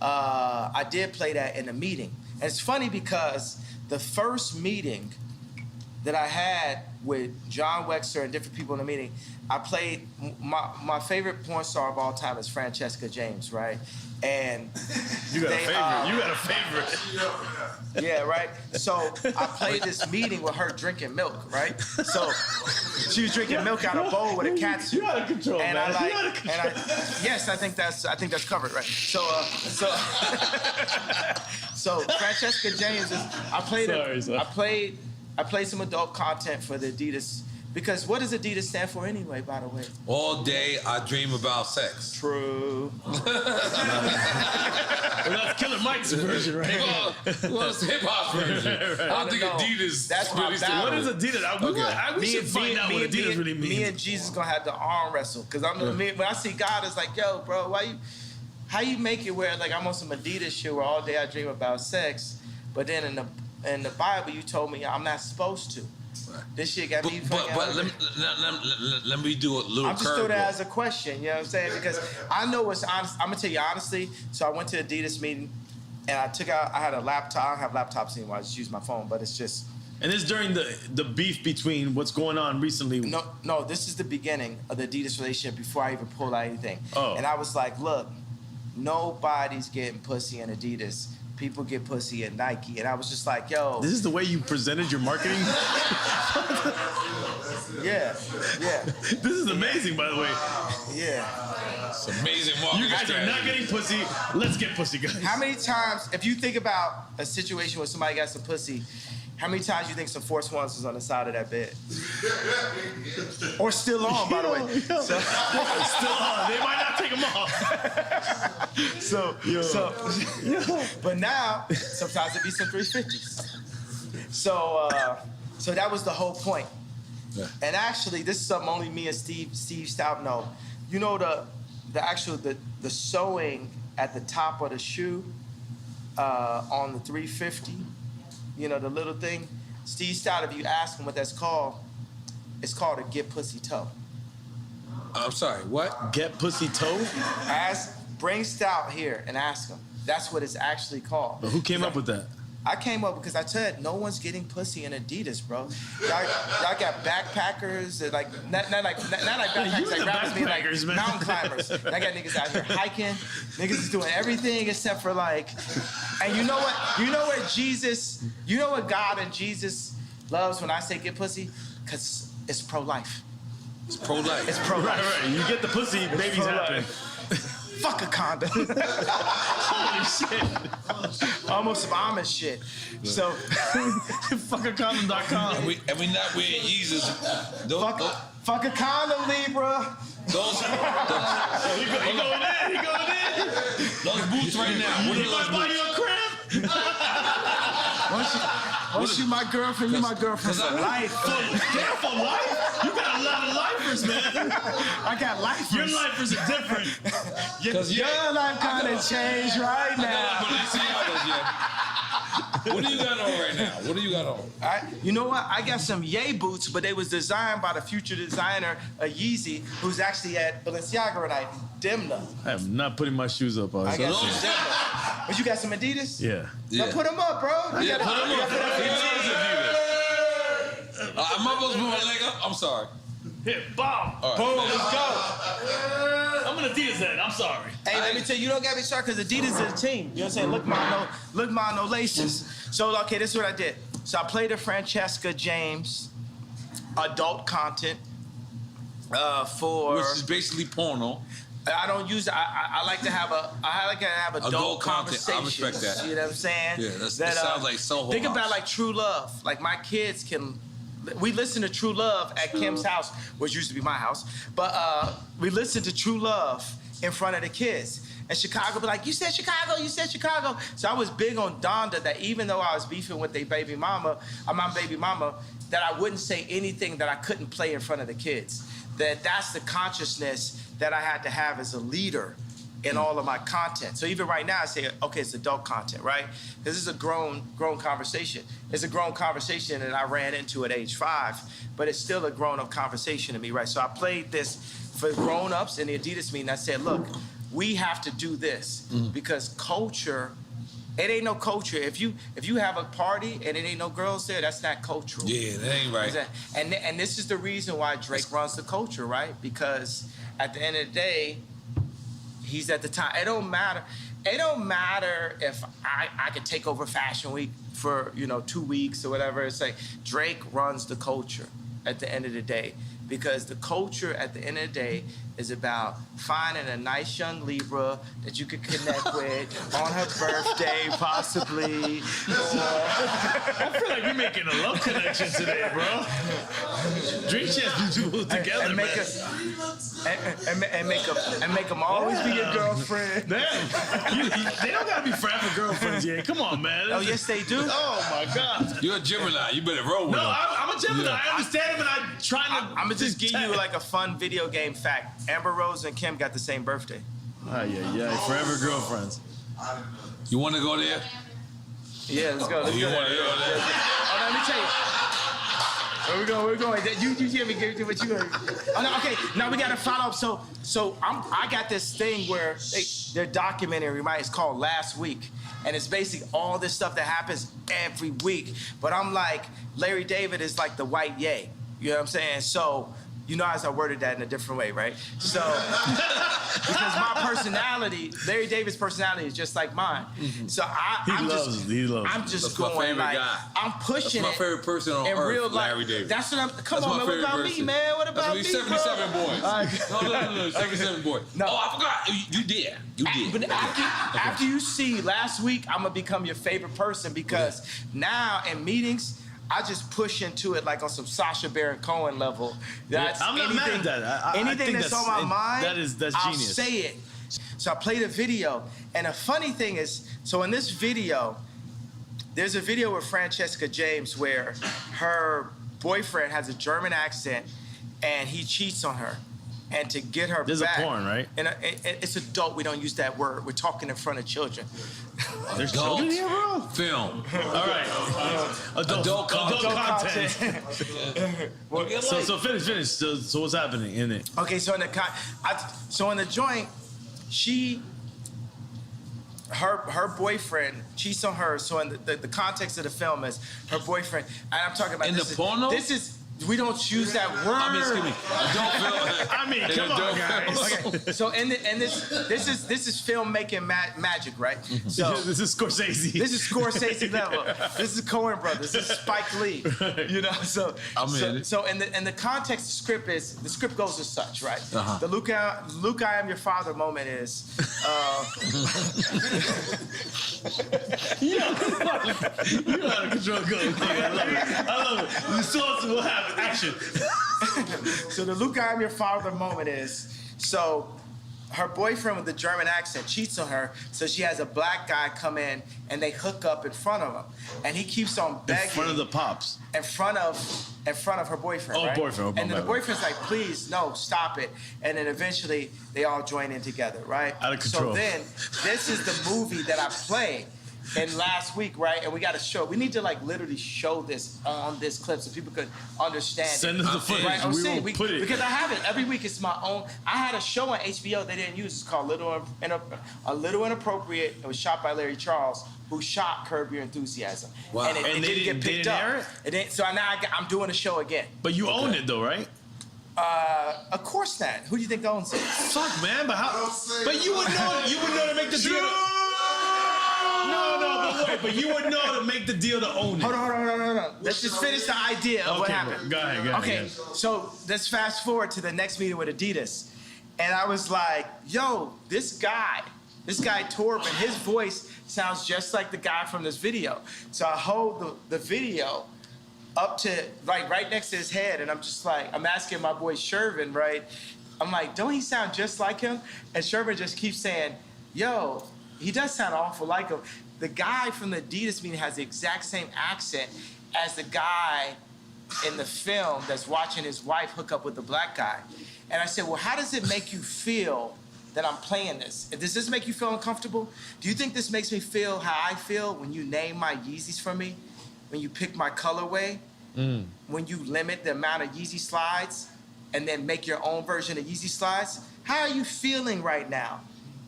I did play that in a meeting. And it's funny because the first meeting that I had with John Wexler and different people in the meeting, I played, my favorite porn star of all time is Francesca James, right? And you got a favorite. Yeah, right? So I played this meeting with her drinking milk, right? So she was drinking milk out of a bowl with a cat suit. You out of control, and man. Yes, I think that's covered, right? So Francesca James is, I played some adult content for the Adidas Because what does Adidas stand for anyway, by the way? All day I dream about sex. True. Well, that's Killer Mike's version, right? Well, it's hip hop's version. I don't think Adidas. That's my battle. What is Adidas? We should find out what Adidas really means. Me and Jesus gonna have to arm wrestle because when I see God, it's like, yo, bro, how you make it where like I'm on some Adidas shit where all day I dream about sex, but then in the Bible you told me I'm not supposed to. Right. This shit got me fucking. But let me do a little. I'm just throwing that as a question. You know what I'm saying? Because I know what's honest. I'm gonna tell you honestly. So I went to Adidas meeting, and I had a laptop. I don't have laptops anymore. I just use my phone. But it's just. And this is during the beef between what's going on recently. No. This is the beginning of the Adidas relationship before I even pulled out anything. Oh. And I was like, look, nobody's getting pussy in Adidas. People get pussy at Nike. And I was just like, yo. This is the way you presented your marketing? Yeah. This is amazing, by the way. Yeah. It's amazing marketing. You guys are not getting pussy. Let's get pussy, guys. How many times, if you think about a situation where somebody got some pussy, how many times do you think some Force Ones was on the side of that bed? Or still on, by the way. So, still on. They might not take them off. But now, sometimes it be some 350s. So that was the whole point. Yeah. And actually, this is something only me and Steve Stout know. You know the sewing at the top of the shoe on the 350. You know, the little thing. Steve Stout, if you ask him what that's called, it's called a get pussy toe. I'm sorry, what? Get pussy toe? Bring Stout here and ask him. That's what it's actually called. But who came up with that? I came up because I said no one's getting pussy in Adidas, bro. Y'all got backpackers that like not like backpackers like rappers being like man. Mountain climbers. I got niggas out here hiking. Niggas is doing everything except for like. And you know what Jesus? You know what God and Jesus loves when I say get pussy? Cause it's pro-life. It's pro-life. It's pro-life. Right. You get the pussy, babies happen. Fuck a condom. Holy shit. Almost some Amish shit. So, fuckacondom.com. And we not wearing Yeezys. Fuck a condom, Libra. He going in. Those boots right now. You might buy you a crib. Once you my girlfriend, you my girlfriend for life. For life? You got a lot of lifers, man. I got lifers. Your lifers are different. Your life kind of changed right now. What do you got on right now? What do you got on? You know what? I got some Ye boots, but they was designed by the future designer, Yeezy, who's actually at Balenciaga tonight. Demna. I am not putting my shoes up. I got some Demna. But you got some Adidas? Yeah. Now put them up, bro. Put them up. Am I supposed to put my leg up? I'm sorry. Here, bomb. Right. Boom, let's go. I'm an Adidas head. I'm sorry. Hey, let me tell you, you don't got me started because Adidas is a team. You know what I'm saying? Look my no laces. So, okay, this is what I did. So I played a Francesca James adult content for... Which is basically porno. I don't use. I like to have adult conversation. I respect that. You know what I'm saying? Yeah, that sounds like Soho. Think about like True Love. Like my kids can. We listen to True Love at Kim's house, which used to be my house. But we listen to True Love in front of the kids. And Chicago be like, you said Chicago, you said Chicago. So I was big on Donda that even though I was beefing with my baby mama, that I wouldn't say anything that I couldn't play in front of the kids. That's the consciousness that I had to have as a leader in all of my content. So even right now I say, okay, it's adult content, right? Because this is a grown conversation. It's a grown conversation that I ran into at age 5, but it's still a grown-up conversation to me, right? So I played this for grown-ups in the Adidas meeting. I said, look, we have to do this because culture, it ain't no culture. If you have a party and it ain't no girls there, that's not cultural. Yeah, that ain't right. And this is the reason why Drake runs the culture, right? Because at the end of the day, he's at the top. It don't matter. It don't matter if I could take over Fashion Week for 2 weeks or whatever. It's like Drake runs the culture at the end of the day. because the culture at the end of the day is about finding a nice young Libra that you could connect with on her birthday, possibly. I feel like we're making a love connection today, bro. Dream Chance people together, and make and make them always be your girlfriend. Damn, they don't gotta be forever girlfriends, yeah. Come on, man. Oh yes, they do. Oh my God. You're a Gemini. You better roll with them. No, I'm a Gemini. Yeah. I understand him, and I'm trying to. I'm gonna just give you like a fun video game fact. Amber Rose and Kim got the same birthday. Oh yeah, forever girlfriends. You want to go there? Yeah, let's go. Let's go. Want to go there? Oh, let me tell you. Where we going? Where we going? You give me what you going. Oh no, okay. Now we got to follow up. So I got this thing where they're documentary, right? It's called Last Week, and it's basically all this stuff that happens every week. But I'm like, Larry David is like the white Ye. You know what I'm saying? So. You know, as I worded that in a different way, right? So, because my personality, Larry David's personality is just like mine. Mm-hmm. So I'm just going like, guy. I'm pushing it. That's my favorite person on earth, real life. Larry David. Come on, man. What about me, man? What about me, 77 bro? boys. No, 77 boys. No. Oh, I forgot. You did. But after you see Last Week, I'm going to become your favorite person because now in meetings, I just push into it like on some Sacha Baron Cohen level. That's I'm not mad at that. Anything that's on my mind, that's I'll genius. say it. So I played a video, and the funny thing is, so in this video, there's a video with Francesca James where her boyfriend has a German accent, and he cheats on her. And to get her There's back. There's a porn, right? And it's adult. We don't use that word. We're talking in front of children. There's children here, bro? Film. All right. Adult content. So finish. So what's happening in it? Okay, so in the joint, her boyfriend cheats on her. So in the context of the film is her boyfriend, and I'm talking about in the porno. This is. We don't choose that word. I mean, excuse me. Come on, guys. Okay. So this is filmmaking magic, right? Mm-hmm. So this is Scorsese. This is Scorsese level. This is Coen Brothers. This is Spike Lee. You know. So in the context, the script goes as such, right? Uh-huh. The Luke I am your father moment is. You know how to control go. I love it. The source will happen. Action. So the Luke I am your father moment is, so her boyfriend with the German accent cheats on her, so she has a black guy come in and they hook up in front of him, and he keeps on begging. In front of the pops. In front of her boyfriend. Oh, right? boyfriend. And then the boyfriend's like, please, no, stop it. And then eventually they all join in together, right? Out of control. So then this is the movie that I played. And Last Week, right? And we got to show. We need to like literally show this on this clip so people could understand. Send us the footage. Right? We will put it. Because I have it every week. It's my own. I had a show on HBO they didn't use. It's called A Little Inappropriate. It was shot by Larry Charles, who shot Curb Your Enthusiasm. Wow. And it didn't get picked up. So now I'm doing a show again. But you own it though, right? Of course not. Who do you think owns it? Fuck, man. But how? But you would know. You would know to make the deal. But you would know to make the deal to own it. Hold on. Let's just finish the idea of what happened. Go ahead. Okay, so let's fast forward to the next meeting with Adidas. And I was like, yo, this guy Torben, his voice sounds just like the guy from this video. So I hold the video up to, like, right next to his head, and I'm just like, I'm asking my boy Shervin, right? I'm like, don't he sound just like him? And Shervin just keeps saying, yo, he does sound awful like him. The guy from the Adidas meeting has the exact same accent as the guy in the film that's watching his wife hook up with the black guy. And I said, well, how does it make you feel that I'm playing this? Does this make you feel uncomfortable? Do you think this makes me feel how I feel when you name my Yeezys for me? When you pick my colorway? When you limit the amount of Yeezy slides and then make your own version of Yeezy slides? How are you feeling right now?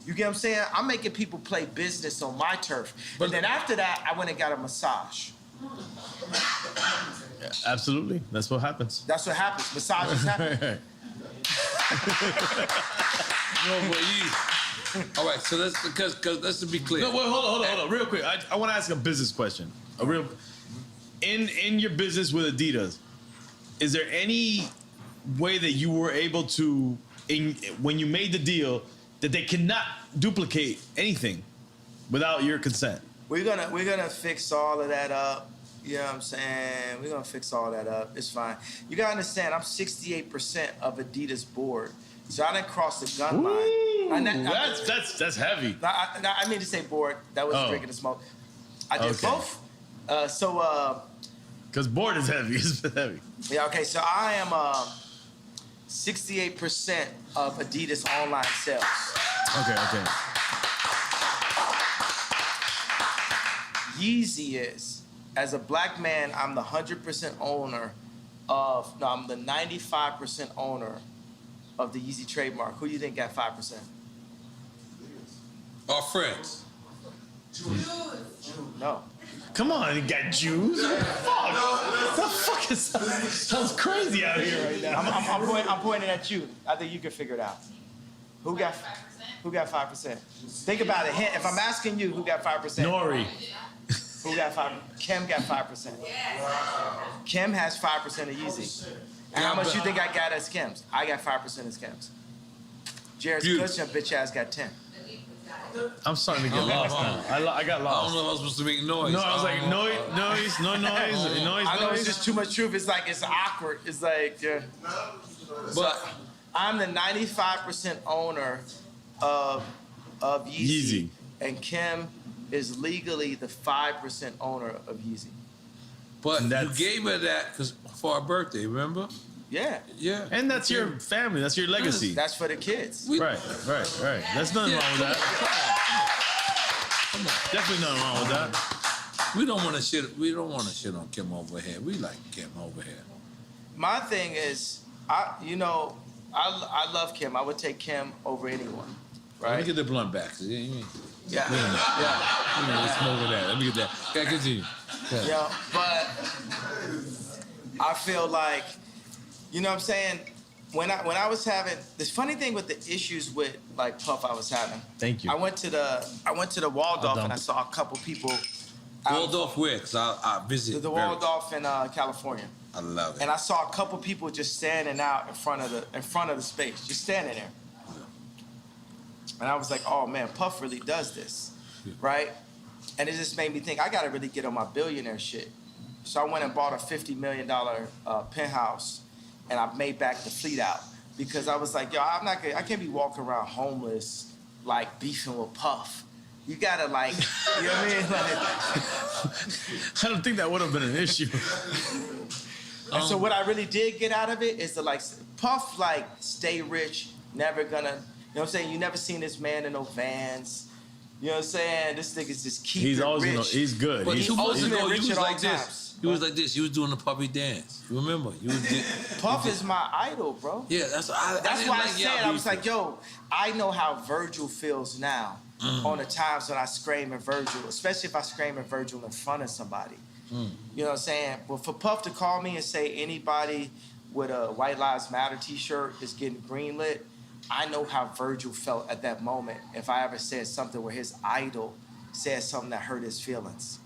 You get what I'm saying? I'm making people play business on my turf. But then after that, I went and got a massage. Yeah, absolutely. That's what happens. That's what happens. Massages happen. All right, so that's because let's be clear. No, wait, hold on. Real quick. I want to ask a business question. In your business with Adidas, is there any way that you were able to, when you made the deal, that they cannot duplicate anything without your consent? We're gonna fix all of that up. You know what I'm saying? We're gonna fix all that up. It's fine. You gotta understand, I'm 68% of Adidas board. So I didn't cross the gun line. That's heavy. I mean to say board. That was drinking the smoke. I did both. Because board is heavy. It's heavy. Yeah, okay. So I am 68% of Adidas online sales. Okay. Yeezy is, as a black man, I'm the 100% owner of, no, I'm the 95% owner of the Yeezy trademark. Who do you think got 5%? Our friends. No. Come on, you got Jews. Fuck. The fuck is sounds crazy out here right now. I'm pointing at you. I think you can figure it out. Who got 5%? Think about it. If I'm asking you, who got 5%? Nori. Who got 5%? Kim got 5%. Kim has 5% of Yeezy. And how much you think I got as Kim's? I got 5% as Kim's. Jared's Cushion bitch ass got 10. I'm starting to get lost now. I got lost. I don't know if I was supposed to make noise. No, I was like, noise. I know it's just too much truth. It's like, it's awkward. It's like, yeah. But I'm the 95% owner of Yeezy. And Kim is legally the 5% owner of Yeezy. But you gave her that for her birthday, remember? Yeah. Yeah. And that's your family. That's your legacy. That's for the kids. Right. There's nothing wrong with that. Come on. Definitely nothing wrong with that. We don't want to shit on Kim over here. We like Kim over here. My thing is, I love Kim. I would take Kim over anyone. Right? Let me get the blunt back. Yeah. Yeah. Let's smoke with that. Let me get that. Okay, continue. Yeah, but I feel like, you know what I'm saying? When I was having this funny thing with the issues with like Puff I was having. Thank you. I went to the Waldorf and I saw a couple people. Waldorf where? Because I visited the Waldorf in California. I love it. And I saw a couple people just standing out in front of the space, just standing there. And I was like, oh man, Puff really does this, right? And it just made me think, I gotta really get on my billionaire shit. So I went and bought a $50 million penthouse, and I made back the fleet out because I was like, yo, I can't be walking around homeless, like beefing with Puff. You gotta like, you know what I mean? Like, I don't think that would have been an issue. And so what I really did get out of it is to like, Puff like stay rich, never gonna, you know what I'm saying? You never seen this man in no Vans. You know what I'm saying? This nigga's just keep He's it always rich. He's good. But He's 2 months ago, rich you was at all like this. times. You was like this. You was doing the puppy dance. You remember? Puff is my idol, bro. Yeah, that's why I said, I was like, yo, I know how Virgil feels now on the times when I scream at Virgil, especially if I scream at Virgil in front of somebody. You know what I'm saying? But for Puff to call me and say anybody with a White Lives Matter t-shirt is getting greenlit, I know how Virgil felt at that moment if I ever said something where his idol said something that hurt his feelings.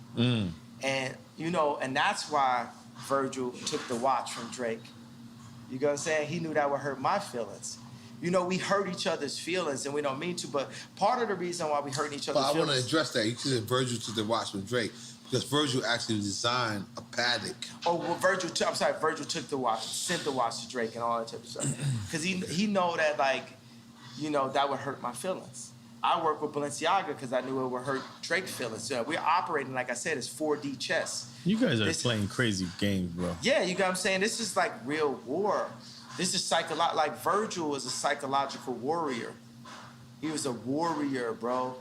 And, you know, and that's why Virgil took the watch from Drake. You know what I'm saying? He knew that would hurt my feelings. You know, we hurt each other's feelings and we don't mean to, but part of the reason why we hurt each other's feelings... But I want to address that. You said Virgil took the watch from Drake because Virgil actually designed a Patek. Oh, well, Virgil took the watch, sent the watch to Drake and all that type of stuff. Because he know that, like, you know, that would hurt my feelings. I work with Balenciaga because I knew it would hurt Drake's feelings. So we're operating, like I said, it's 4D chess. You guys are playing crazy games, bro. Yeah, you know what I'm saying? This is like real war. This is like Virgil was a psychological warrior. He was a warrior, bro.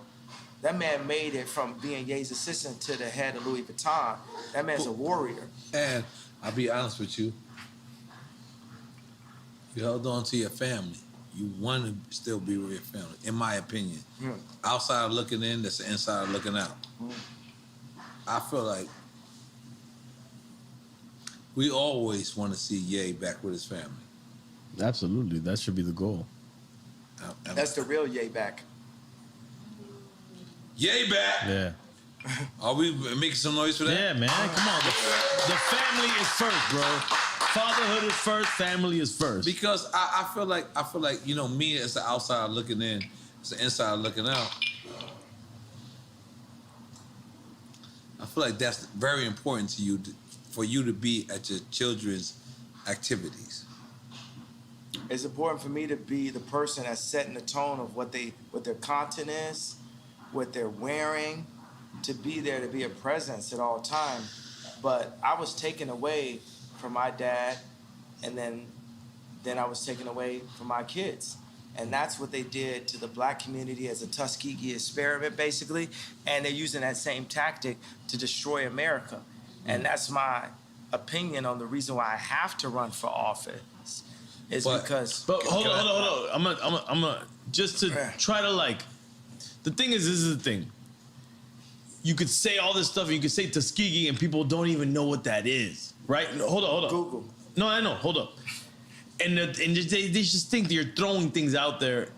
That man made it from being Ye's assistant to the head of Louis Vuitton. That man's a warrior. And I'll be honest with you. You held on to your family. You want to still be with your family, in my opinion. Outside looking in, that's the inside looking out. I feel like we always want to see Ye back with his family. Absolutely. That should be the goal. That's the real Ye back. Ye back! Yeah. Are we making some noise for that? Yeah, man. Come on. The family is first, bro. Fatherhood is first, family is first. Because I feel like, you know, me as the outsider looking in, as the insider looking out, I feel like that's very important to you, for you to be at your children's activities. It's important for me to be the person that's setting the tone of what their content is, what they're wearing, to be there, to be a presence at all time. But I was taken away from my dad, and then I was taken away from my kids. And that's what they did to the black community as a Tuskegee experiment, basically. And they're using that same tactic to destroy America. And that's my opinion on the reason why I have to run for office. Because. But hold on. I'm gonna just to try to like. The thing is, this is the thing. You could say all this stuff, and you could say Tuskegee, and people don't even know what that is, right? Hold on. Google. No, I know. Hold up. And they just think that you're throwing things out there,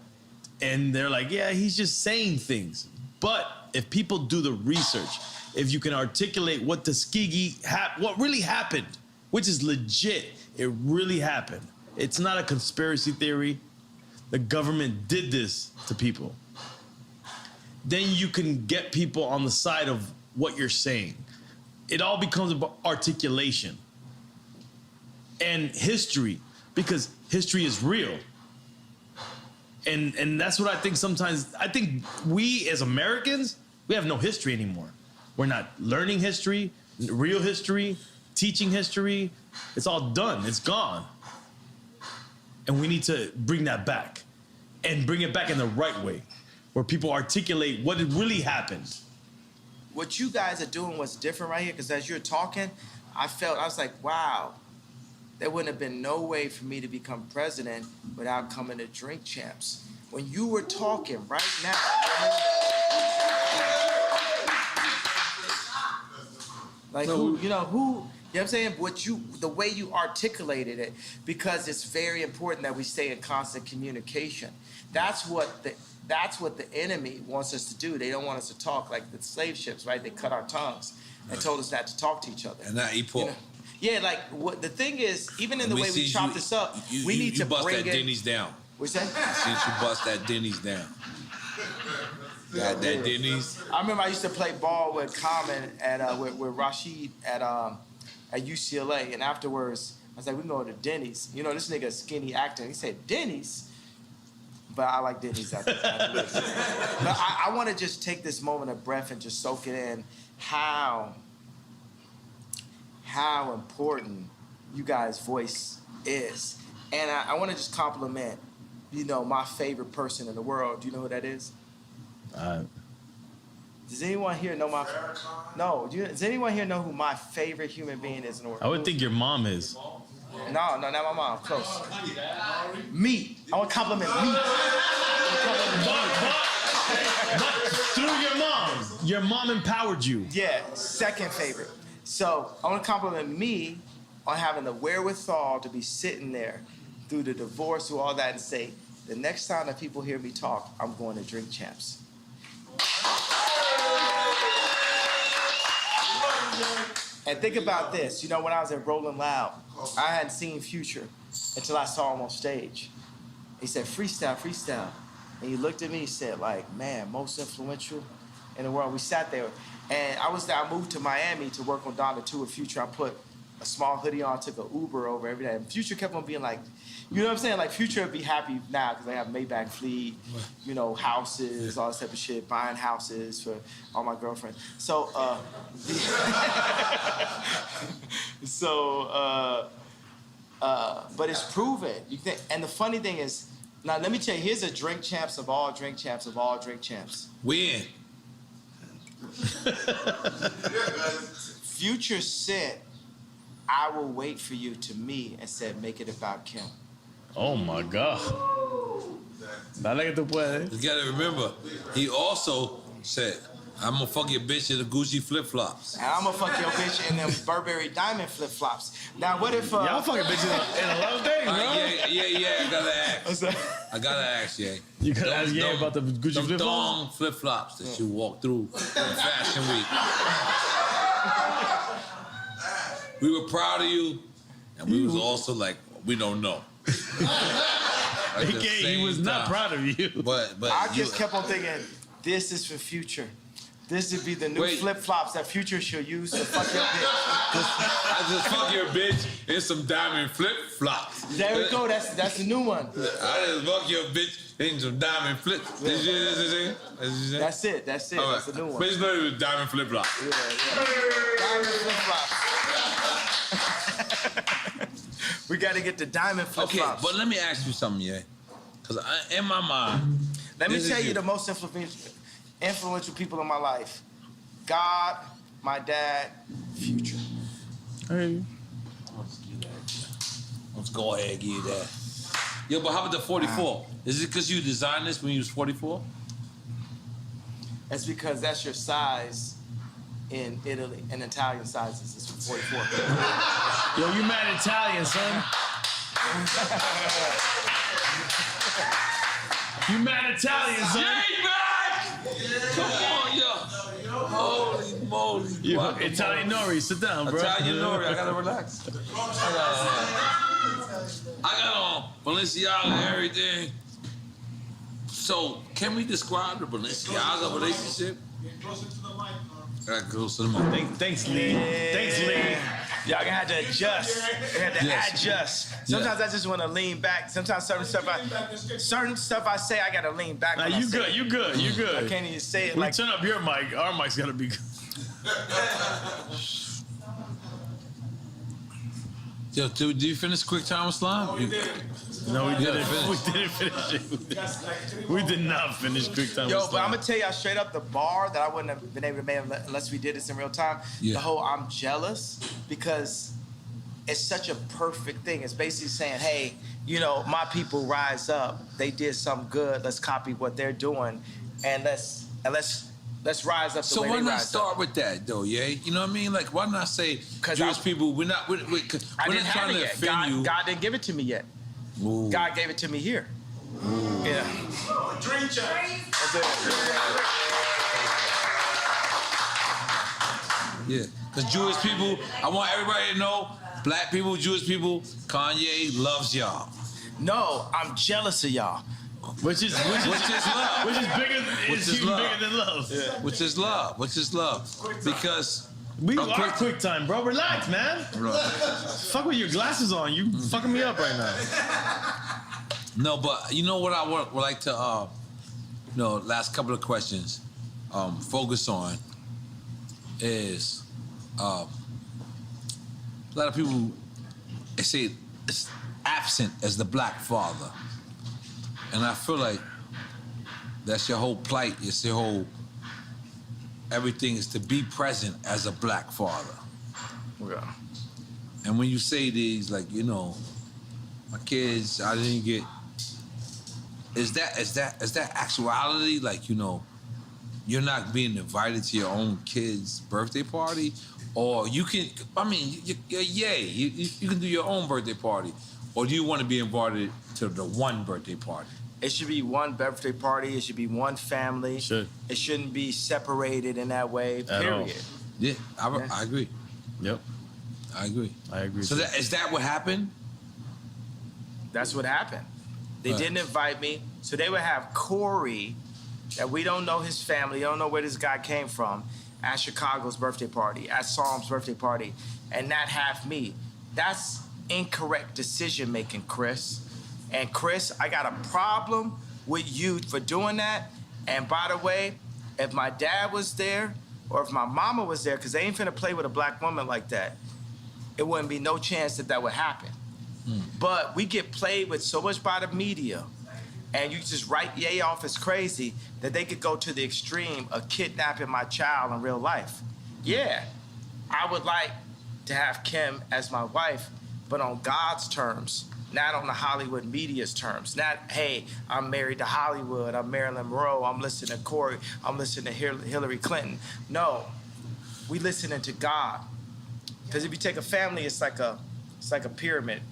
and they're like, yeah, he's just saying things. But if people do the research, if you can articulate what Tuskegee, what really happened, which is legit, it really happened. It's not a conspiracy theory. The government did this to people. Then you can get people on the side of what you're saying. It all becomes about articulation and history, because history is real. And that's what I think sometimes. I think we as Americans, we have no history anymore. We're not learning history, real history, teaching history. It's all done. It's gone. And we need to bring that back, and bring it back in the right way, where people articulate what really happened. What you guys are doing was different right here, because as you're talking, I was like, wow, there wouldn't have been no way for me to become president without coming to Drink Champs. When you were talking right now, like who, you know what I'm saying? The way you articulated it, because it's very important that we stay in constant communication. That's what the enemy wants us to do. They don't want us to talk like the slave ships, right? They cut our tongues and told us not to talk to each other. And not eat pork. Yeah, like what the thing is, even in the way we chop this up, we need to bust bring that Denny's down. What's that? Since you bust that Denny's down. Got that Denny's. I remember I used to play ball with Common with Rashid at UCLA, and afterwards I was like, we can go to Denny's. You know, this nigga skinny acting. He said Denny's, but I like Denny's after this. But I want to just take this moment of breath and just soak it in how important you guys' voice is. And I want to just compliment, my favorite person in the world. Do you know who that is? Does anyone here know does anyone here know who my favorite human being is in the world? I would think your mom is. No, not my mom. Close. Meek. I want to compliment Meek. But through your mom empowered you. Yeah, second favorite. So I want to compliment me on having the wherewithal to be sitting there through the divorce, through all that, and say, the next time that people hear me talk, I'm going to Drink Champs. And think about this. When I was at Rolling Loud, I hadn't seen Future until I saw him on stage. He said, freestyle, freestyle. And he looked at me, he said, man, most influential in the world. We sat there. And I moved to Miami to work on Donda 2 with Future. I put a small hoodie on, took an Uber over every day. And Future kept on being like, you know what I'm saying? Like, Future would be happy now because they have Maybach fleet, houses, all this type of shit, buying houses for all my girlfriends. So, but it's proven. And the funny thing is, now let me tell you, here's a Drink Champs of all Drink Champs of all Drink Champs. When? Future said, I will wait for you to me, and said, make it about Kim. Oh my God. Dale que tú puedes. You gotta remember, he also said, I'm gonna fuck your bitch in the Gucci flip-flops. And I'm gonna fuck your bitch in them Burberry diamond flip-flops. Now, what if... Y'all fucking bitches in a love day, bro. Yeah, I gotta ask. I gotta ask, yeah. You gotta ask, about the Gucci flip-flops? Thong flip-flops that you walk through in Fashion Week. We were proud of you. And we was also like, we don't know. He was not proud of you. But I just kept on thinking, this is for Future. This would be the new flip-flops that Future should use to fuck your bitch. I just fuck your bitch in some diamond flip-flops. There we go. That's the new one. I just fuck your bitch in some diamond flip. That's it. That's Right. That's the new one. But it's not even diamond flip-flop. Yeah. Diamond flip-flops. We got to get the diamond flip-flops. Okay, but let me ask you something, yeah. Because in my mind... Let me tell you the most influential people in my life. God, my dad, Future. Hey. Let's go ahead and give you that. Yo, but how about the 44? Is it because you designed this when you was 44? That's because that's your size in Italy, and Italian sizes is 44. Yo, you mad Italian, son. You mad Italian, son. Yay, back! Come on, yo. Holy moly. Italian Nori, sit down, bro. Italian Nori, I gotta relax. I got on Balenciaga and everything. So, can we describe the Balenciaga relationship? Get closer to the mic, Close to the mic. Thanks, Lee. Thanks, Lee. Y'all gonna have to adjust. You have to adjust. Sometimes I just want to lean back. Sometimes certain stuff I say, I gotta lean back. Nah, you good. You good. I can't even say it We like. turn up your mic. Our mic's gotta be good. Yo, did you finish QuickTime Slime? No, we didn't finish it. We did not finish QuickTime. Yo, but I'm gonna tell y'all straight up, the bar that I wouldn't have been able to make unless we did this in real time. Yeah. The whole I'm jealous because it's such a perfect thing. It's basically saying, hey, you know, my people rise up. They did something good. Let's copy what they're doing, and let's rise up. So why not start with that though, yeah? You know what I mean? Like, why not say Jewish people? We're not trying to offend you. God didn't give it to me yet. Ooh. God gave it to me here. Ooh. Yeah. Dream check. Yeah, because Jewish people, I want everybody to know, black people, Jewish people, Kanye loves y'all. No, I'm jealous of y'all. Which is love. Which is bigger. It's even bigger than love. Yeah. Which is love. Because we are QuickTime, bro. Relax, man. Right. Fuck with your glasses on. You fucking me up right now. No, but you know what I would like to, last couple of questions, focus on is a lot of people say it's absent as the black father. And I feel like that's your whole plight. It's your whole, everything is to be present as a black father. Yeah. And when you say these, like, you know, my kids, I didn't get, is that actuality? Like, you know, you're not being invited to your own kid's birthday party? Or you can, I mean, you can do your own birthday party. Or do you want to be invited to the one birthday party? It should be one birthday party. It should be one family. Should. It shouldn't be separated in that way, period. Yeah, I agree. Yep. I agree. So is that what happened? That's what happened. They didn't invite me. So they would have Corey, that we don't know his family, don't know where this guy came from, at Chicago's birthday party, at Psalm's birthday party, and not have me. That's incorrect decision making, Chris. And Chris, I got a problem with you for doing that. And by the way, if my dad was there or if my mama was there, because they ain't finna play with a black woman like that, it wouldn't be no chance that would happen. But we get played with so much by the media, and you just write Ye off as crazy that they could go to the extreme of kidnapping my child in real life. Yeah, I would like to have Kim as my wife, but on God's terms, not on the Hollywood media's terms. Not, hey, I'm married to Hollywood, I'm Marilyn Monroe, I'm listening to Corey, I'm listening to Hillary Clinton. No, we listening to God. Because if you take a family, it's like a pyramid.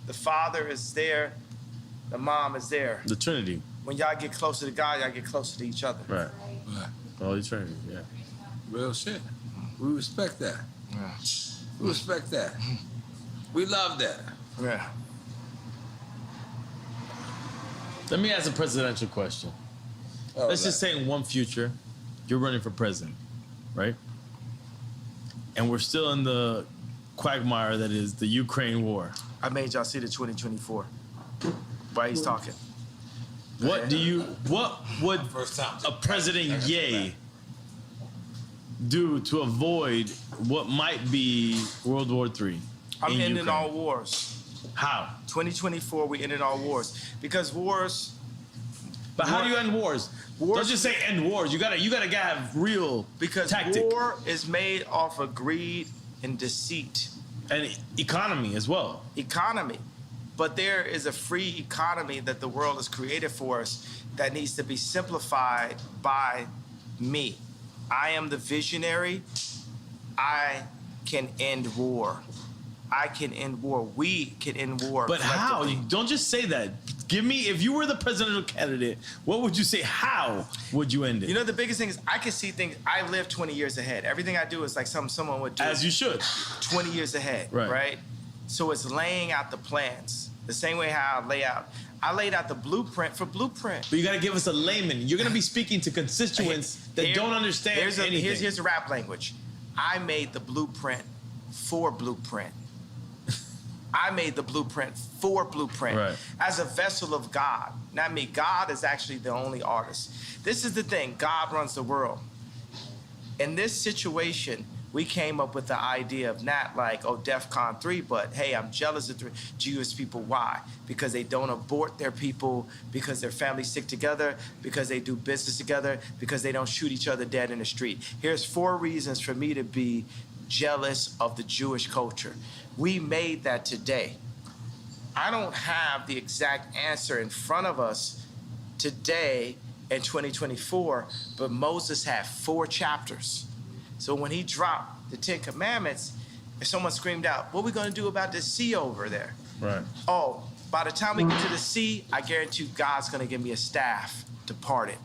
The father is there, the mom is there. The Trinity. When y'all get closer to God, y'all get closer to each other. Right. Holy Trinity, yeah. Real shit. We respect that. Yeah. We respect that. We love that. Yeah. Let me ask a presidential question. Let's just say in one future, you're running for president, right? And we're still in the quagmire that is the Ukraine war. I made y'all see the 2024. While he's talking. What would a President Ye do to avoid what might be World War III? I'm ending all wars. How? 2024, we ended all wars. Because wars... But how do you end wars? Don't just say end wars. You gotta have real tactic. War is made off of greed and deceit. And economy as well. Economy. But there is a free economy that the world has created for us that needs to be simplified by me. I am the visionary. I can end war. I can end war. We can end war. But how? Don't just say that. Give me, if you were the presidential candidate, what would you say? How would you end it? You know, the biggest thing is I can see things. I live 20 years ahead. Everything I do is like someone would do. As you should. 20 years ahead, right? So it's laying out the plans. The same way how I laid out the blueprint for Blueprint. But you got to give us a layman. You're going to be speaking to constituents that don't understand anything. Here's the rap language. I made the blueprint for Blueprint. I made the blueprint for Blueprint as a vessel of God. Not me. God is actually the only artist. This is the thing. God runs the world. In this situation, we came up with the idea of not like, oh, DEFCON 3, but hey, I'm jealous of the Jewish people. Why? Because they don't abort their people, because their families stick together, because they do business together, because they don't shoot each other dead in the street. Here's 4 reasons for me to be jealous of the Jewish culture. We made that today. I don't have the exact answer in front of us today in 2024, but Moses had 4 chapters. So when he dropped the 10 Commandments, if someone screamed out, what are we going to do about this sea over there? Right. Oh, by the time we get to the sea, I guarantee God's going to give me a staff to part it.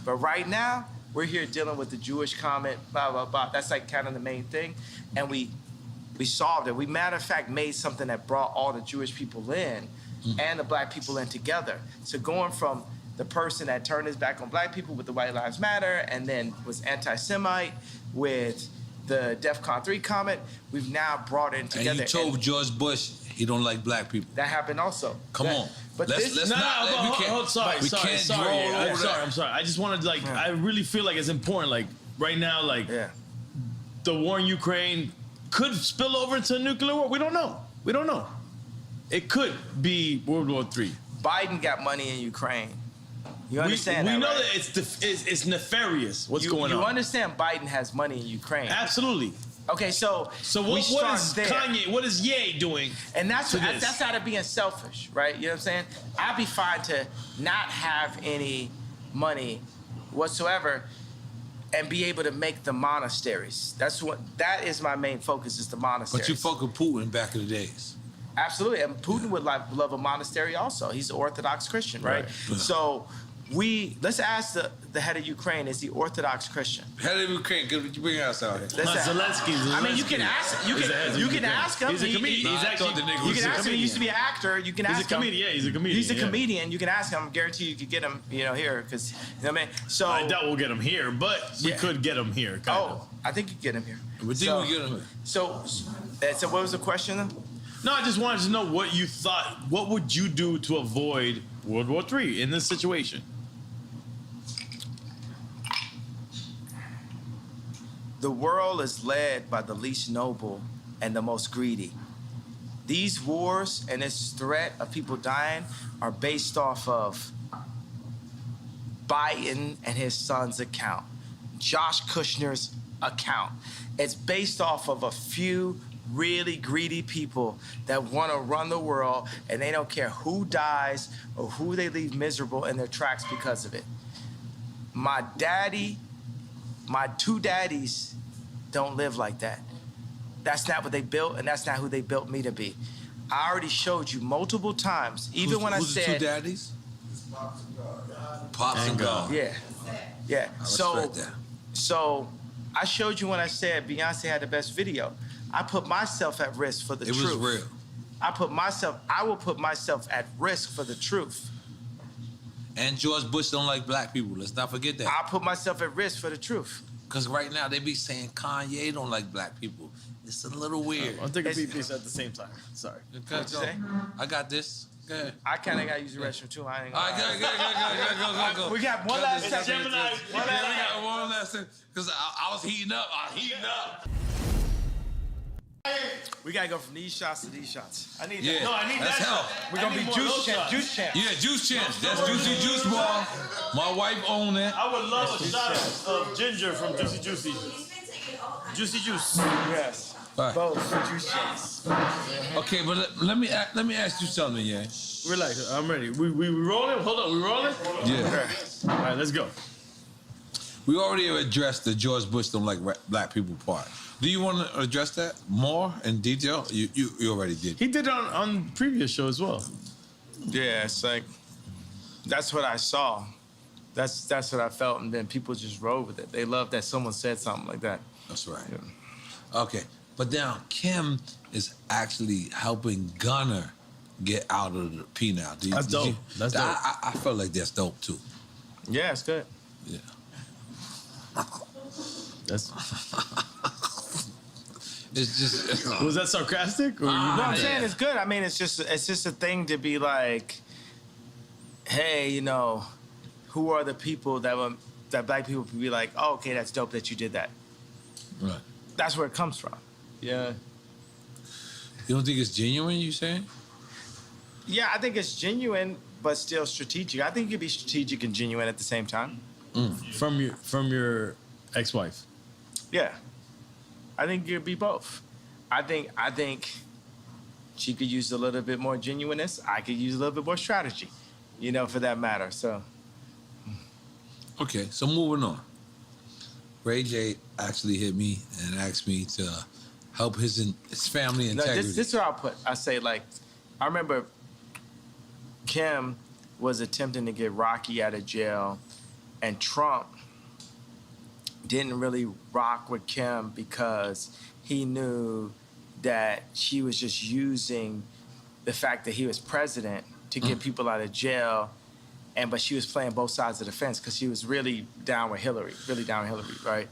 But right now, we're here dealing with the Jewish comment, blah, blah, blah. That's like kind of the main thing. And we solved it. We, matter of fact, made something that brought all the Jewish people in and the black people in together. So going from the person that turned his back on black people with the White Lives Matter and then was anti-Semite with the DEFCON 3 comment, we've now brought it together. And you told George Bush he don't like black people. That happened also. Come on. But I'm sorry. I just wanted to, like, I really feel like it's important, like, right now, like, the war in Ukraine could spill over into a nuclear war. We don't know. It could be World War III. Biden got money in Ukraine. You understand we that, know right? that it's nefarious what's going on. You understand Biden has money in Ukraine. Absolutely. Okay, so what is Kanye, what is Ye doing? And that's out of being selfish, right? You know what I'm saying? I'd be fine to not have any money whatsoever and be able to make the monasteries. That is my main focus, is the monasteries. But you fuck with Putin back in the days. Absolutely, and Putin would love a monastery also. He's an Orthodox Christian, right? So let's ask the head of Ukraine, is he Orthodox Christian? Head of Ukraine, you bring us out here. Zelensky. I mean, you can ask him. He's a comedian. You can ask him. He used to be an actor. You can ask him. Yeah, he's a comedian. He's a comedian. You can ask him. I guarantee you could get him, here, because, you know what I mean? So I doubt we'll get him here, but we could get him here. I think you get him here. We think we get him here. So what was the question then? No, I just wanted to know what you thought. What would you do to avoid World War III in this situation? The world is led by the least noble and the most greedy. These wars and this threat of people dying are based off of Biden and his son's account, Josh Kushner's account. It's based off of a few really greedy people that want to run the world, and they don't care who dies or who they leave miserable in their tracks because of it. My 2 daddies don't live like that. That's not what they built, and that's not who they built me to be. I already showed you multiple times, even when I said... Who's the 2 daddies? Pops and God. Yeah. So I showed you when I said Beyonce had the best video. I put myself at risk for the truth. It was real. I will put myself at risk for the truth. And George Bush don't like black people. Let's not forget that. I put myself at risk for the truth. Because right now they be saying Kanye don't like black people. It's a little weird. I'm taking PPs at the same time. Sorry. What'd you say? I got this. Go ahead. I kind of got to use the restroom too. I ain't gonna All right, go. We got one last time. Gemini. We got one last thing. Because I was heating up. We gotta go from these shots to these shots. I need that. No, I need That's that. help. We're gonna be juice champs. Yeah, juice champs. That's Juicy Juice Ball. My wife owned that. I would love a shot of ginger from Juicy Juicy. Juicy Juice. Yes. Right. Both juice champs. Okay, but let me ask you something, yeah. Relax, I'm ready. We rolling? Hold on, we rolling? Yeah. All right, let's go. We already addressed the George Bush don't like black people part. Do you want to address that more in detail? You already did. He did it on previous show as well. Yeah, it's like that's what I saw. That's what I felt, and then people just rode with it. They loved that someone said something like that. That's right. Yeah. Okay, but now Kim is actually helping Gunner get out of the P now. That's dope. That's dope. I felt like that's dope too. Yeah, it's good. Yeah. That's. It's just. Was that sarcastic? Or No, I'm saying it's good. I mean, it's just a thing to be like, hey, you know, who are the people that black people can be like, oh, okay, that's dope that you did that. Right. That's where it comes from. Yeah. You don't think it's genuine? You saying? Yeah, I think it's genuine, but still strategic. I think you can be strategic and genuine at the same time. From your ex-wife. Yeah. I think you could be both. I think she could use a little bit more genuineness. I could use a little bit more strategy, you know, for that matter. So. Okay, so moving on. Ray J actually hit me and asked me to help his family integrity. No, this is what I'll put. I say, like, I remember Kim was attempting to get Rocky out of jail, and Trump didn't really rock with Kim because he knew that she was just using the fact that he was president to get people out of jail, but she was playing both sides of the fence because she was really down with Hillary, right?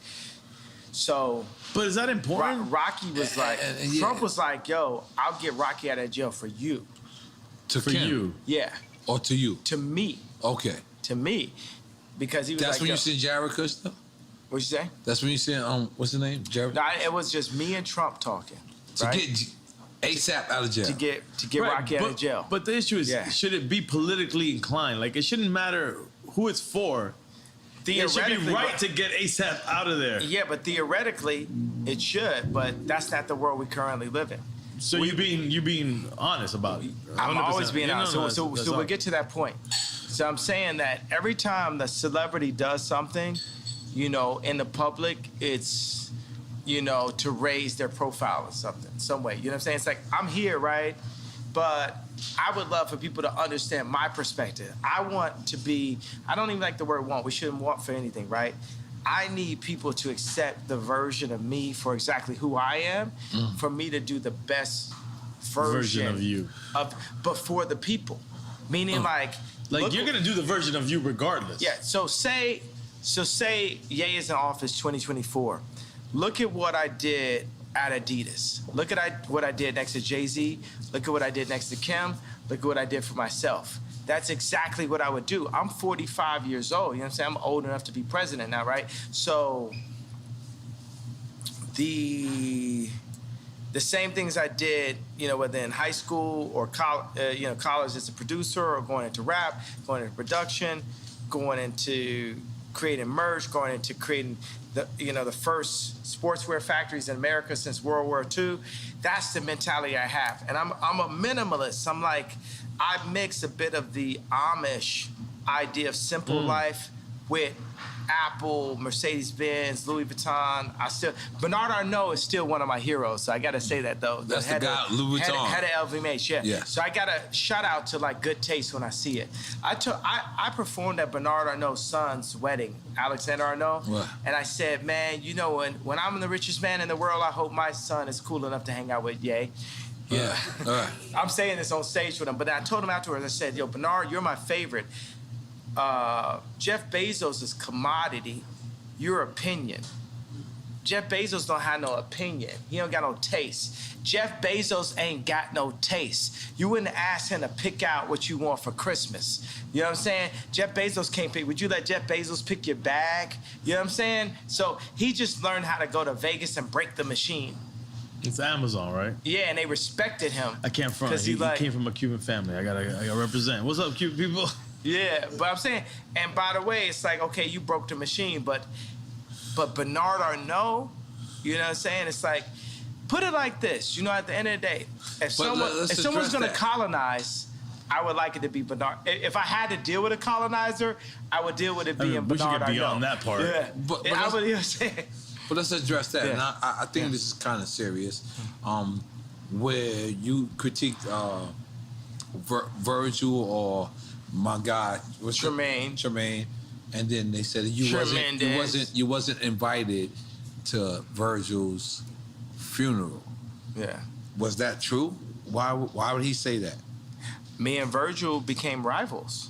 So, but is that important? Rocky was like, Trump was like, yo, I'll get Rocky out of jail for you. For you? Yeah. Or to you? To me. Okay. To me. Because he was That's like, when you seen Jared Kush, though? What'd you say? That's when you seen, what's the name? Jared? No, it was just me and Trump talking. To get ASAP out of jail. To get Rocky out of jail. But the issue is, should it be politically inclined? Like, it shouldn't matter who it's for. It should be right to get ASAP out of there. Yeah, but theoretically, it should. But that's not the world we currently live in. So you being honest about it. 100%. I'm always being honest. So we'll get to that point. So I'm saying that every time the celebrity does something, you know, in the public, it's, you know, to raise their profile or something, some way. You know what I'm saying? It's like, I'm here, right? But I would love for people to understand my perspective. I want to be, I don't even like the word want. We shouldn't want for anything, right? I need people to accept the version of me for exactly who I am, for me to do the best version of you. But for the people. Meaning like you're gonna do the version of you regardless. Yeah, so say Ye is in office 2024. Look at what I did at Adidas. Look at what I did next to Jay-Z. Look at what I did next to Kim. Look at what I did for myself. That's exactly what I would do. I'm 45 years old. You know what I'm saying? I'm old enough to be president now, right? So the same things I did, you know, whether in high school or college as a producer, or going into rap, going into production, going into creating merch, going into creating the first sportswear factories in America since World War II. That's the mentality I have. And I'm a minimalist. I'm like, I mix a bit of the Amish idea of simple life with Apple, Mercedes-Benz, Louis Vuitton. Bernard Arnault is still one of my heroes, so I gotta say that though. That's the guy, Louis Vuitton. Had an LVMH, yeah. So I gotta shout out to like good taste when I see it. I performed at Bernard Arnault's son's wedding, Alexander Arnault, and I said, man, you know, when I'm the richest man in the world, I hope my son is cool enough to hang out with Ye. Yeah. I'm saying this on stage with him, but I told him afterwards, I said, yo, Bernard, you're my favorite. Jeff Bezos is commodity. Your opinion. Jeff Bezos don't have no opinion. He don't got no taste. Jeff Bezos ain't got no taste. You wouldn't ask him to pick out what you want for Christmas. You know what I'm saying? Jeff Bezos can't pick. Would you let Jeff Bezos pick your bag? You know what I'm saying? So he just learned how to go to Vegas and break the machine. It's Amazon, right? Yeah, and they respected him. I can't front. He came from a Cuban family. I gotta represent. What's up, Cuban people? Yeah, but I'm saying, and by the way, it's like, okay, you broke the machine, but Bernard Arnault, you know what I'm saying? It's like, put it like this, you know, at the end of the day, if someone's gonna colonize, I would like it to be Bernard. If I had to deal with a colonizer, I would deal with it being Bernard Arnault. We should get beyond that part. Yeah, but I would, you know what I'm saying? But let's address that. Yeah. And I think this is kind of serious, where you critique Virgil or my guy, Tremaine, and then they said you wasn't invited to Virgil's funeral. Yeah. Was that true? Why would he say that? Me and Virgil became rivals.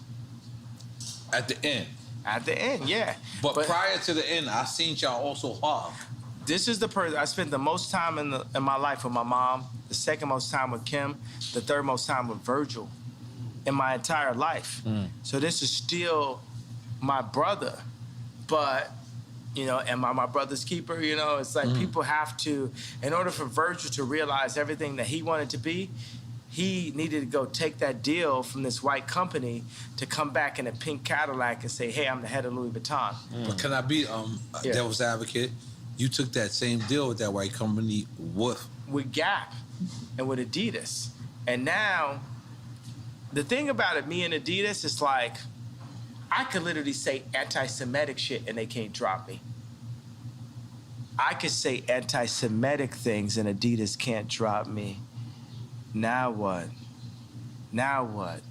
At the end. At the end, yeah. But prior to the end, I seen y'all also hug. This is the person I spent the most time in my life with my mom, the second most time with Kim, the third most time with Virgil in my entire life. So this is still my brother, but, you know, am I my brother's keeper? You know, it's like people have to, in order for Virgil to realize everything that he wanted to be, he needed to go take that deal from this white company to come back in a pink Cadillac and say, hey, I'm the head of Louis Vuitton. But can I be devil's advocate? You took that same deal with that white company with Gap and with Adidas. And now, the thing about it, me and Adidas, is like, I could literally say anti-Semitic shit and they can't drop me. I could say anti-Semitic things and Adidas can't drop me. Now what? Now what?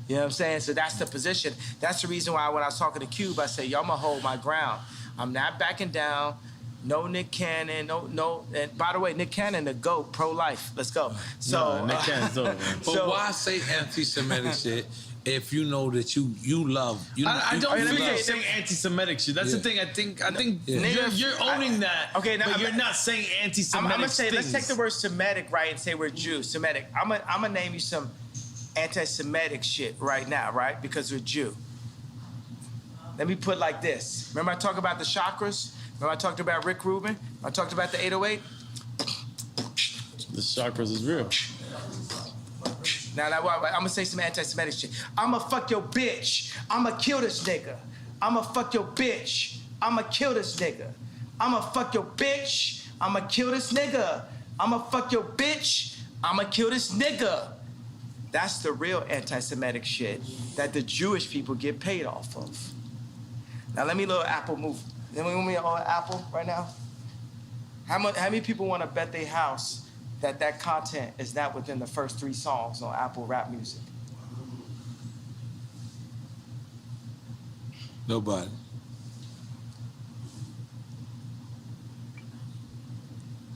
You know what I'm saying? So that's the position. That's the reason why when I was talking to Cube, I said, yo, I'm gonna hold my ground. I'm not backing down. No Nick Cannon, no. And by the way, Nick Cannon, the GOAT, pro-life. Let's go. So Nick Cannon's over. But why say anti-Semitic shit if you know that you love? I don't feel you're saying anti-Semitic shit. That's the thing. I think you're owning that. Okay, now, but you're not saying anti-Semitic. I'm gonna say, things. let's take the word Semitic, right, and say we're Jew. Semitic. I'm gonna name you some anti-Semitic shit right now, right? Because we're Jew. Let me put it like this. Remember I talked about the chakras? Remember I talked about Rick Rubin? I talked about the 808? The chakras is real. Now, I'm gonna say some anti-Semitic shit. I'ma fuck your bitch. I'ma kill this nigga. I'ma fuck your bitch. I'ma kill this nigga. I'ma fuck your bitch. I'ma kill this nigga. I'ma fuck your bitch. I'ma kill this nigga. That's the real anti-Semitic shit that the Jewish people get paid off of. Now let me little Apple move. Let me on Apple right now. How many people want to bet their house that content is not within the first 3 songs on Apple Rap Music? Nobody.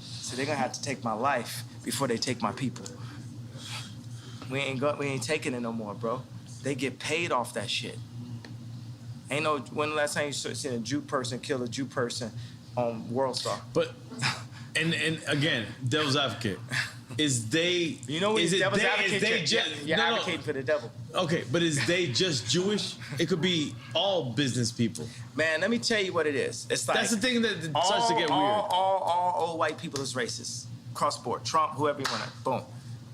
So they're gonna have to take my life before they take my people. We ain't taking it no more, bro. They get paid off that shit. Ain't no, when the last time you seen a Jew person kill a Jew person on World Star? But, and again, devil's advocate. Is they, you know, is devil's advocate? You're advocating for the devil. Okay, but is they just Jewish? It could be all business people. Man, let me tell you what it is. It's like, that's the thing that starts to get weird. All old white people is racist. Cross board. Trump, whoever you want to, boom.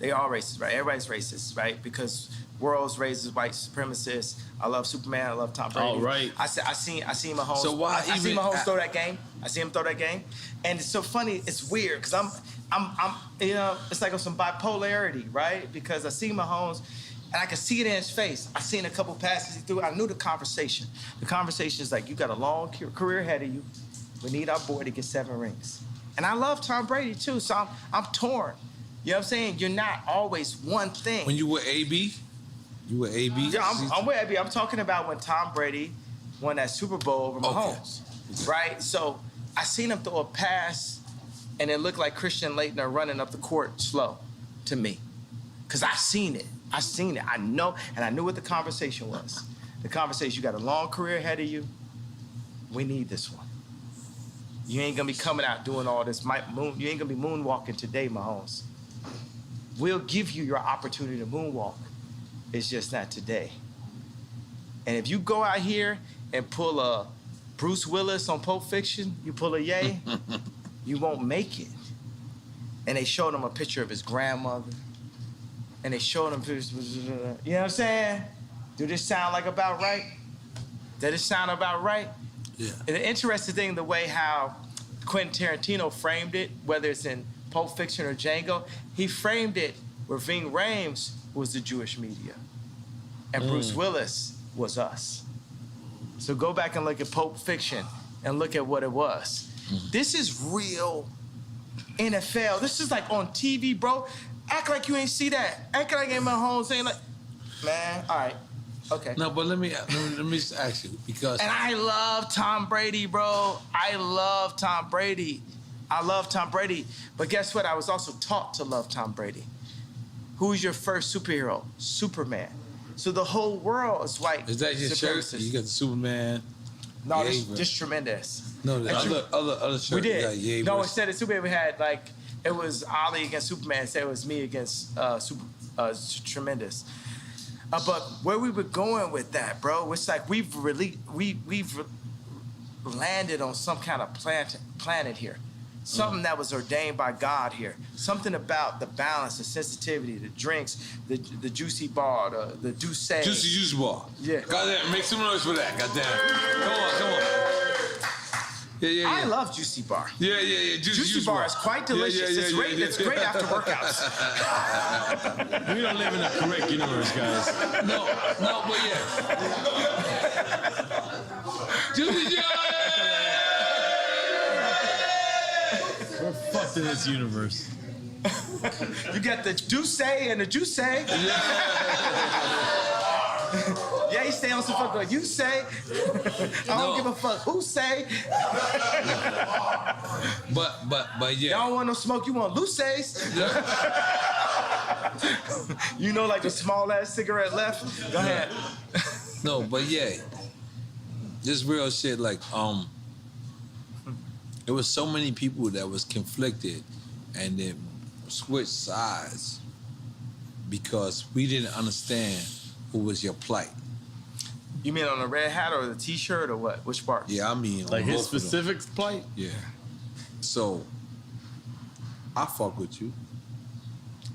They all racist, right? Everybody's racist, right? Because world's racist, white supremacists. I love Superman. I love Tom Brady. All right. I seen Mahomes. So why I see Mahomes throw that game. I see him throw that game, and it's so funny. It's weird because I'm you know, it's like on some bipolarity, right? Because I see Mahomes, and I can see it in his face. I seen a couple passes he threw. I knew the conversation. The conversation is like, you got a long career ahead of you. We need our boy to get 7 rings. And I love Tom Brady too, so I'm torn. You know what I'm saying? You're not always one thing. When you were AB? You were AB? Yeah, I'm with AB. I'm talking about when Tom Brady won that Super Bowl over Mahomes, right? So I seen him throw a pass, and it looked like Christian Laettner running up the court slow. to me. Because I seen it. I know, and I knew what the conversation was. The conversation, you got a long career ahead of you. We need this one. You ain't gonna be coming out doing all this. You ain't gonna be moonwalking today, Mahomes. We'll give you your opportunity to moonwalk. It's just not today. And if you go out here and pull a Bruce Willis on Pulp Fiction, you pull a Ye, you won't make it. And they showed him a picture of his grandmother. And they showed him pictures, you know what I'm saying? Do this sound like about right? Does this sound about right? Yeah. And the interesting thing, the way how Quentin Tarantino framed it, whether it's in Pulp Fiction or Django, he framed it where Ving Rhames was the Jewish media. And Bruce Willis was us. So go back and look at Pulp Fiction and look at what it was. This is real NFL. This is like on TV, bro. Act like you ain't see that. Act like ain't my home saying like, man, all right, okay. No, but let me just ask you because. And I love Tom Brady, bro. I love Tom Brady. But guess what? I was also taught to love Tom Brady. Who's your first superhero? Superman. So the whole world is white. Is that your shirt? You got the Superman. No, this tremendous. No, the other shirt. We did. You got no, instead of Superman, we had like, it was Ali against Superman. Instead, it was me against Tremendous. But where we were going with that, bro, it's like we've landed on some kind of planet here. Something that was ordained by God here. Something about the balance, the sensitivity, the drinks, the juicy bar, the juice. Juicy bar. Yeah. Goddamn, make some noise for that. Goddamn. Come on. Yeah. I love Juicy Bar. Yeah. Juicy Bar is quite delicious. It's great after workouts. We don't live in the correct universe, guys. No, but yeah. Juicy Jar. We're fucked in this universe. You got the Juice and the Juice. Yeah, you stay on some fuck like you say. I don't give a fuck who say. But yeah. Y'all don't want no smoke, you want Luce's. You know, like the small ass cigarette left. Go ahead. No, but yeah. This real shit, like, there was so many people that was conflicted and then switched sides because we didn't understand what was your plight. You mean on the red hat or the t-shirt or what? Which part? Yeah, I mean like his specific plight? Yeah. So, I fuck with you.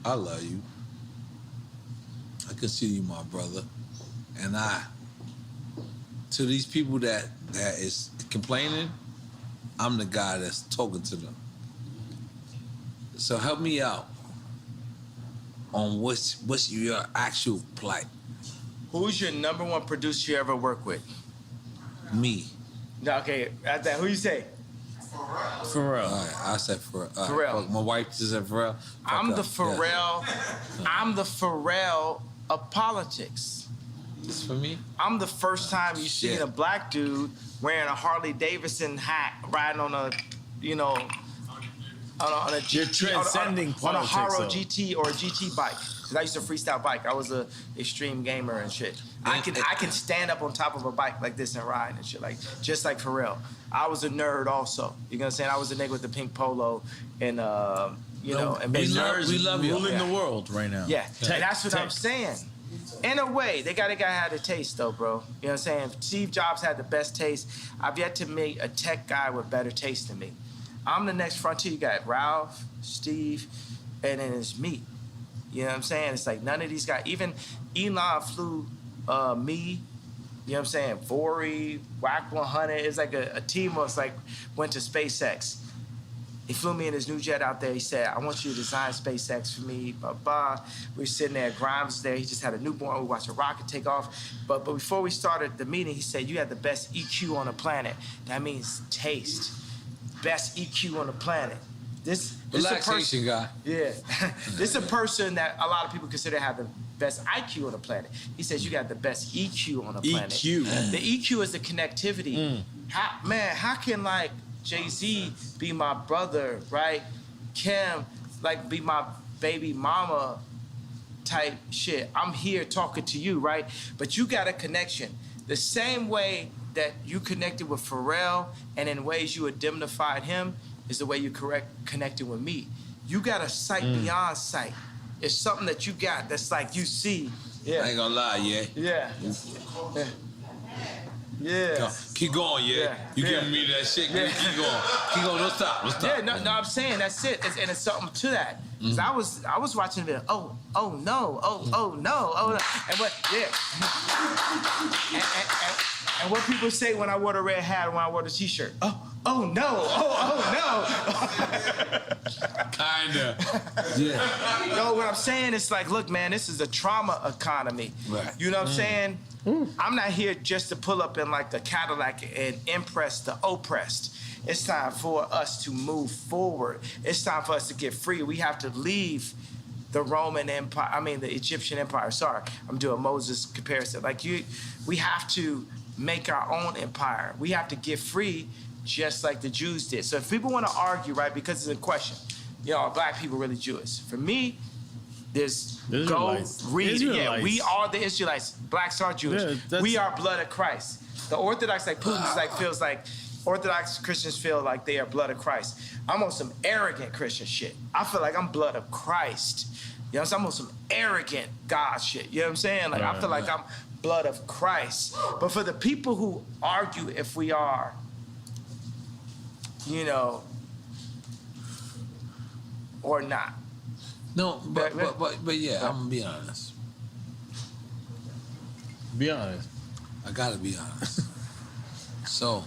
I love you. I consider you my brother. And to these people that is complaining, I'm the guy that's talking to them. So help me out on what's your actual plight. Who's your number one producer you ever worked with? Me. No, okay, at that, who you say? Pharrell. All right, I said Pharrell. Pharrell. My wife just said Pharrell. I'm the Pharrell of politics. This for me? I'm the first time you seen a black dude wearing a Harley Davidson hat, riding on a, on a GT, You're transcending on a Haro politics, GT or a GT bike. Cause I used to freestyle bike. I was a extreme gamer and shit. I can stand up on top of a bike like this and ride and shit, like just like Pharrell. I was a nerd also. You know what I'm saying? I was a nigga with the pink polo and and we love you. Ruling the world right now. Yeah, and that's what I'm saying. In a way, they got a guy had a taste though, bro. You know what I'm saying? Steve Jobs had the best taste. I've yet to meet a tech guy with better taste than me. I'm the next frontier. You got Ralph, Steve, and then it's me. You know what I'm saying? It's like none of these guys, even Elon flew me, you know what I'm saying? Vori, Wack 100. It's like a team of like went to SpaceX. He flew me in his new jet out there. He said, I want you to design SpaceX for me, blah, blah. We were sitting there, Grimes was there. He just had a newborn. We watched a rocket take off. But before we started the meeting, he said, you have the best EQ on the planet. That means taste. Best EQ on the planet. This relaxation guy. Yeah. This is a person that a lot of people consider have the best IQ on the planet. He says you got the best EQ on the planet. EQ. The EQ is the connectivity. How can like Jay-Z be my brother, right? Kim, like be my baby mama type shit. I'm here talking to you, right? But you got a connection. The same way that you connected with Pharrell and in ways you indemnified him is the way you connected with me. You got a sight beyond sight. It's something that you got that's like you see. Yeah. I ain't gonna lie, Yeah. Yeah. Keep going, You giving me that shit. Keep going. Keep going. Don't stop. Yeah, no, I'm saying that's it. And it's something to that. Cause I was watching the video. Oh no. And what? Yeah. And what people say when I wore the red hat, when I wore the t-shirt. Oh no. Kinda. Yeah. No, what I'm saying is like, look, man, this is a trauma economy. Right. You know what I'm saying? I'm not here just to pull up in like the Cadillac and impress the oppressed. It's time for us to move forward. It's time for us to get free. We have to leave the Roman Empire, the Egyptian Empire. Sorry, I'm doing Moses comparison. We have to make our own empire. We have to get free just like the Jews did. So if people want to argue, right, because it's a question, are black people really Jewish? For me, go read. Yeah, we are the Israelites. Blacks are Jewish. Yeah, we are blood of Christ. The Orthodox, like Putin's, feels like Orthodox Christians feel like they are blood of Christ. I'm on some arrogant Christian shit. I feel like I'm blood of Christ. You know what I'm saying? I'm on some arrogant God shit. You know what I'm saying? I feel like I'm blood of Christ. But for the people who argue if we are, or not. No, but yeah, I'm gonna be honest. Be honest. I gotta be honest. So,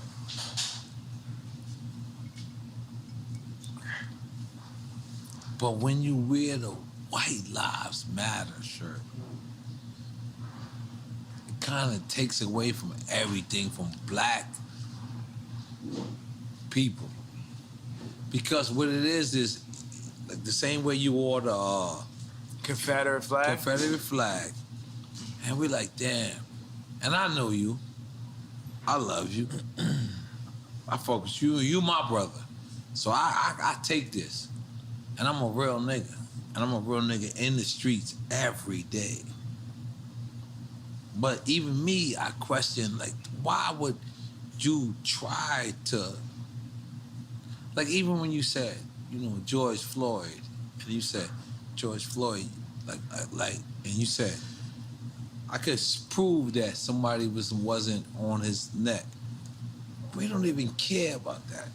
but when you wear the White Lives Matter shirt, it kind of takes away from everything from black people. Because what it is like the same way you wore the Confederate flag. And we're like, damn. And I know you. I love you. I fuck with you. You my brother. So I take this. And I'm a real nigga. And I'm a real nigga in the streets every day. But even me, I question, why would you try to... even when you said, George Floyd, and you said, George Floyd, and you said, I could prove that somebody wasn't on his neck. We don't even care about that,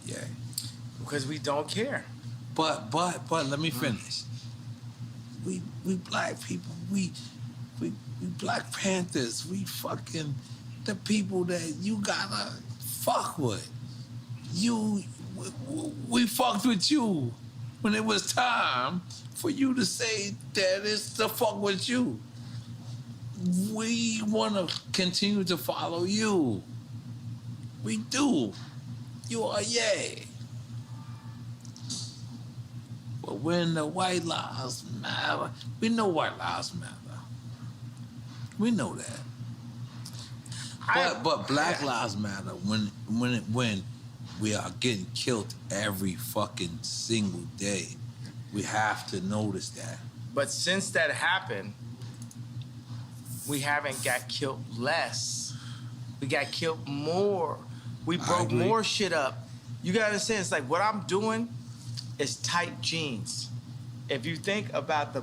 Because we don't care. But let me finish. We black people, we Black Panthers, we fucking the people that you gotta fuck with. We fucked with you when it was time for you to say that it's to fuck with you. We want to continue to follow you. We do. You are yay. But when the White Lives Matter, we know White Lives Matter. We know that. But Black Lives Matter when we are getting killed every fucking single day. We have to notice that. But since that happened, we haven't got killed less. We got killed more. We broke more shit up. You gotta understand, it's like what I'm doing is tight jeans. If you think about a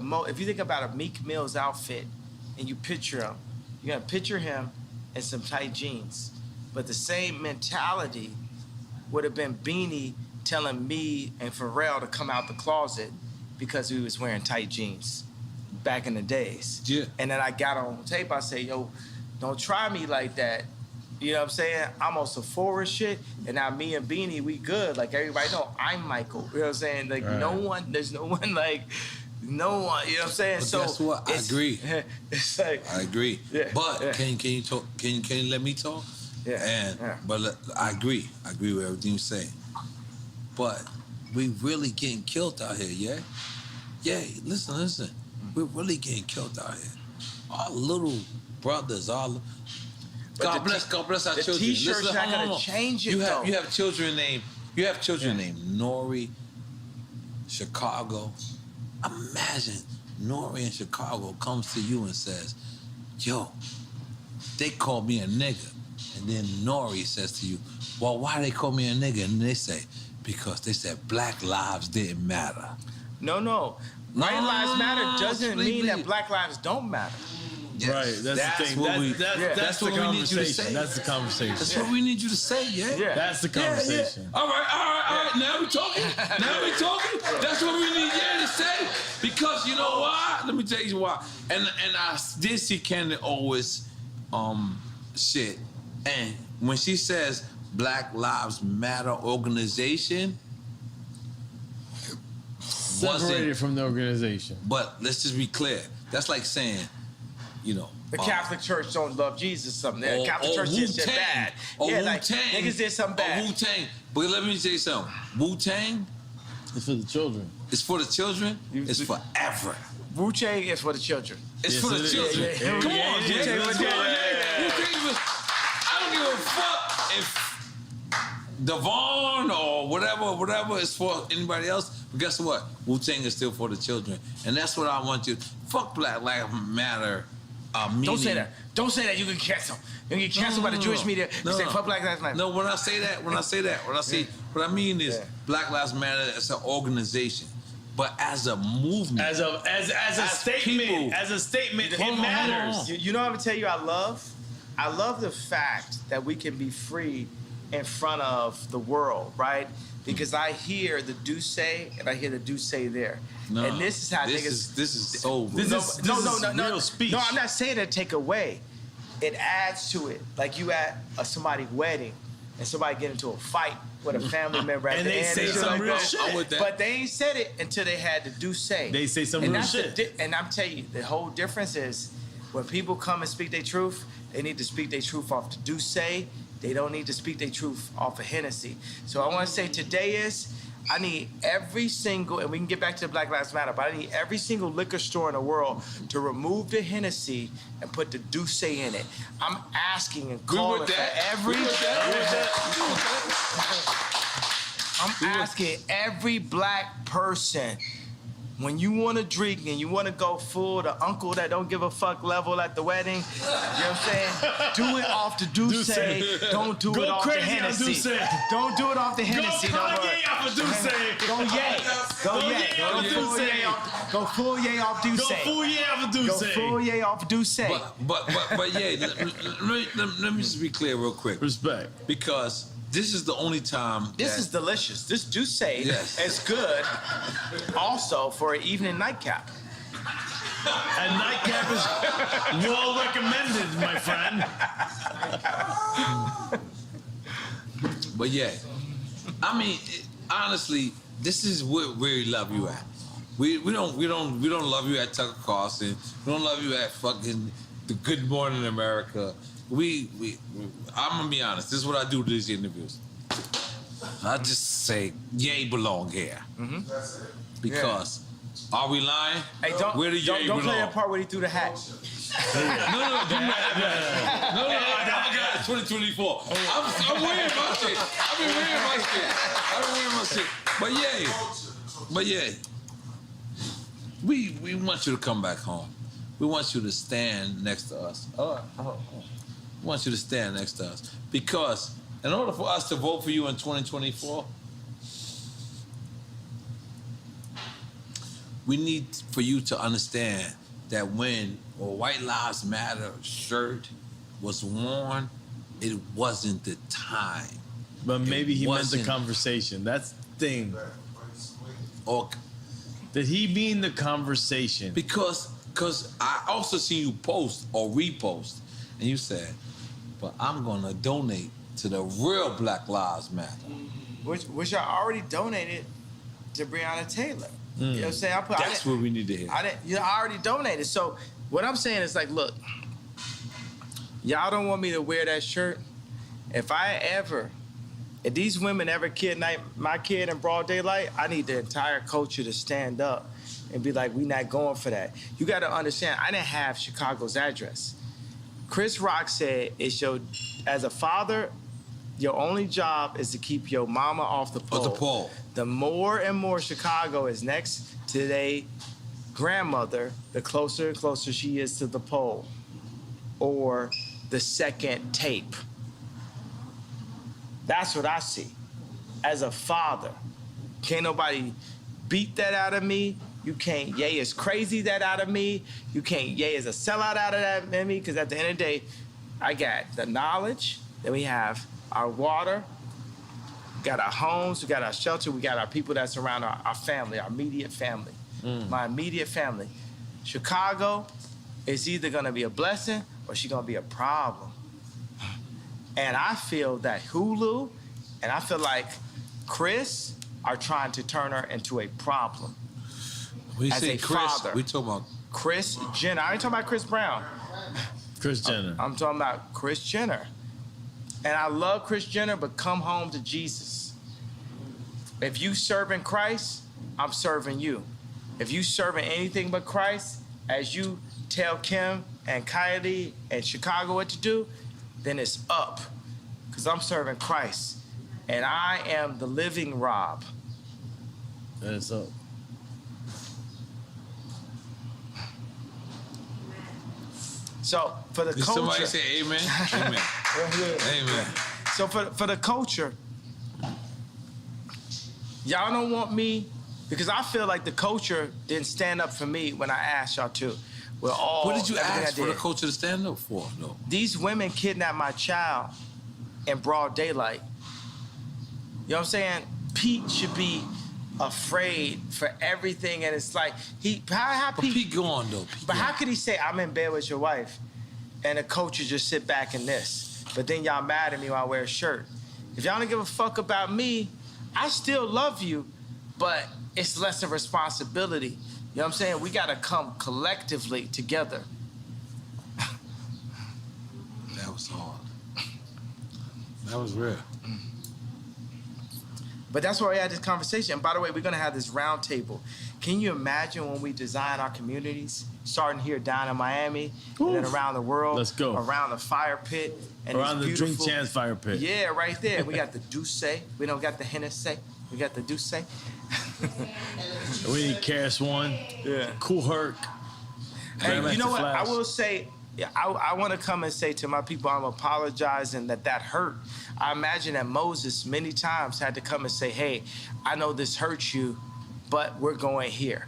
Meek Mills outfit and you picture him, you're gonna picture him in some tight jeans. But the same mentality would have been Beanie telling me and Pharrell to come out the closet because we was wearing tight jeans back in the days. Yeah. And then I got on tape, I say, yo, don't try me like that. You know what I'm saying? I'm on some forward shit, and now me and Beanie, we good. Like everybody know, I'm Michael. You know what I'm saying? Like there's no one, you know what I'm saying? But so guess what? I agree. It's like I agree. Yeah, but can you talk? Can you let me talk? But I agree. I agree with everything you're saying. But we really getting killed out here, yeah? Listen. We're really getting killed out here. Our little brothers, God bless our children. The T-shirt's not gonna change it, though. You have children named Nori, Chicago, Imagine Nori in Chicago comes to you and says, yo, they call me a nigga. And then Nori says to you, well, why they call me a nigga? And they say, because they said black lives didn't matter. No. White lives matter doesn't mean that black lives don't matter. Yes. Right, that's the thing. That's the conversation. That's the conversation. That's what we need you to say, yeah? That's the conversation. All right. Now we talking. That's what we need to say. Because you know why? Let me tell you why. And I did see Candy always shit. And when she says Black Lives Matter organization, separated from the organization. But let's just be clear. That's like saying, you know, the Catholic Church don't love Jesus. Something. The Catholic Church did shit bad. Yeah, like niggas did something bad. Wu-Tang. But let me tell you something. Wu-Tang. It's for the children. It's for the children. It's forever. Wu-Tang is for the children. It's for the children. Come on, Wu-Tang. I don't give a fuck if Devon or whatever is for anybody else. But guess what? Wu-Tang is still for the children. And that's what I want you. Fuck Black Lives Matter. Don't say that. Don't say that. You can cancel. You can get canceled by the Jewish media. You say fuck Black Lives Matter. No, when I say that, what I mean is Black Lives Matter as an organization. But as a movement, as a statement, it matters. You know what I'm gonna tell you? I love the fact that we can be free in front of the world, right? Because I hear the do say and I hear the do say there. No, and this is how niggas. This is so real. No, real speech. No, I'm not saying that to take away. It adds to it. Like you at somebody's wedding and somebody get into a fight with a family member at and the they end. say some real shit. But they ain't said it until they had the do say. They say some real shit. And I'm telling you, the whole difference is when people come and speak their truth, they need to speak their truth off the do say. They don't need to speak their truth off of Hennessy. So I want to say today is, I need every single, and we can get back to the Black Lives Matter, but I need every single liquor store in the world to remove the Hennessy and put the Douce in it. I'm asking and calling for every... I'm asking every black person, when you want to drink and you want to go full, the uncle that don't give a fuck level at the wedding, you know what I'm saying? Do it off the Douce. Don't do it off the Hennessy. Don't do it off the Hennessy. Go Kanye off of Douce. Go yay. Go full yay off Douce. Go full yay off of Douce. Go full yay off Douce. But yeah, let me just be clear real quick. Respect. Because this is the only time. This is delicious. This Douce is good also for an evening nightcap. A nightcap is well recommended, my friend. But yeah, I mean, honestly, this is where we love you at. We don't love you at Tucker Carlson. We don't love you at fucking the Good Morning America. I'm gonna be honest. This is what I do to these interviews. I just say, Ye belong here. Mm-hmm. Because, are we lying? Hey, don't play the part where he threw the hat. No, I got it. 2024. I'm wearing my shit. I've been wearing my shit. But yeah, we want you to come back home. We want you to stand next to us. We want you to stand next to us. Because in order for us to vote for you in 2024, we need for you to understand that when a White Lives Matter shirt was worn, it wasn't the time. But maybe he meant the conversation. That's the thing. Or did he mean the conversation? Because I also see you post or repost, and you said, but I'm gonna donate to the real Black Lives Matter. Which I already donated to Breonna Taylor. You know what I'm saying? That's what we need to hear. I already donated. So what I'm saying is like, look, y'all don't want me to wear that shirt. If these women ever kidnap my kid in broad daylight, I need the entire culture to stand up and be like, we not going for that. You got to understand, I didn't have Chicago's address. Chris Rock said, as a father, your only job is to keep your mama off the pole. Off the pole. The more and more Chicago is next to their grandmother, the closer and closer she is to the pole, or the second tape. That's what I see. As a father, can't nobody beat that out of me. You can't Ye is crazy that out of me. You can't Ye is a sellout out of that in me, because at the end of the day, I got the knowledge, then we have our water, we got our homes, we got our shelter, we got our people that surround our family, our immediate family. My immediate family. Chicago is either gonna be a blessing or she's gonna be a problem. And I feel that Hulu and I feel like Chris are trying to turn her into a problem. When you as say a Chris, father. we talking about Chris Jenner. I ain't talking about Chris Brown. Chris Jenner. I'm talking about Chris Jenner. And I love Chris Jenner, but come home to Jesus. If you serving Christ, I'm serving you. If you serving anything but Christ, as you tell Kim and Kylie and Chicago what to do, then it's up. Because I'm serving Christ. And I am the living Rob. Then it's up. So for the Did culture. somebody say amen? Amen. Amen. So for the culture, y'all don't want me, because I feel like the culture didn't stand up for me when I asked y'all to. We're all. What did you everything ask I for the did. culture to stand up for? No. These women kidnapped my child in broad daylight. You know what I'm saying? Pete should be afraid for everything, and it's like how But Pete gone though. But how could he say I'm in bed with your wife, and the coaches just sit back in this? But then y'all mad at me when I wear a shirt. If y'all don't give a fuck about me, I still love you, but it's less of responsibility. You know what I'm saying? We gotta come collectively together. That was hard. That was real. But that's why we had this conversation. And by the way, we're gonna have this round table. Can you imagine when we design our communities, starting here down in Miami, and then around the world, Let's go. around the fire pit, and Around the these Drink beautiful- Chance fire pit. Yeah, right there. We got the Douce. We don't got the Hennessy. We got the Douce. We need KRS ONE. Yeah. Kool Herc. Hey, you know Grandmaster what? Flash. I will say, I want to come and say to my people, I'm apologizing that hurt. I imagine that Moses many times had to come and say, hey, I know this hurts you, but we're going here.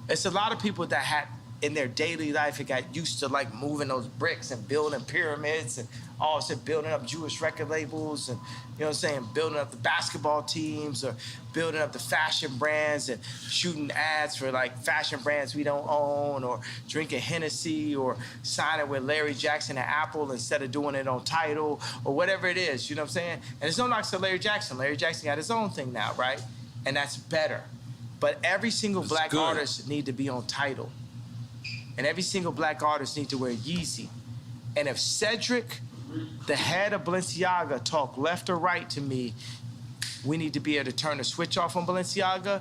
It's a lot of people that had in their daily life, it got used to like moving those bricks and building pyramids and also building up Jewish record labels and, you know what I'm saying, building up the basketball teams or building up the fashion brands and shooting ads for like fashion brands we don't own or drinking Hennessy or signing with Larry Jackson and Apple instead of doing it on Tidal or whatever it is, you know what I'm saying? And it's no knocks to Larry Jackson. Larry Jackson got his own thing now, right? And that's better. But every single black artist need to be on Tidal. And every single black artist need to wear Yeezy. And if Cedric, the head of Balenciaga, talk left or right to me, we need to be able to turn the switch off on Balenciaga.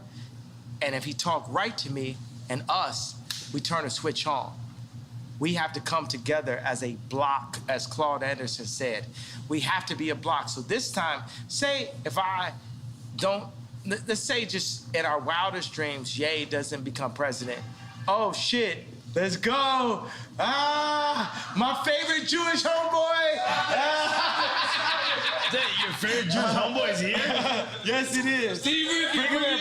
And if he talk right to me and us, we turn the switch on. We have to come together as a block, as Claude Anderson said. We have to be a block. So this time, say if I don't, let's say just in our wildest dreams, Ye doesn't become president. Oh shit. Let's go. My favorite Jewish homeboy. Your favorite Jewish homeboy is here? Yes, it is. Steve Rifkin. Bring him in.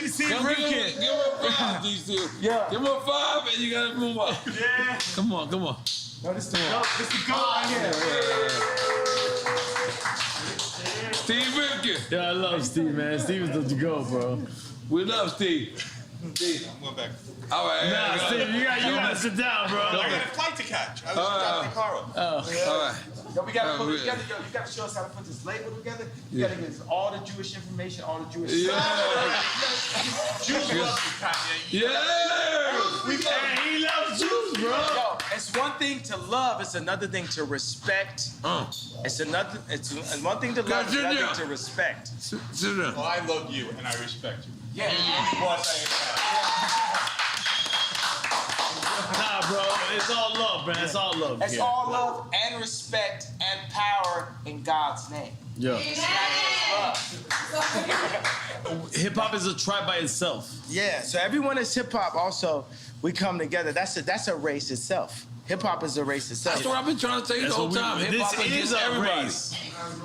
Steve Rifkin. Give him a 5, these two. Yeah. Give him a 5 and you gotta move up. Yeah. Come on. No, this is the goat. This is the goat right here. Steve Rifkin. Yeah, I love Steve, man. Steve is the go, bro. We love Steve. I'm going back. All right. Nah, Steve, you gotta sit down, bro. I got a flight to catch. I was dropping the car up. All right. Yo, we gotta put it together. Yo, you gotta show us how to put this label together. You gotta give us all the Jewish information, all the Jewish stuff. Jews love you, Kanye. Yeah. He loves Jews, bro. Yo, it's one thing to love, it's another thing to respect. It's one thing to love, it's another thing to respect. Sit down. Well, I love you and I respect you. Yeah. Nah, bro, it's all love, man. It's all love. It's all love and respect and power in God's name. Yeah. Hip hop is a tribe by itself. Yeah, so everyone is hip hop. Also, we come together. That's a race itself. Hip hop is a race itself. That's what I've been trying to tell you the whole time. Hip hop is everybody. Race.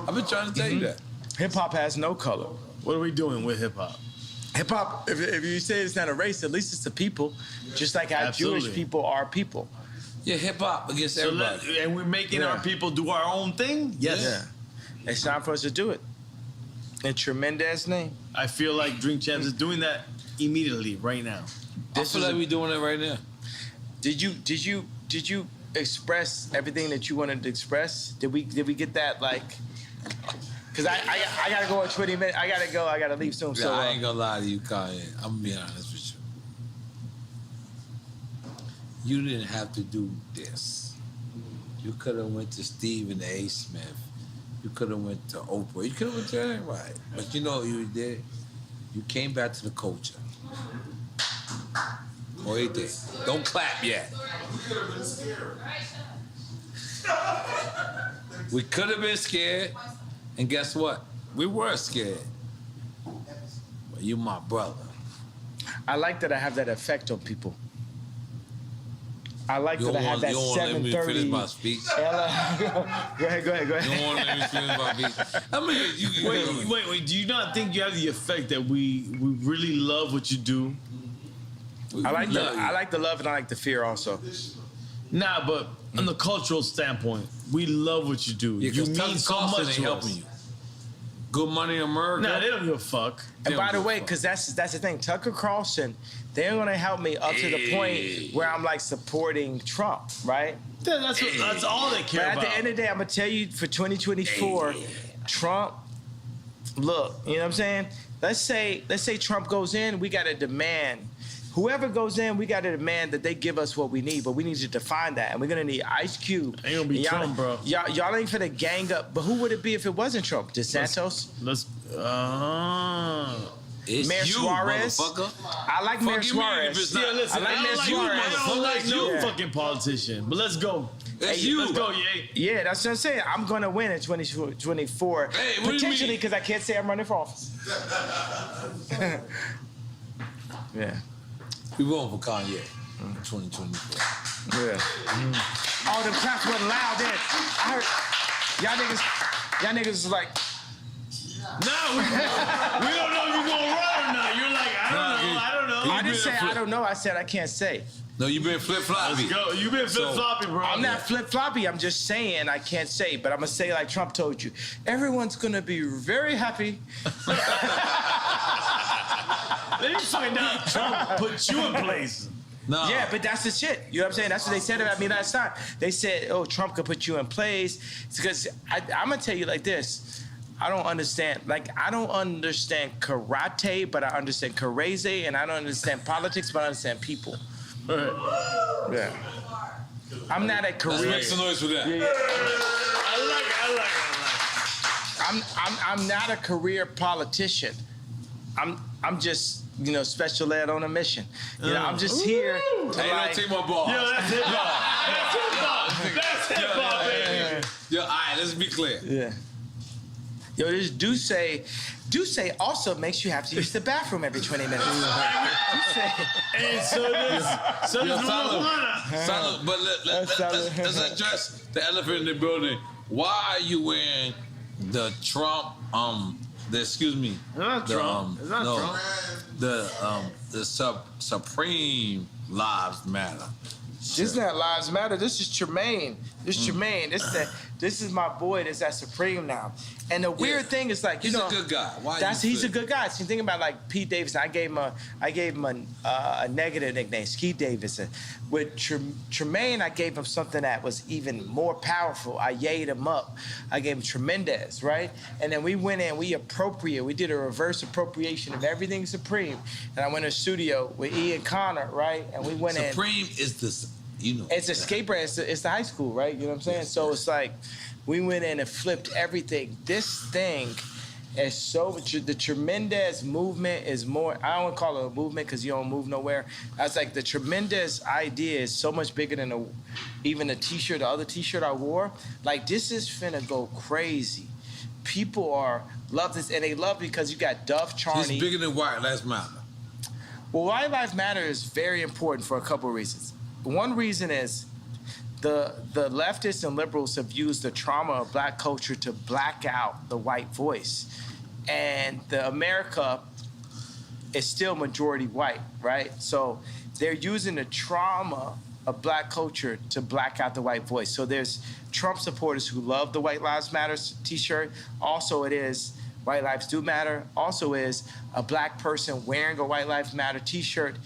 I've been trying to tell you that. Hip hop has no color. What are we doing with hip hop? Hip hop, if you say it's not a race, at least it's a people. Just like how Jewish people are people. Yeah, hip hop against everybody. And we're making our people do our own thing? Yes. Yeah. It's time for us to do it. In tremendous name. I feel like Drink Champs is doing that immediately, right now. I feel like we're doing it right now. Did you express everything that you wanted to express? Did we get that, like? Because I gotta go in 20 minutes. I gotta leave soon. Yeah, So I ain't gonna lie to you, Kanye. I'm gonna be honest with you. You didn't have to do this. You could have went to Stephen A. Smith. You could have went to Oprah. You could have went to anybody. But you know what you did? You came back to the culture. Or you did. Don't clap yet. We could have been scared. And guess what? We were scared. But you my brother. I like that I have that effect on people. I like that I have that 7:30. You don't want to let me finish my speech. Go ahead. You don't want to let me finish my speech. I mean, Wait. Do you not think you have the effect that we really love what you do? I like the love and I like the fear also. Nah, but on the cultural standpoint, we love what you do. Yeah, you mean so much to helping us. you. Good Money America. Nah, they don't give a fuck. And by the way, because that's the thing, Tucker Carlson, they're gonna help me up to the point where I'm like supporting Trump, right? Yeah, that's all they care but about. at the end of the day, I'm gonna tell you for 2024, Trump. Look, you know what I'm saying? Let's say Trump goes in, we gotta demand. Whoever goes in, we got to demand that they give us what we need, but we need to define that. And we're going to need Ice Cube. Ain't going to be Trump, bro. Y'all ain't finna gang up. But who would it be if it wasn't Trump? DeSantos? It's Mayor you, Suarez? motherfucker. I like Mayor Suarez. Yeah, listen, I like Mayor Suarez. I don't like no fucking politician, but let's go. It's you. Let's go, Ye. Yeah, that's what I'm saying. I'm going to win in 2024. Hey, what do you potentially, mean? because I can't say I'm running for office. Yeah. We voting for Kanye in 2024. Yeah. Oh, the claps wasn't loud then. I heard y'all niggas was like, no, we don't know if you're gonna run or not. You're like, I don't know. I didn't say I don't know. I said I can't say. No, you been flip-floppy. Let's go. You been flip-floppy, bro. I'm not flip-floppy. I'm just saying I can't say, but I'm gonna say like Trump told you. Everyone's gonna be very happy. Then you find out Trump put you in place. No. Yeah, but that's the shit. You know what I'm saying? That's what they said about me last time. They said, oh, Trump could put you in place. It's because I'm going to tell you like this. I don't understand karate, but I understand karate, and I don't understand politics, but I understand people. Yeah. I'm not a career. Let's make some noise for that. Yeah. I like it. I'm not a career politician. I'm just, special ed on a mission. I'm just here to Hey, don't take my ball. Yo, that's hip hop. That's hip hop, baby. Yo, all right, let's be clear. Yeah. Yo, this Duce also makes you have to use the bathroom every 20 minutes. And so does Salud, but let's address the elephant in the building. Why are you wearing the Trump, It's not Trump. The Supreme Lives Matter. This is not Lives Matter. This is Tremaine. Tremaine. This is my boy that's at Supreme now. And the weird thing is like, he's a good guy. He's a good guy. So you think about like Pete Davidson. I gave him a negative nickname, Ski Davidson. With Tremaine, I gave him something that was even more powerful. I yayed him up. I gave him Tremendous, right? And then we went in, we did a reverse appropriation of everything Supreme. And I went in the studio with Ian Connor, right? And we went in. Supreme is this, It's a skateboard. It's the high school, right? You know what I'm saying? So it's like, we went in and flipped everything. This thing is the Tremendous movement is more, I don't want to call it a movement because you don't move nowhere. I was like, the Tremendous idea is so much bigger than even the other t-shirt I wore. Like, this is finna go crazy. people love this, and they love it because you got Dove Charney. It's bigger than White Lives Matter. Well, White Lives Matter is very important for a couple of reasons. One reason is the leftists and liberals have used the trauma of black culture to black out the white voice. And the America is still majority white, right? So they're using the trauma of black culture to black out the white voice. So there's Trump supporters who love the White Lives Matter t-shirt. Also it is White Lives Do Matter. Also is a black person wearing a White Lives Matter t-shirt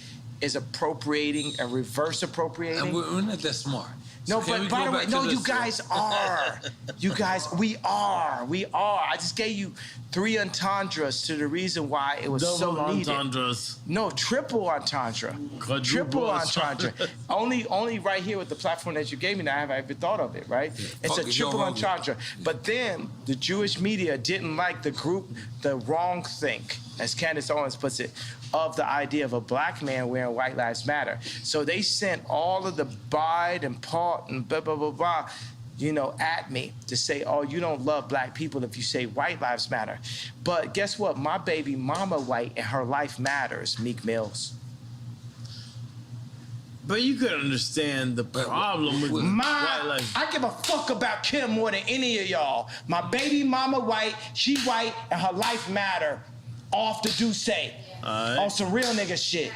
is appropriating and reverse appropriating. And we're not that smart. No, So but by the way, no, you guys are. You guys, we are. I just gave you 3 entendres to the reason why it was so needed. Double entendres. No, triple entendre. Triple entendre. only right here with the platform that you gave me now have I ever thought of it, right? It's a triple entendre. But then the Jewish media didn't like the group, the wrong think, as Candace Owens puts it, of the idea of a black man wearing White Lives Matter. So they sent all of the Bide and Paul and blah, blah, blah, blah, you know, at me to say, oh, you don't love black people if you say White Lives Matter. But guess what? My baby mama white and her life matters, Meek Mills. But you could understand the problem with white life. I give a fuck about Kim more than any of y'all. My baby mama white, she white, and her life matter. Off the Duce. On some real nigga shit.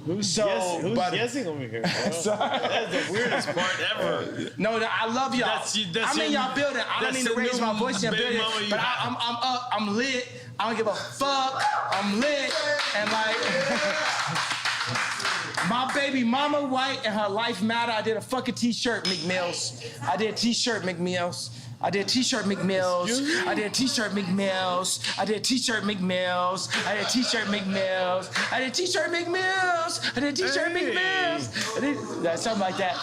Who's guessing over here, bro? That's the weirdest part ever. No, I love y'all. I'm in y'all building. I don't mean to raise my voice in your building, but I'm up. I'm lit. I don't give a fuck. I'm lit. And like, my baby mama white and her life matter. I did a fucking t-shirt, Meek Mills. I did a t-shirt, Meek Mills. I did a t-shirt, Meek Mills. I did a t-shirt, Meek Mills. I did a t-shirt, Meek Mills. I did a t-shirt, Meek Mills. I did a t-shirt, Meek Mills. I did a t-shirt, Meek Mills. Something like that.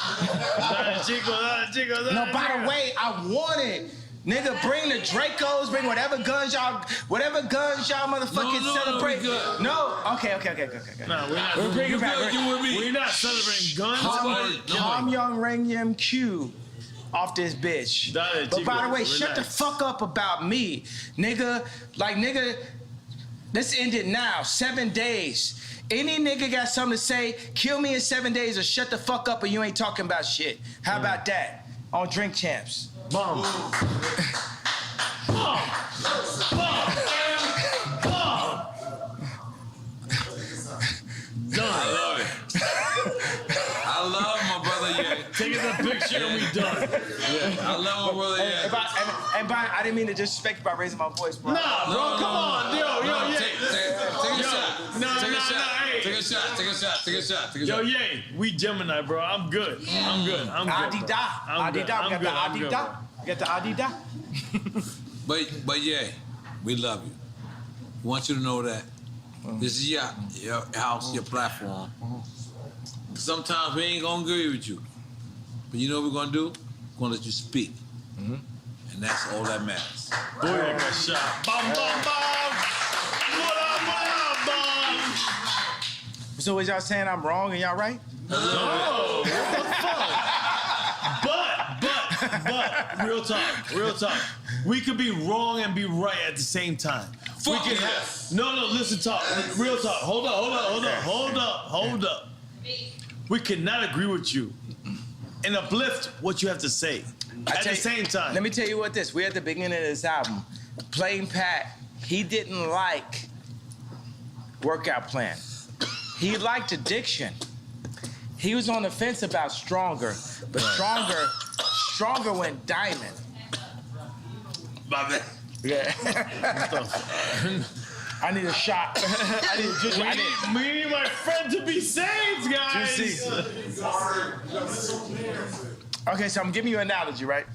No, by the way, I want it. Nigga, bring the Dracos, bring whatever guns y'all motherfucking celebrate. No, okay. No, we're not. We're bringing back. We're not celebrating guns. Tom Young Ring Yim Q. Off this bitch. But by the way, shut the fuck up about me. Nigga, let's end it now. 7 days. Any nigga got something to say, kill me in 7 days or shut the fuck up or you ain't talking about shit. How about that? On Drink Champs. Bomb. Bomb. Done. I love it. I love my brother, yeah. Taking the picture and we done. Yeah. I love my brother, yeah. And I didn't mean to disrespect you by raising my voice, bro. Nah, bro, come on. Yo, Take a shot. Yo, Ye, we Gemini, bro. I'm good. Adidas. We got the Adidas. But yeah, we love you. We want you to know that this is your house, your platform. Sometimes we ain't gonna agree with you. But you know what we're gonna do? We're gonna let you speak. And that's all that matters. Boy, I got shot. Bum, bum, bum. What up? So was y'all saying I'm wrong and y'all right? No, what the fuck? But, real talk. We could be wrong and be right at the same time. Fuck we can listen, talk. Real talk. Hold up. We cannot agree with you and uplift what you have to say at the same time. Let me tell you we're at the beginning of this album. Plain Pat, he didn't like workout plan. He liked addiction. He was on the fence about Stronger, but Stronger went diamond. My man. Yeah. I need a shot. We need my friend to be saved, guys. Okay, so I'm giving you an analogy, right?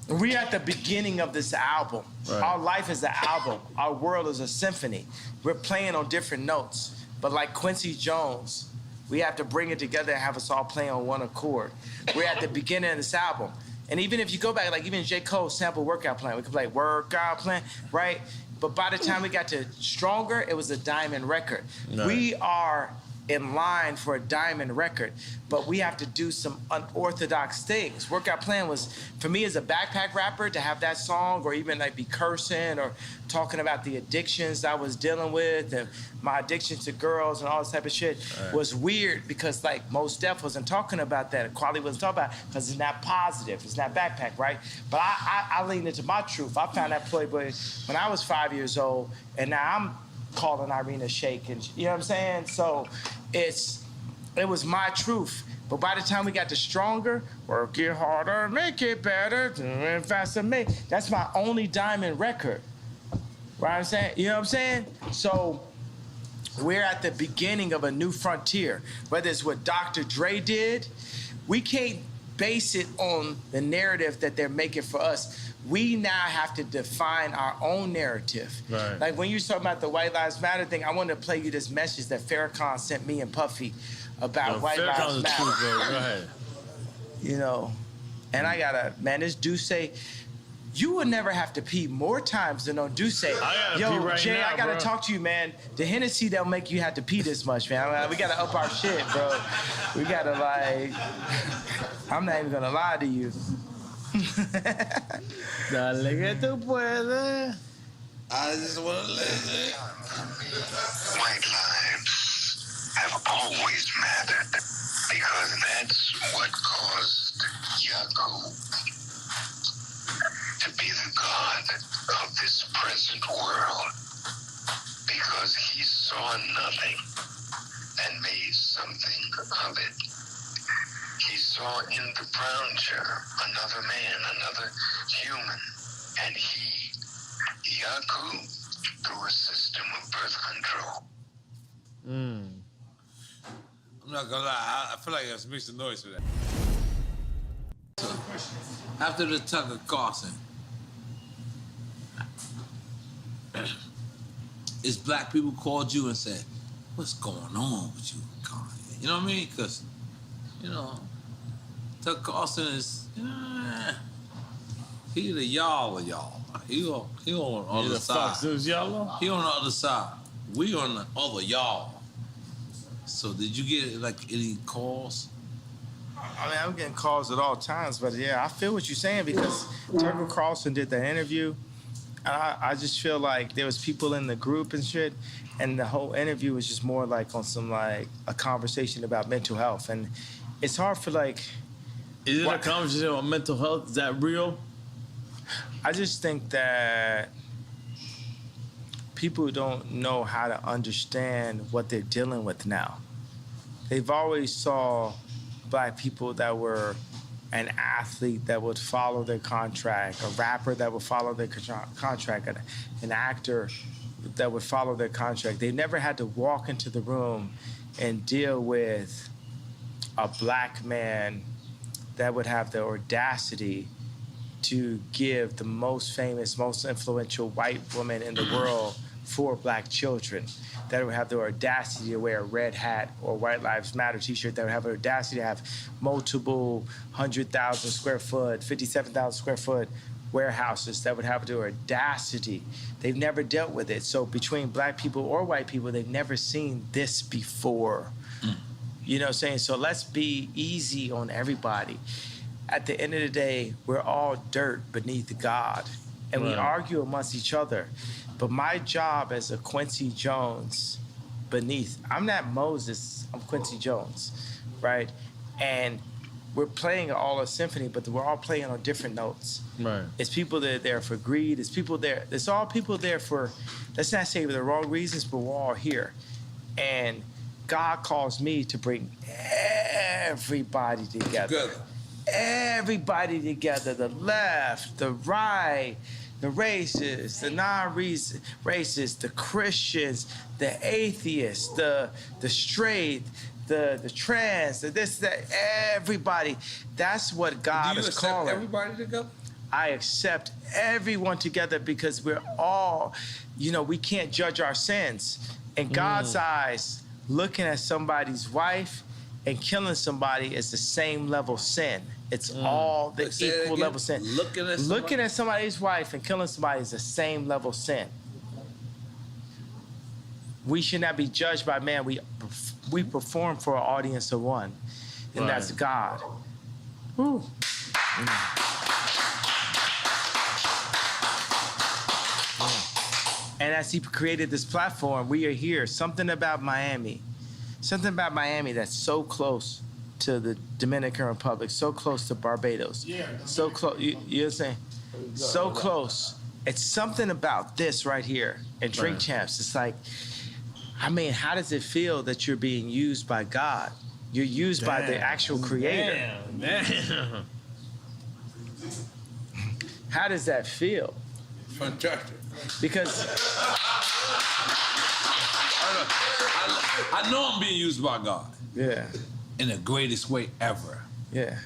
We're at the beginning of this album. Right. Our life is an album. Our world is a symphony. We're playing on different notes. But like Quincy Jones, we have to bring it together and have us all play on one accord. We're at the beginning of this album. And even if you go back, like even J. Cole sample Workout Plan, we could play Workout Plan, right? But by the time we got to Stronger, it was a diamond record. Right. We are in line for a diamond record, but we have to do some unorthodox things. Workout Plan was, for me as a backpack rapper, to have that song or even like be cursing or talking about the addictions I was dealing with and my addiction to girls and all this type of shit was weird because like Mos Def wasn't talking about that. Quality wasn't talking about it because it's not positive. It's not backpack, right? But I leaned into my truth. I found that Playboy when I was 5 years old, and now I'm calling Irina Shayk, and you know what I'm saying? So it was my truth. But by the time we got to Stronger, work it harder, make it better, do it faster, that's my only diamond record. Right? I'm saying, you know what I'm saying? So we're at the beginning of a new frontier. Whether it's what Dr. Dre did, we can't base it on the narrative that they're making for us. We now have to define our own narrative. Right. Like when you talk about the White Lives Matter thing, I wanted to play you this message that Farrakhan sent me and Puffy about White Lives Matter. Truth, bro. Go ahead. You know, and I gotta, man, this Duce, you would never have to pee more times than on Duce. Yo, Yo, Jay, now, I gotta bro. talk to you, man. The Hennessy don't make you have to pee this much, man. We gotta up our shit, bro. We gotta like, I'm not even gonna lie to you. Dale que tú puedes. I just want to listen. White lives have always mattered because that's what caused Yaku to be the god of this present world, because he saw nothing and made something of it. He saw in the brown chair another man, another human, and he, Yaku, through a system of birth control. I'm not gonna lie, I feel like I makes some noise for that. So, after the Tucker Carlson, is black people called you and said, "What's going on with you, Kanye?" You know what I mean? Because, you know, Tucker Carlson is, he the y'all of y'all. He on the other side. He on the other side. We on the other y'all. So did you get like any calls? I mean, I'm getting calls at all times, but yeah, I feel what you're saying because Tucker Carlson did that interview. And I just feel like there was people in the group and shit, and the whole interview was just more like on some like a conversation about mental health. And it's hard for like... Is it a conversation about mental health? Is that real? I just think that people don't know how to understand what they're dealing with now. They've always saw black people that were an athlete that would follow their contract, a rapper that would follow their contract, an actor that would follow their contract. They never had to walk into the room and deal with a black man that would have the audacity to give the most famous, most influential white woman in the world 4 black children, that would have the audacity to wear a red hat or White Lives Matter t-shirt, that would have the audacity to have multiple 100,000 square foot, 57,000 square foot warehouses, that would have the audacity. They've never dealt with it. So between black people or white people, they've never seen this before. You know what I'm saying? So let's be easy on everybody. At the end of the day, we're all dirt beneath God, and we argue amongst each other. But my job as a Quincy Jones beneath, I'm not Moses, I'm Quincy Jones, right? And we're playing all a symphony, but we're all playing on different notes. Right. It's people that are there for greed. It's people there. It's all people there for, let's not say for the wrong reasons, but we're all here. And God calls me to bring everybody together. Everybody together, the left, the right, the racists, the non-racists, the Christians, the atheists, the straight, the trans, the this, that, everybody. That's what God is calling. Do you accept everybody together? I accept everyone together because we're all, we can't judge our sins. In God's eyes, looking at somebody's wife and killing somebody is the same level sin. It's all the equal level sin. Looking at somebody's wife and killing somebody is the same level sin. We should not be judged by man. we perform for an audience of one, and that's God. Woo. And as he created this platform, we are here. Something about Miami that's so close to the Dominican Republic, so close to Barbados, so close. You know what I'm saying? So close. It's something about this right here and Drink Champs. It's like, I mean, how does it feel that you're being used by God? You're used by the actual creator. Damn. How does that feel? Fantastic. Because I know I'm being used by God. Yeah. In the greatest way ever. Yeah.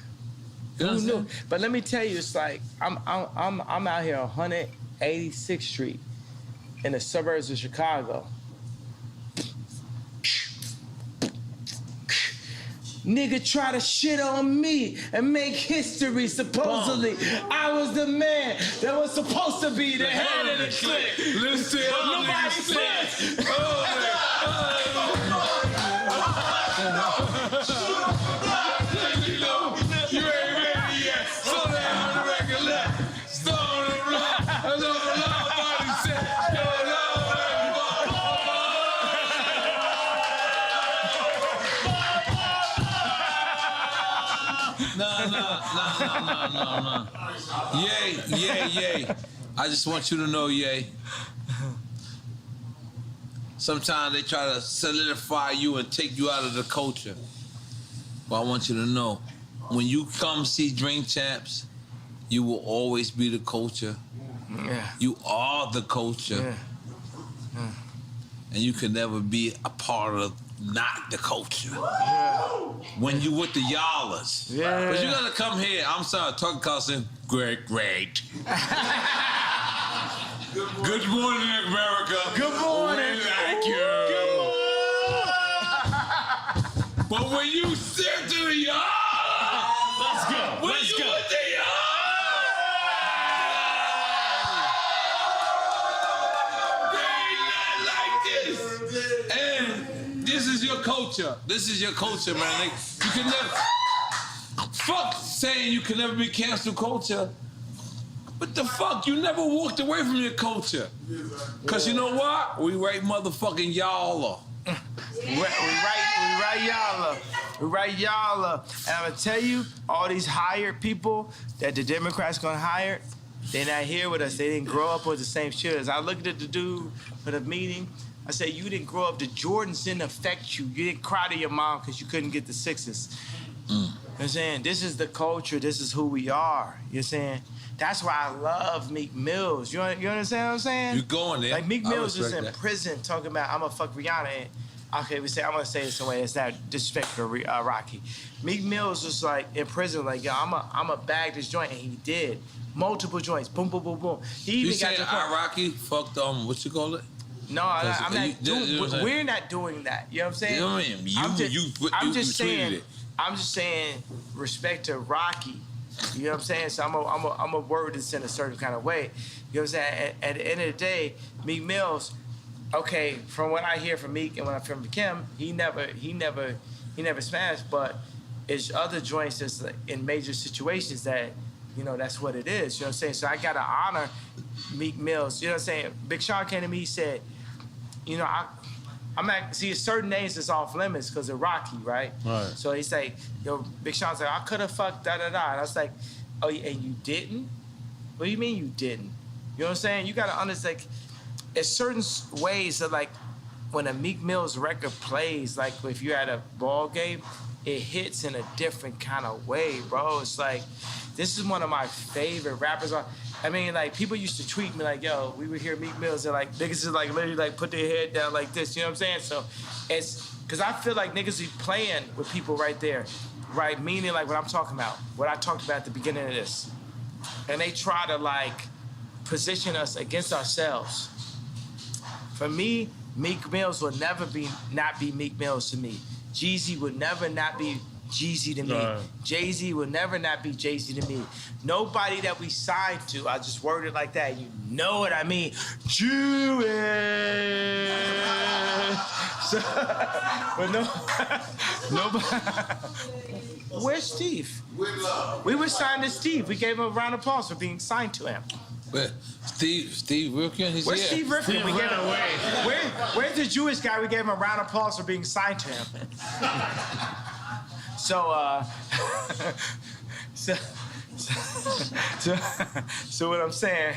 You know Who knew? But let me tell you, it's like I'm out here on 186th Street in the suburbs of Chicago. Nigga try to shit on me and make history, supposedly. I was the man that was supposed to be the head of the clique. Listen, nobody says. You ain't ready yet. So that on the record left. Stone on the block. That's on the loud body set. Yo, No. Yay. I just want you to know, Yay. Sometimes they try to solidify you and take you out of the culture. But I want you to know, when you come see Drink Champs, you will always be the culture. Yeah. You are the culture. Yeah. And you can never be a part of not the culture. Yeah. When you with the y'allers. Yeah. But you gotta come here. I'm sorry, talking cousin. Great. Good morning, America. Good morning. Thank you. Good morning. But when you sit to the y'all, Let's go. with the y'all, they ain't nothing like this. And this is your culture. This is your culture, man. You can never. Fuck saying you can never be cancel culture. What the fuck? You never walked away from your culture. Cause you know what? We right motherfucking y'all. We right y'all. And I'm gonna tell you, all these hired people that the Democrats gonna hire, they're not here with us. They didn't grow up with the same shit. As I looked at the dude for the meeting, I said, you didn't grow up. The Jordans didn't affect you. You didn't cry to your mom because you couldn't get the sixes. You know what I'm saying? This is the culture. This is who we are. You know what I'm saying? That's why I love Meek Mills. You understand what I'm saying? You going there. Like Meek Mills is in that. prison talking about, I'm gonna fuck Rihanna. And, okay, I'm gonna say this in a way that's not disrespectful to Rocky. Meek Mills was like in prison, like, yo, I'm a bag this joint, and he did. Multiple joints, boom. He even You got saying to the Rocky fucked what you call it? No, I'm not doing. We're not doing that. You know what I'm saying? You know what I mean? I'm just saying respect to Rocky. You know what I'm saying? So I'm a word this in a certain kind of way. You know what I'm saying? At the end of the day, Meek Mills, okay, from what I hear from Meek and when I from Kim, he never smashed, but it's other joints that's like in major situations that, you know, that's what it is. You know what I'm saying? So I gotta honor Meek Mills. You know what I'm saying? Big Sean came to me, he said, you know, see, certain names is off limits because of Rocky, right? Right. So he say, yo, Big Sean's like, I could have fucked da. And I was like, oh, and you didn't? What do you mean you didn't? You know what I'm saying? You gotta understand, like, there's certain ways that, like, when a Meek Mills record plays, like if you're at a ball game, it hits in a different kind of way, bro. It's like, this is one of my favorite rappers. I mean, like, people used to tweet me like, yo, we would hear Meek Mills and like, niggas is like literally like put their head down like this, you know what I'm saying? So it's, cause I feel like niggas be playing with people right there, right? Meaning like what I'm talking about, what I talked about at the beginning of this. And they try to like position us against ourselves. For me, Meek Mills will never not be Meek Mills to me. Jeezy would never not be Jeezy to me. Jay-Z will never not be Jay-Z to me. Nobody that we signed to, I just word it like that, you know what I mean. Jewish. So, but nobody. Where's Steve? We were signed to Steve. We gave him a round of applause for being signed to him. Where? Steve Rifkin? Where's Steve Rifkin? Where's the Jewish guy? We gave him a round of applause for being signed to him. So what I'm saying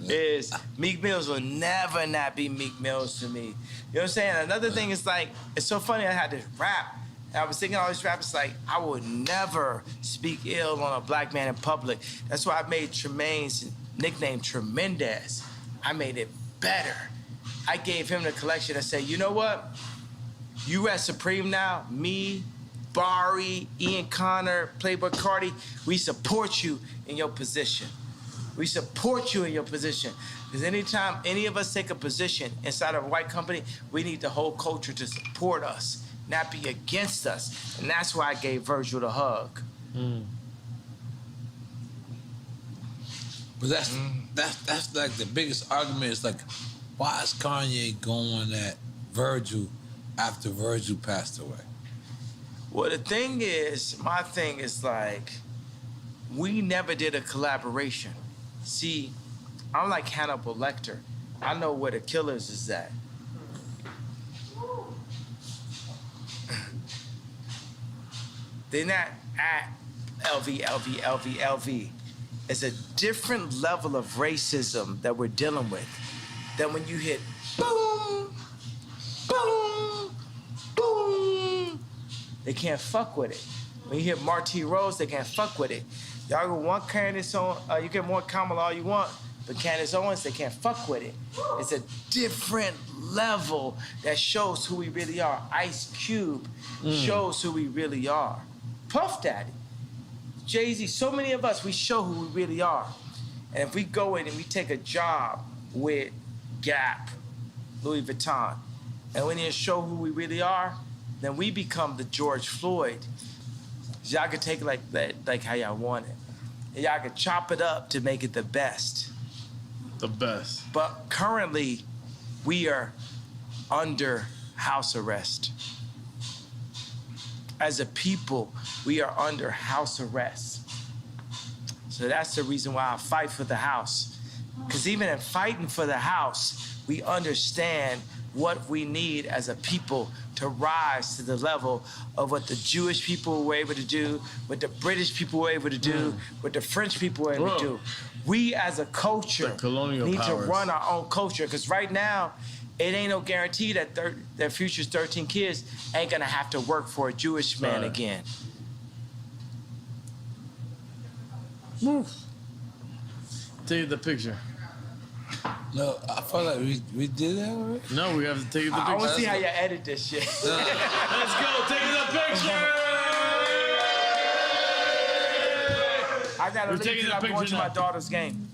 is Meek Mills will never not be Meek Mills to me. You know what I'm saying? Another thing is like, it's so funny I had to rap. And I was thinking all these rappers like, I would never speak ill on a black man in public. That's why I made Tremaine's nickname Tremendous. I made it better. I gave him the collection and said, you know what? You at Supreme now, me, Barry, Ian Connor, Playboy Cardi, we support you in your position. We support you in your position. Because anytime any of us take a position inside of a white company, we need the whole culture to support us, not be against us. And that's why I gave Virgil the hug. But that's like the biggest argument is like, why is Kanye going at Virgil after Virgil passed away? Well, the thing is, my thing is like, we never did a collaboration. See, I'm like Hannibal Lecter. I know where the killers is at. They're not at LV. It's a different level of racism that we're dealing with than when you hit boom, boom, boom. They can't fuck with it. When you hit Marty Rose, they can't fuck with it. Y'all go want Candace Owens, you can want Kamala all you want, but Candace Owens, they can't fuck with it. It's a different level that shows who we really are. Ice Cube shows who we really are. Puff Daddy, Jay-Z, so many of us, we show who we really are. And if we go in and we take a job with Gap, Louis Vuitton, and we need to show who we really are, then we become the George Floyd. Y'all can take it like that, like how y'all want it. And y'all can chop it up to make it the best. The best. But currently, we are under house arrest. As a people, we are under house arrest. So that's the reason why I fight for the house. Because even in fighting for the house, we understand what we need as a people to rise to the level of what the Jewish people were able to do, what the British people were able to do, what the French people were able to do. We as a culture need to run our own culture, because right now, it ain't no guarantee that that Future's 13 kids ain't gonna have to work for a Jewish man again. Take the picture. No, I feel like we did that already. No, we have to take the picture. I want to see how you edit this shit. Let's go, take the picture! I gotta leave because I'm going to my daughter's game.